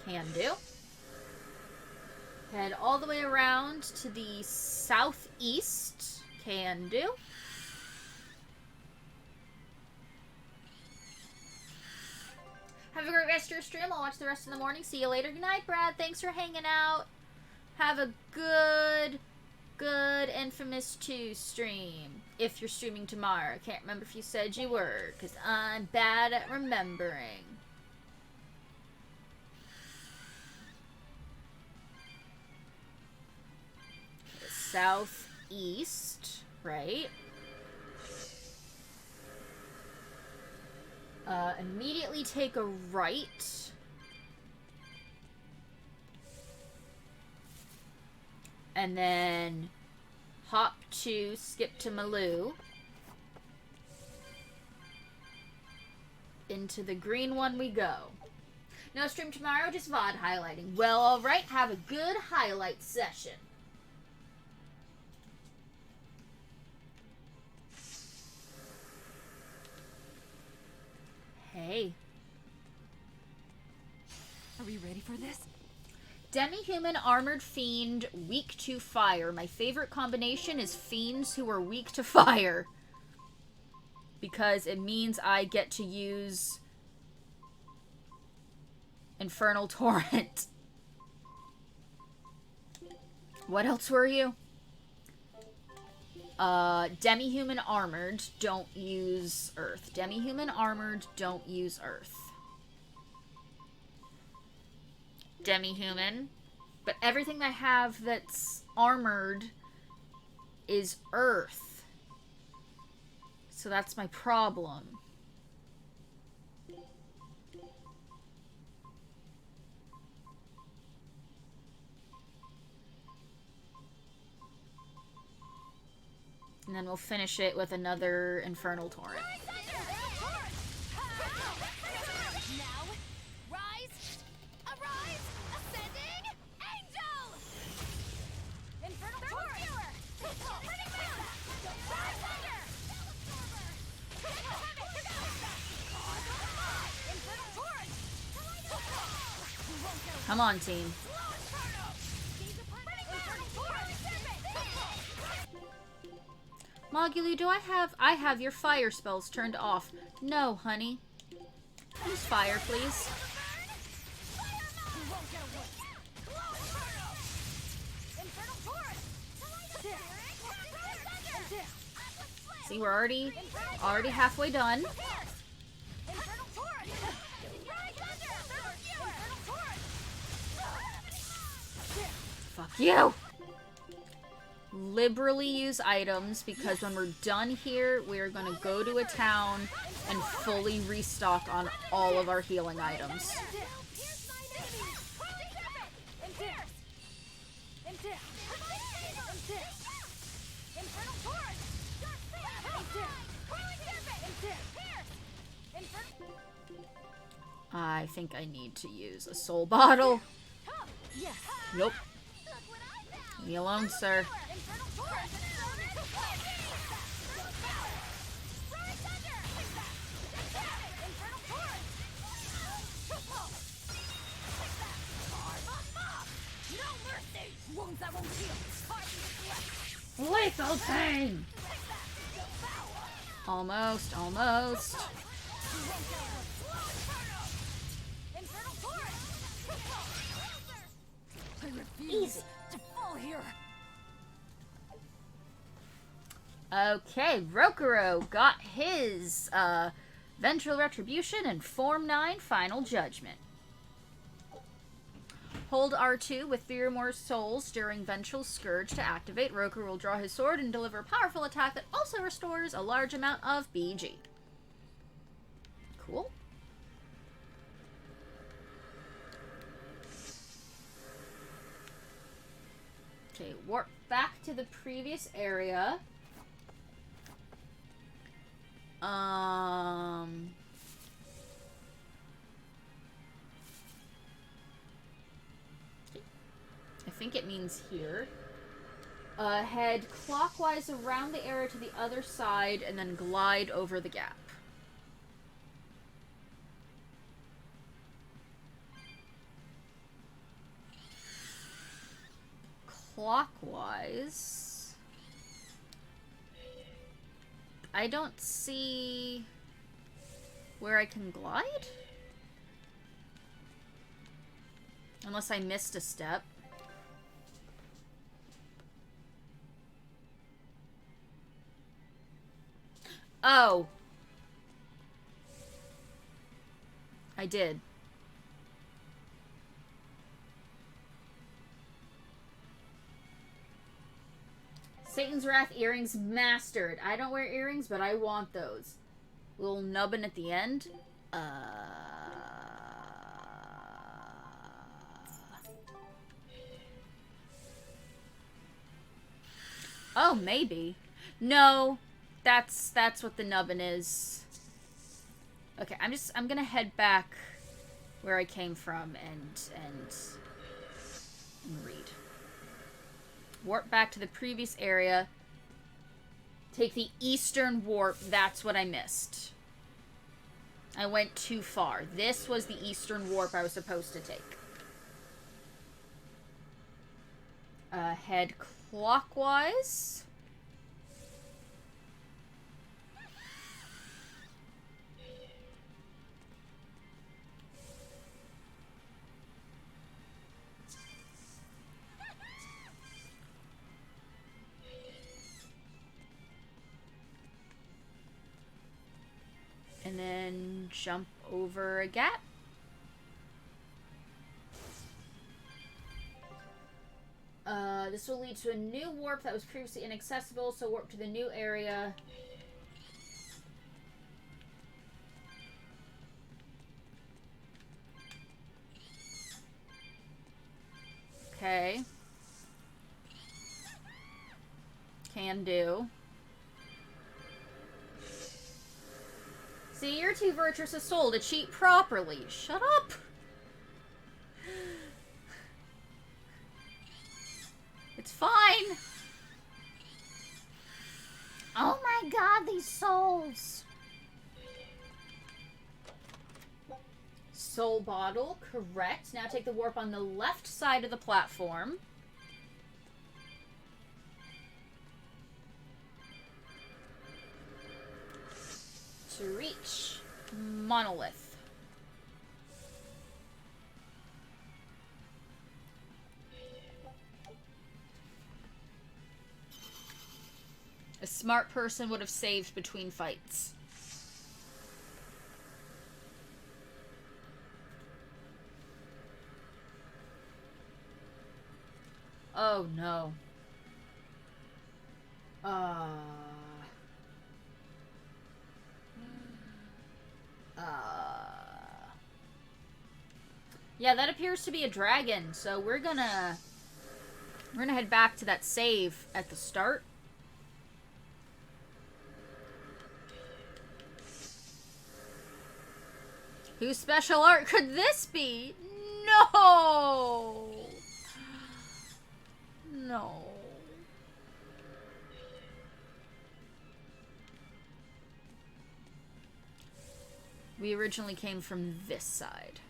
Can do. Head all the way around to the southeast. Can do. Have a great rest of your stream. I'll watch the rest in the morning. See you later. Good night, Brad. Thanks for hanging out. Have a good Infamous 2 stream. If you're streaming tomorrow. I can't remember if you said you were, because I'm bad at remembering. Southeast, right? Immediately take a right. And then hop to, skip to Maloo. Into the green one we go. No stream tomorrow, just VOD highlighting. Well, alright, have a good highlight session. Hey. Are we ready for this? Demi-human, armored fiend, weak to fire. My favorite combination is fiends who are weak to fire. Because it means I get to use Infernal Torrent. What else were you? Demi-human armored, don't use earth. Demi-human armored, don't use earth. Demi-human. But everything I have that's armored is earth. So that's my problem. And then we'll finish it with another Infernal Torrent. Now, rise, arise, ascending, angel! Infernal Torrent! Turning back! Rise under! Infernal Torrent! Come on, team. Mogulu, do I have your fire spells turned off. No, honey. Use fire, please. See, we're already halfway done. Fuck you! Liberally use items, because when we're done here, we're gonna go to a town and fully restock on all of our healing items. I think I need to use a soul bottle. Nope. Leave me alone, sir. Lethal pain! Almost, almost. Easy. To fall here. Okay, Rokuro got his Ventral Retribution and Form 9 Final Judgment. Hold R2 with Fear More Souls during Ventral Scourge to activate. Rokuro will draw his sword and deliver a powerful attack that also restores a large amount of BG. Cool. Okay, warp back to the previous area. I think it means here. Head clockwise around the area to the other side and then glide over the gap. Clockwise. I don't see where I can glide. Unless I missed a step. Oh. I did. Satan's Wrath earrings mastered. I don't wear earrings, but I want those. Little nubbin at the end. Oh, maybe. No, that's what the nubbin is. Okay, I'm gonna head back where I came from and read. Warp back to the previous area. Take the eastern warp. That's what I missed. I went too far. This was the eastern warp I was supposed to take. Head clockwise. And then jump over a gap. This will lead to a new warp that was previously inaccessible, so warp to the new area. Okay. Can do. See, you're too virtuous a soul to cheat properly. Shut up! It's fine! Oh my god, these souls! Soul bottle, correct. Now take the warp on the left side of the platform. To reach monolith. A smart person would have saved between fights. Oh no. Yeah, that appears to be a dragon, so we're gonna head back to that save at the start. Whose special art could this be? No! No. We originally came from this side.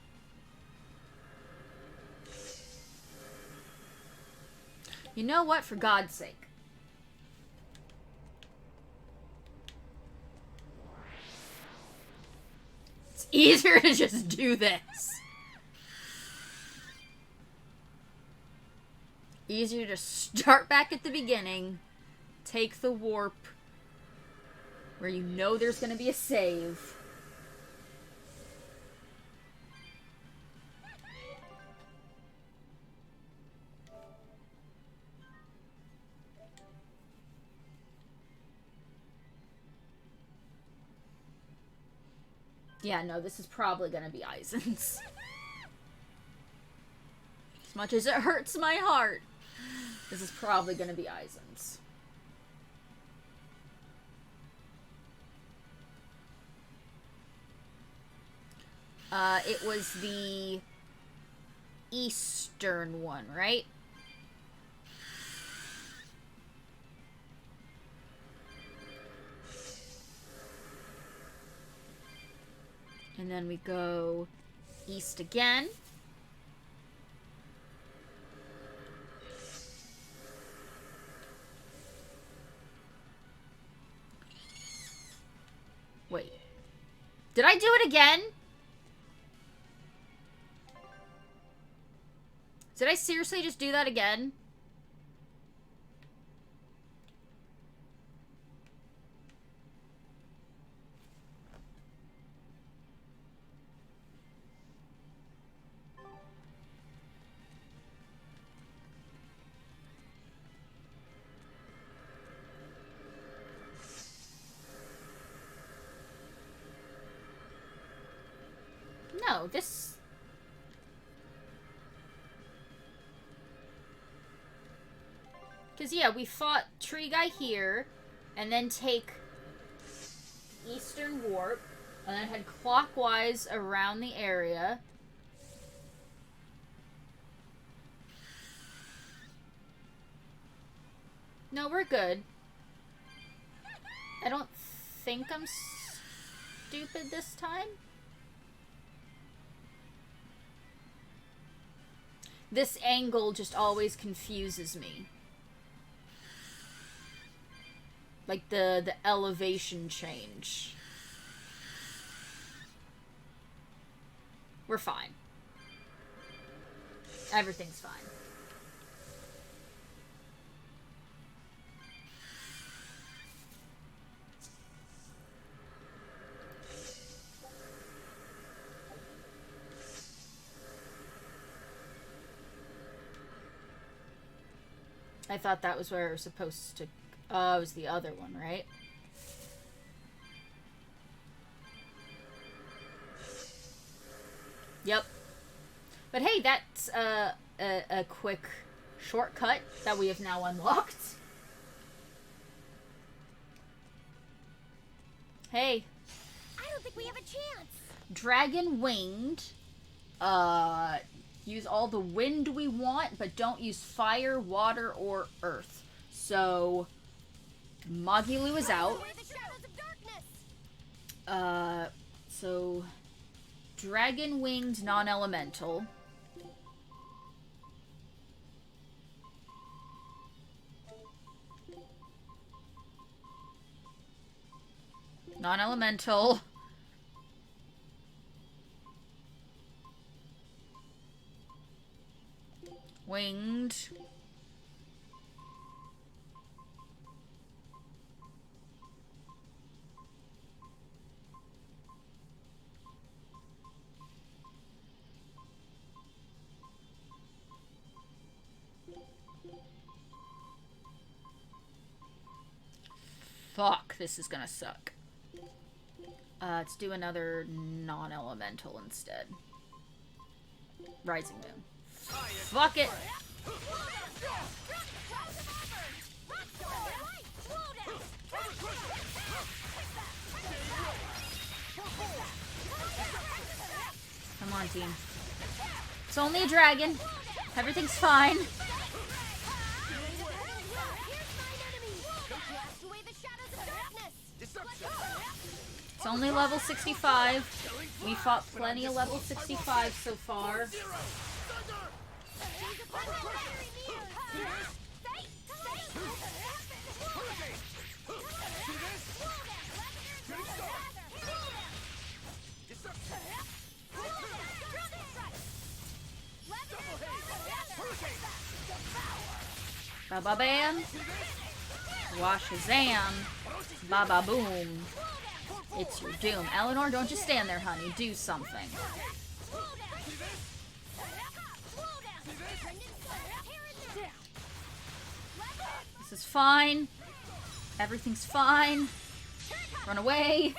You know what? For God's sake. It's easier to just do this. Easier to start back at the beginning, take the warp where you know there's going to be a save. Yeah, no, this is probably gonna be Eisen's. As much as it hurts my heart, this is probably gonna be Eisen's. It was the eastern one, right? And then we go east again. Wait. Did I do it again? Did I seriously just do that again? No, this... Because, yeah, we fought Tree Guy here, and then take Eastern Warp, and then head clockwise around the area. No, we're good. I don't think I'm stupid this time. This angle just always confuses me. Like the elevation change. We're fine. Everything's fine. I thought that was where we were supposed to... Oh, it was the other one, right? Yep. But hey, that's a quick shortcut that we have now unlocked. Hey. I don't think we have a chance. Dragon winged. Use all the wind we want, but don't use fire, water, or earth. So, Magilu is out. So, dragon winged non-elemental. Non-elemental. Winged. Fuck, this is gonna suck. Let's do another non-elemental instead. Rising Moon. Fuck it! Come on, team. It's only a dragon. Everything's fine. It's only level 65. We fought plenty of level 65 so far. Ba-ba bam. Wash Shazam. Ba-ba boom. It's your doom. Eleanor, don't just stand there, honey. Do something. This is fine. Everything's fine. Run away.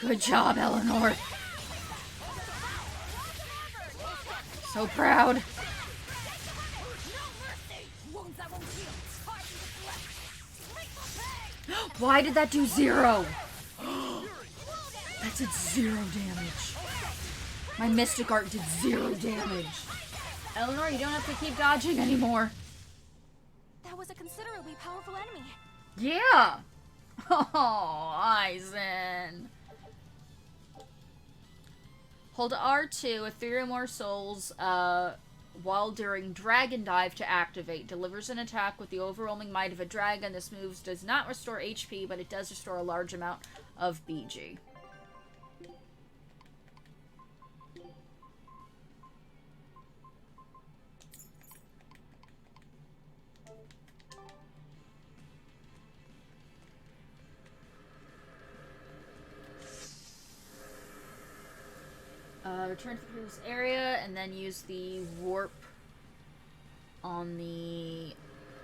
Good job, Eleanor. So proud. Why did that do 0? That did 0 damage. My Mystic Art did 0 damage. Eleanor, you don't have to keep dodging anymore. That was a considerably powerful enemy. Yeah. Oh, Aizen. Hold R2 if 3 or more souls while during Dragon Dive to activate. Delivers an attack with the overwhelming might of a dragon. This move does not restore HP, but it does restore a large amount of BG. Return to the previous area and then use the warp on the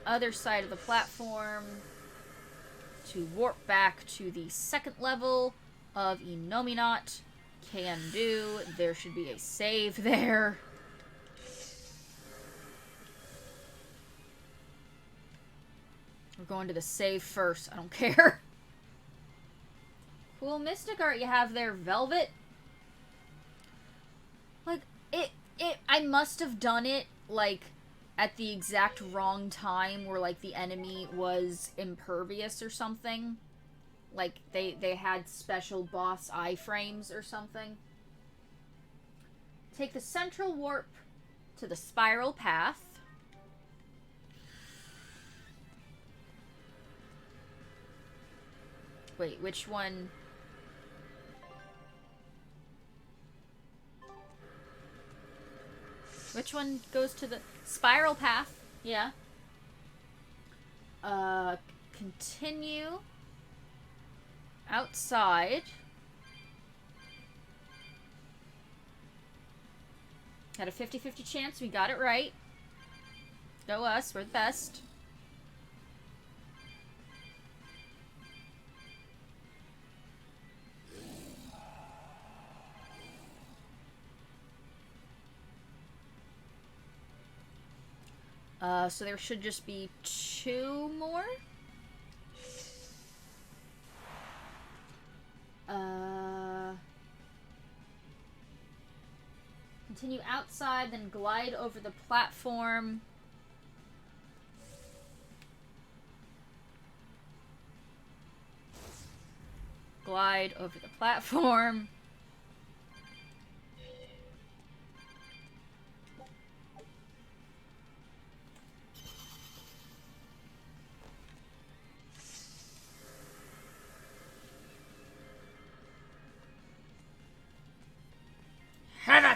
other side of the platform to warp back to the second level of Innominat. Can do. There should be a save there. We're going to the save first. I don't care. Cool mystic art you have there, Velvet. Like, I must have done it, like, at the exact wrong time where, like, the enemy was impervious or something. Like, they had special boss iframes or something. Take the central warp to the spiral path. Wait, which one? Which one goes to the spiral path? Yeah. Continue outside. Had a 50-50 chance. We got it right. Go us. We're the best. So there should just be 2 more. Continue outside, then glide over the platform. Glide over the platform.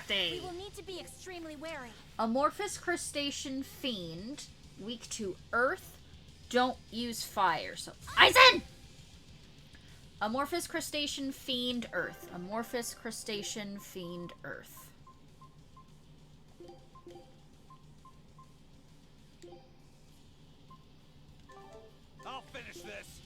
We will need to be extremely wary. Amorphous crustacean fiend, weak to earth, don't use fire. So, Aizen! Amorphous crustacean fiend earth. Amorphous crustacean fiend earth. I'll finish this.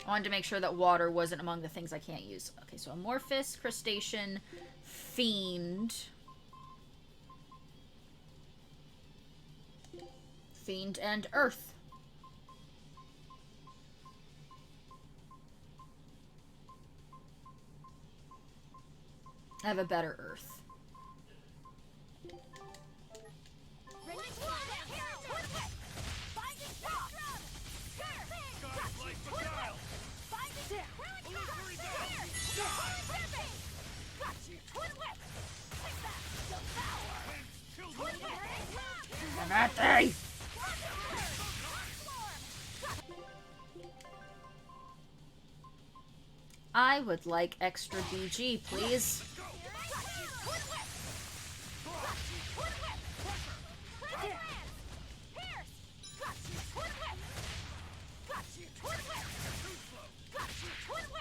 I wanted to make sure that water wasn't among the things I can't use. Okay, so amorphous crustacean fiend. Fiend and earth. I have a better earth. I would like extra BG, please.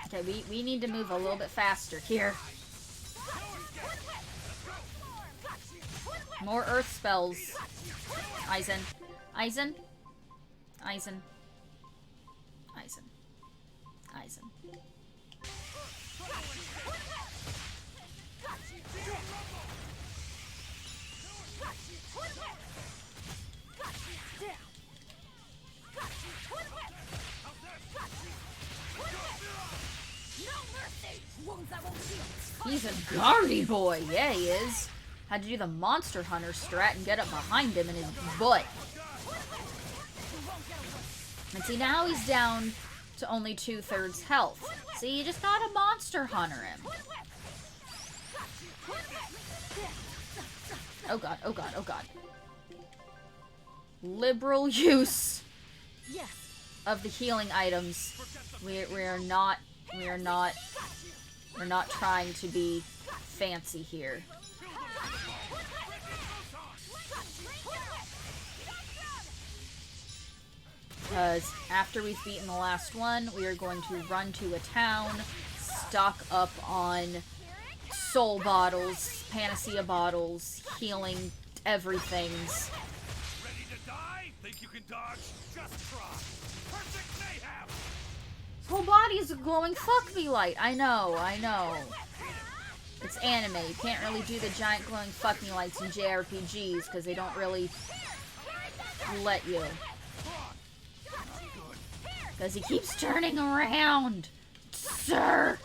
Okay, we need to move a little bit faster here. More earth spells. Aizen. Aizen. Aizen. Aizen. Aizen. He's a guardy boy. Yeah, he is. Had to do the Monster Hunter strat and get up behind him in his butt. And see, now he's down to only 2/3 health. See, you just gotta Monster Hunter him. Oh god, oh god, oh god. Liberal use of the healing items. We're not trying to be fancy here. Because after we've beaten the last one, we are going to run to a town, stock up on soul bottles, panacea bottles, healing everythings. Ready to die? Think you can dodge? Just try. Perfect mayhem! Whole body is a glowing fuck me light. I know. It's anime. You can't really do the giant glowing fuck me lights in JRPGs because they don't really let you. Because he keeps turning around, sir.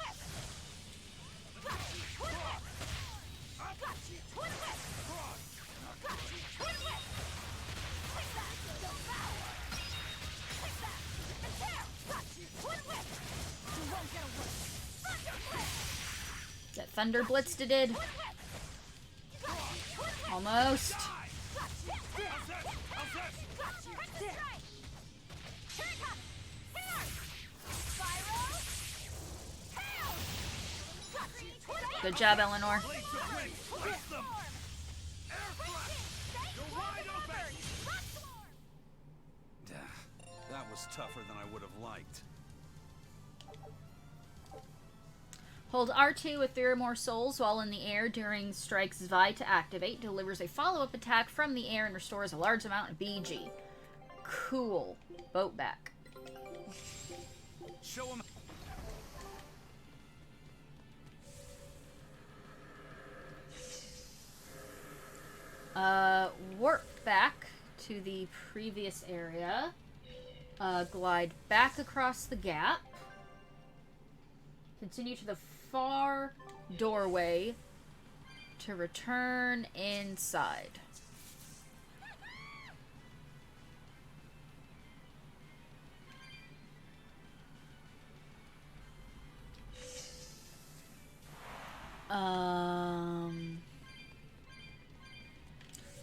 That Thunder Blitzed it. Almost. Good job, Eleanor. That was tougher than I would have liked. Hold R2 with 3 or more souls while in the air during strikes Vi to activate. Delivers a follow-up attack from the air and restores a large amount of BG. Cool. Boat back. Show him. Warp back to the previous area. Glide back across the gap. Continue to the far doorway to return inside.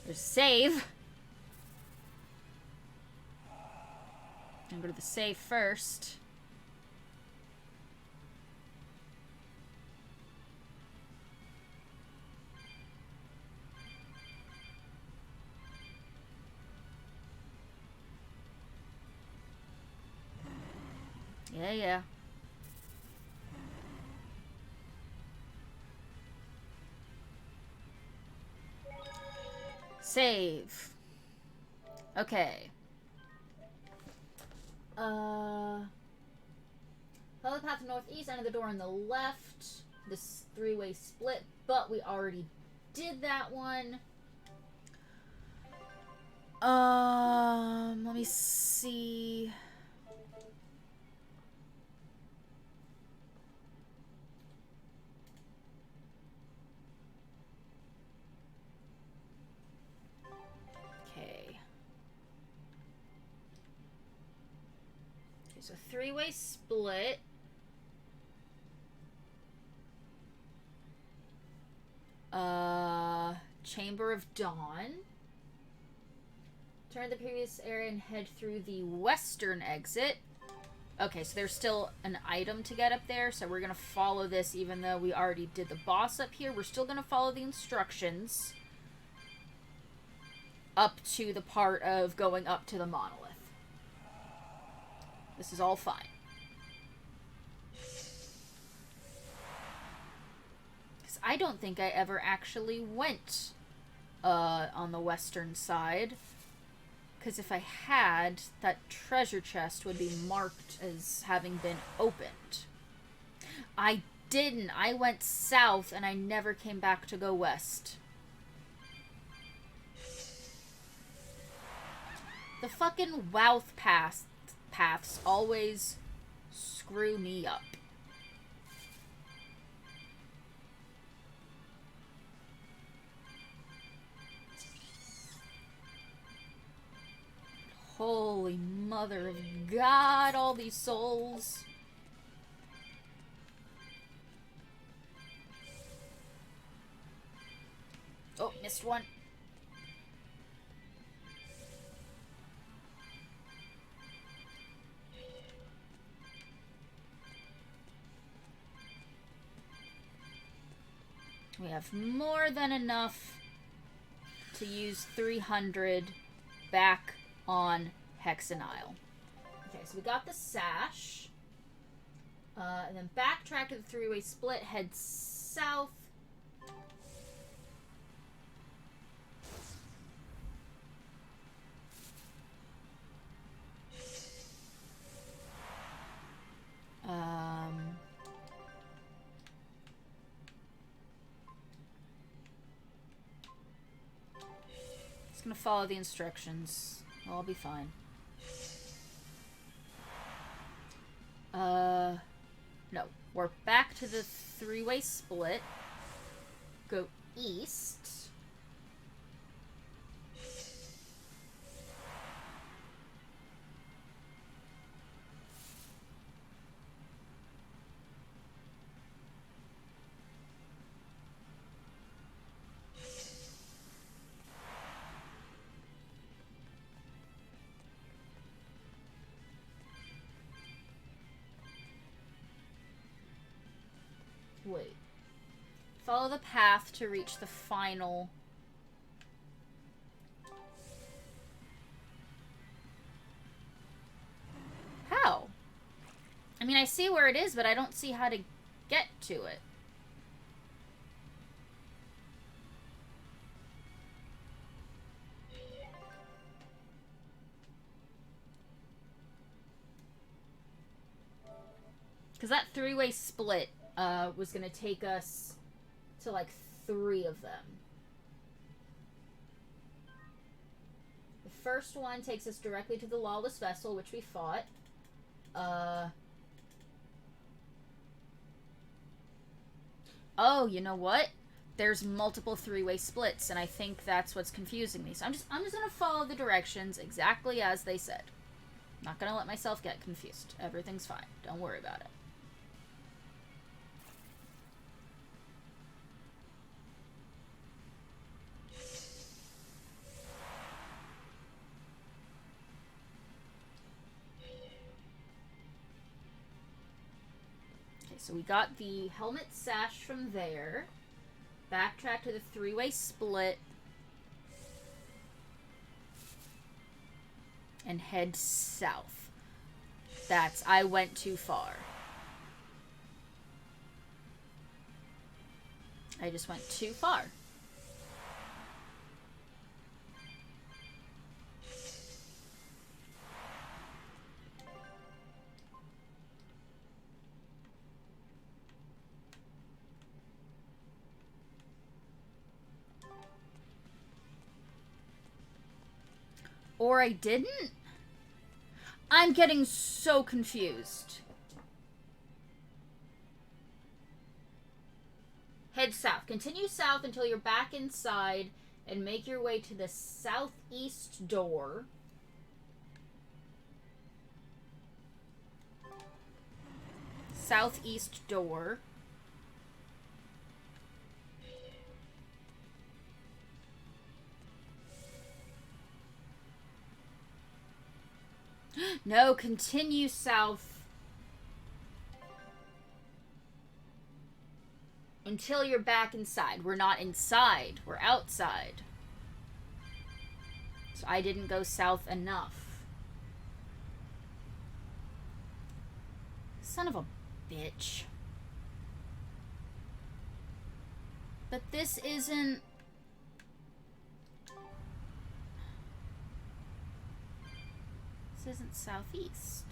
There's save. I'm gonna go to the save first. Yeah. Save. Okay. Follow the path to northeast, enter the door on the left. This 3-way split, but we already did that one. Let me see. So 3-way split. Chamber of Dawn. Turn the previous area and head through the western exit. Okay, so there's still an item to get up there, so we're gonna follow this even though we already did the boss up here. We're still gonna follow the instructions up to the part of going up to the monolith. This is all fine. Because I don't think I ever actually went on the western side. Because if I had, that treasure chest would be marked as having been opened. I didn't. I went south and I never came back to go west. The fucking Wouth paths always screw me up. Holy mother of God, all these souls. Oh, missed one. We have more than enough to use 300 back on Hexenile. Okay, so we got the sash. And then backtrack to the 3-way split, head south Just gonna follow the instructions. I'll be fine. No. We're back to the three-way split. Go east. Wait. Follow the path to reach the final. How? I mean, I see where it is, but I don't see how to get to it. Because that three-way split was going to take us to, like, 3 of them. The first one takes us directly to the Lawless Vessel, which we fought. Oh, you know what? There's multiple three-way splits, and I think that's what's confusing me. So I'm just gonna follow the directions exactly as they said. I'm not gonna let myself get confused. Everything's fine. Don't worry about it. So we got the helmet sash from there. Backtrack to the three-way split. And head south. I went too far. I just went too far. Or I didn't? I'm getting so confused. Head south. Continue south until you're back inside and make your way to the southeast door. Southeast door. No, continue south until you're back inside. We're not inside. We're outside. So I didn't go south enough. Son of a bitch. But this isn't... This isn't southeast.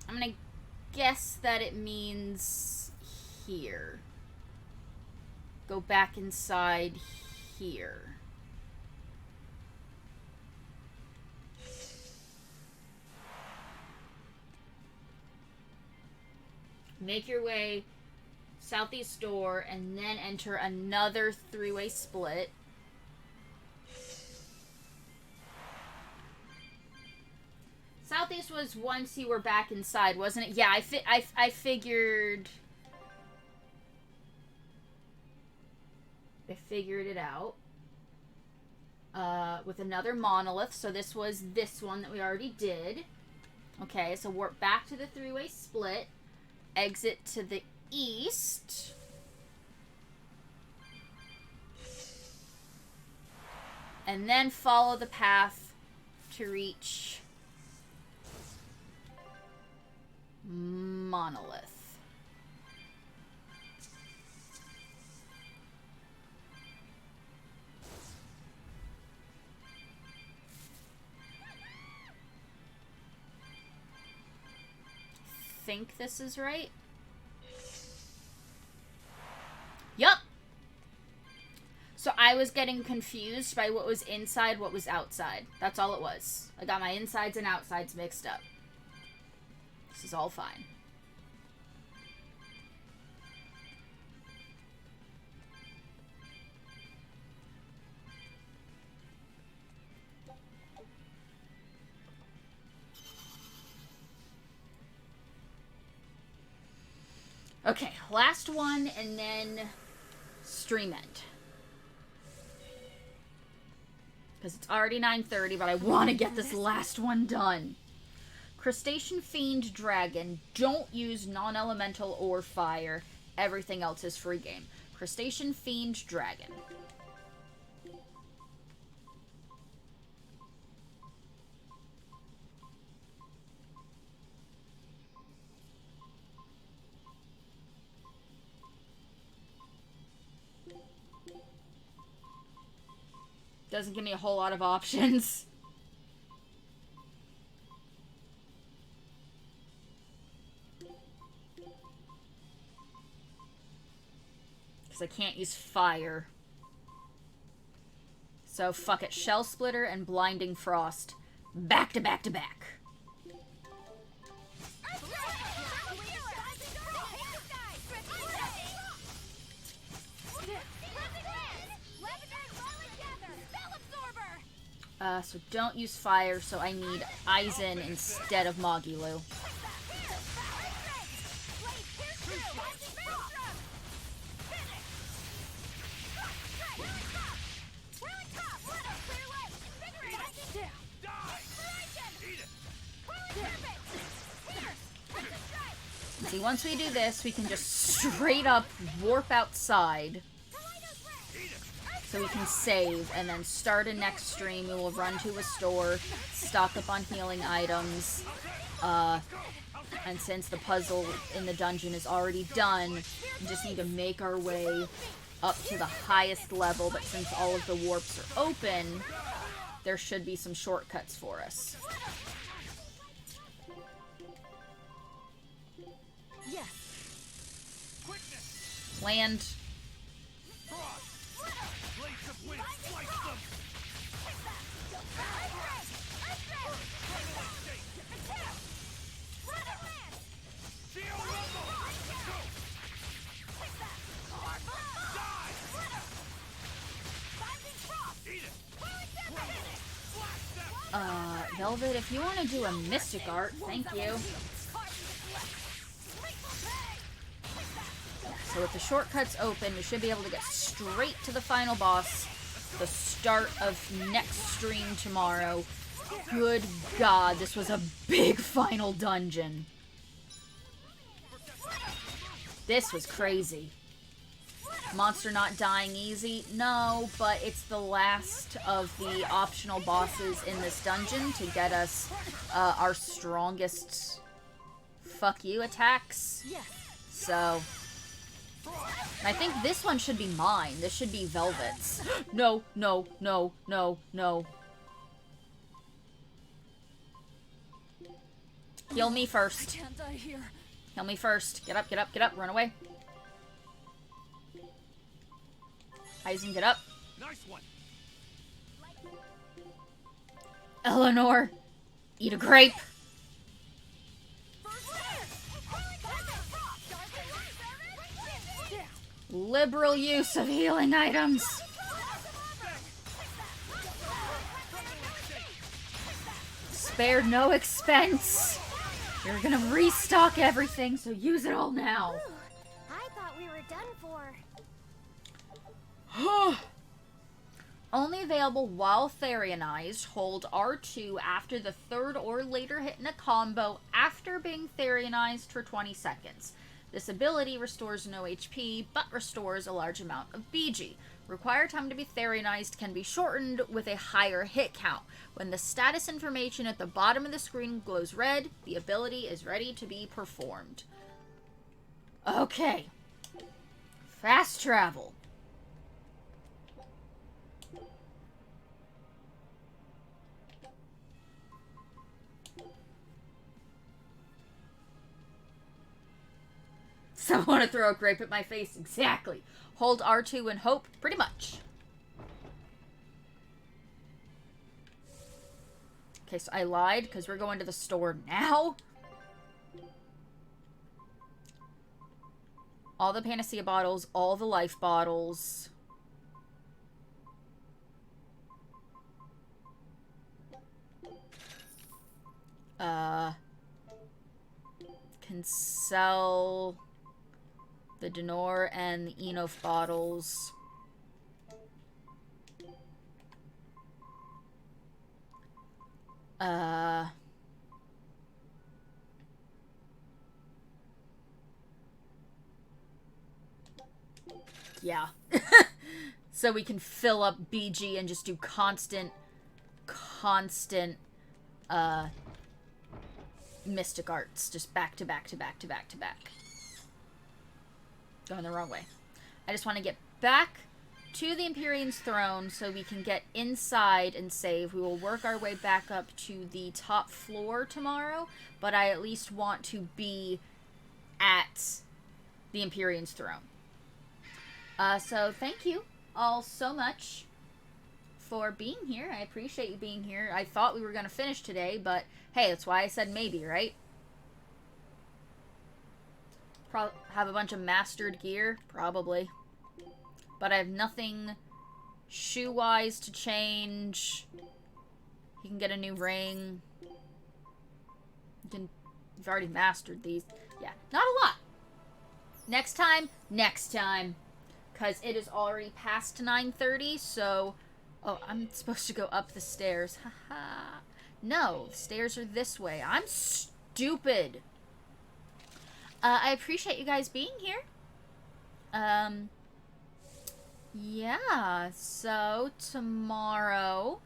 I'm gonna guess that it means here. Go back inside here. Make your way southeast door and then enter another three-way split. Southeast was once you were back inside, wasn't it? Yeah, I figured... I figured it out. With another monolith. So this was this one that we already did. Okay, so we're back to the three-way split. Exit to the east. And then follow the path to reach... monolith. think this is right. Yup. So I was getting confused by what was inside, what was outside. That's all it was. I got my insides and outsides mixed up. This is all fine. Okay, last one and then stream end. Because it's already 9:30, but I want to get this last one done. Crustacean Fiend Dragon. Don't use non-elemental or fire. Everything else is free game. Crustacean Fiend Dragon. Doesn't give me a whole lot of options. Because I can't use fire. So fuck it. Shell Splitter and Blinding Frost. Back to back to back. So don't use fire, so I need Aizen instead of Magilu. See, once we do this, we can just straight up warp outside. So we can save, and then start a next stream. We will run to a store, stock up on healing items, and since the puzzle in the dungeon is already done, we just need to make our way up to the highest level, but since all of the warps are open, there should be some shortcuts for us. Yes. Land. Velvet, if you want to do a Mystic Art, thank you. So with the shortcuts open, we should be able to get straight to the final boss, the start of next stream tomorrow. Good God, this was a big final dungeon. This was crazy. Monster not dying easy? No, but it's the last of the optional bosses in this dungeon to get us our strongest fuck you attacks. So, I think this one should be mine. This should be Velvet's. No, no, no, no, no. Heal me first. I can't die here. Heal me first. Get up, get up, get up. Run away. Aizen, get up. Nice one. Eleanor, eat a grape. Liberal use of healing items. Spared no expense. You're gonna restock everything, so use it all now. I thought we were done for. Only available while Therionized. Hold R2 after the third or later hit in a combo after being Therionized for 20 seconds. This ability restores no HP, but restores a large amount of BG. Required time to be Therionized can be shortened with a higher hit count. When the status information at the bottom of the screen glows red, the ability is ready to be performed. Okay. Fast travel. Someone want to throw a grape at my face? Exactly. Hold R2 and hope, pretty much. Okay, so I lied, because we're going to the store now. All the Panacea bottles, all the life bottles. Can sell the Denor and the Enof bottles. Yeah. So we can fill up BG and just do constant, mystic arts. Just back to back to back to back to back. Going the wrong way. I just want to get back to the Empyrean's throne so we can get inside and save. We will work our way back up to the top floor tomorrow, but I at least want to be at the Empyrean's throne. So thank you all so much for being here. I appreciate you being here. I thought we were going to finish today, but hey, that's why I said maybe, right? Have a bunch of mastered gear? Probably. But I have nothing shoe-wise to change. You can get a new ring. You've already mastered these. Yeah, not a lot. Next time. Because it is already past 9:30, so... Oh, I'm supposed to go up the stairs. Haha. No, the stairs are this way. I'm stupid. I appreciate you guys being here. Yeah, so tomorrow,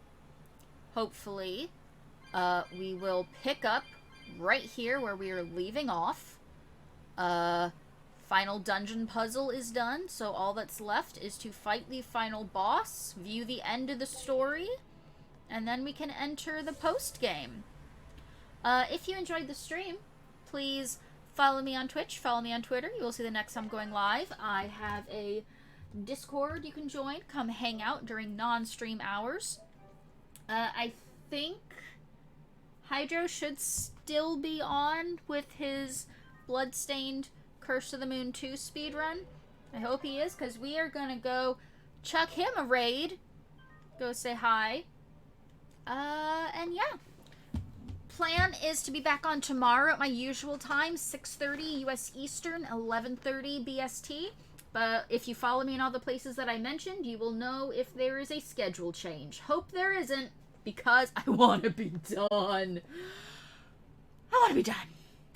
hopefully, we will pick up right here where we are leaving off. Final dungeon puzzle is done, so all that's left is to fight the final boss, view the end of the story, and then we can enter the post-game. If you enjoyed the stream, please follow me on Twitch, follow me on Twitter. You will see the next time I'm going live. I have a Discord you can join. Come hang out during non-stream hours. I think Hydro should still be on with his Bloodstained Curse of the Moon 2 speedrun. I hope he is, because we are going to go chuck him a raid. Go say hi. And yeah. Plan is to be back on tomorrow at my usual time, 6:30 US Eastern, 11:30 BST. But if you follow me in all the places that I mentioned, you will know if there is a schedule change. Hope there isn't, because I want to be done. I want to be done.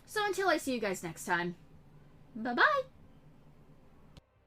So until I see you guys next time, bye-bye.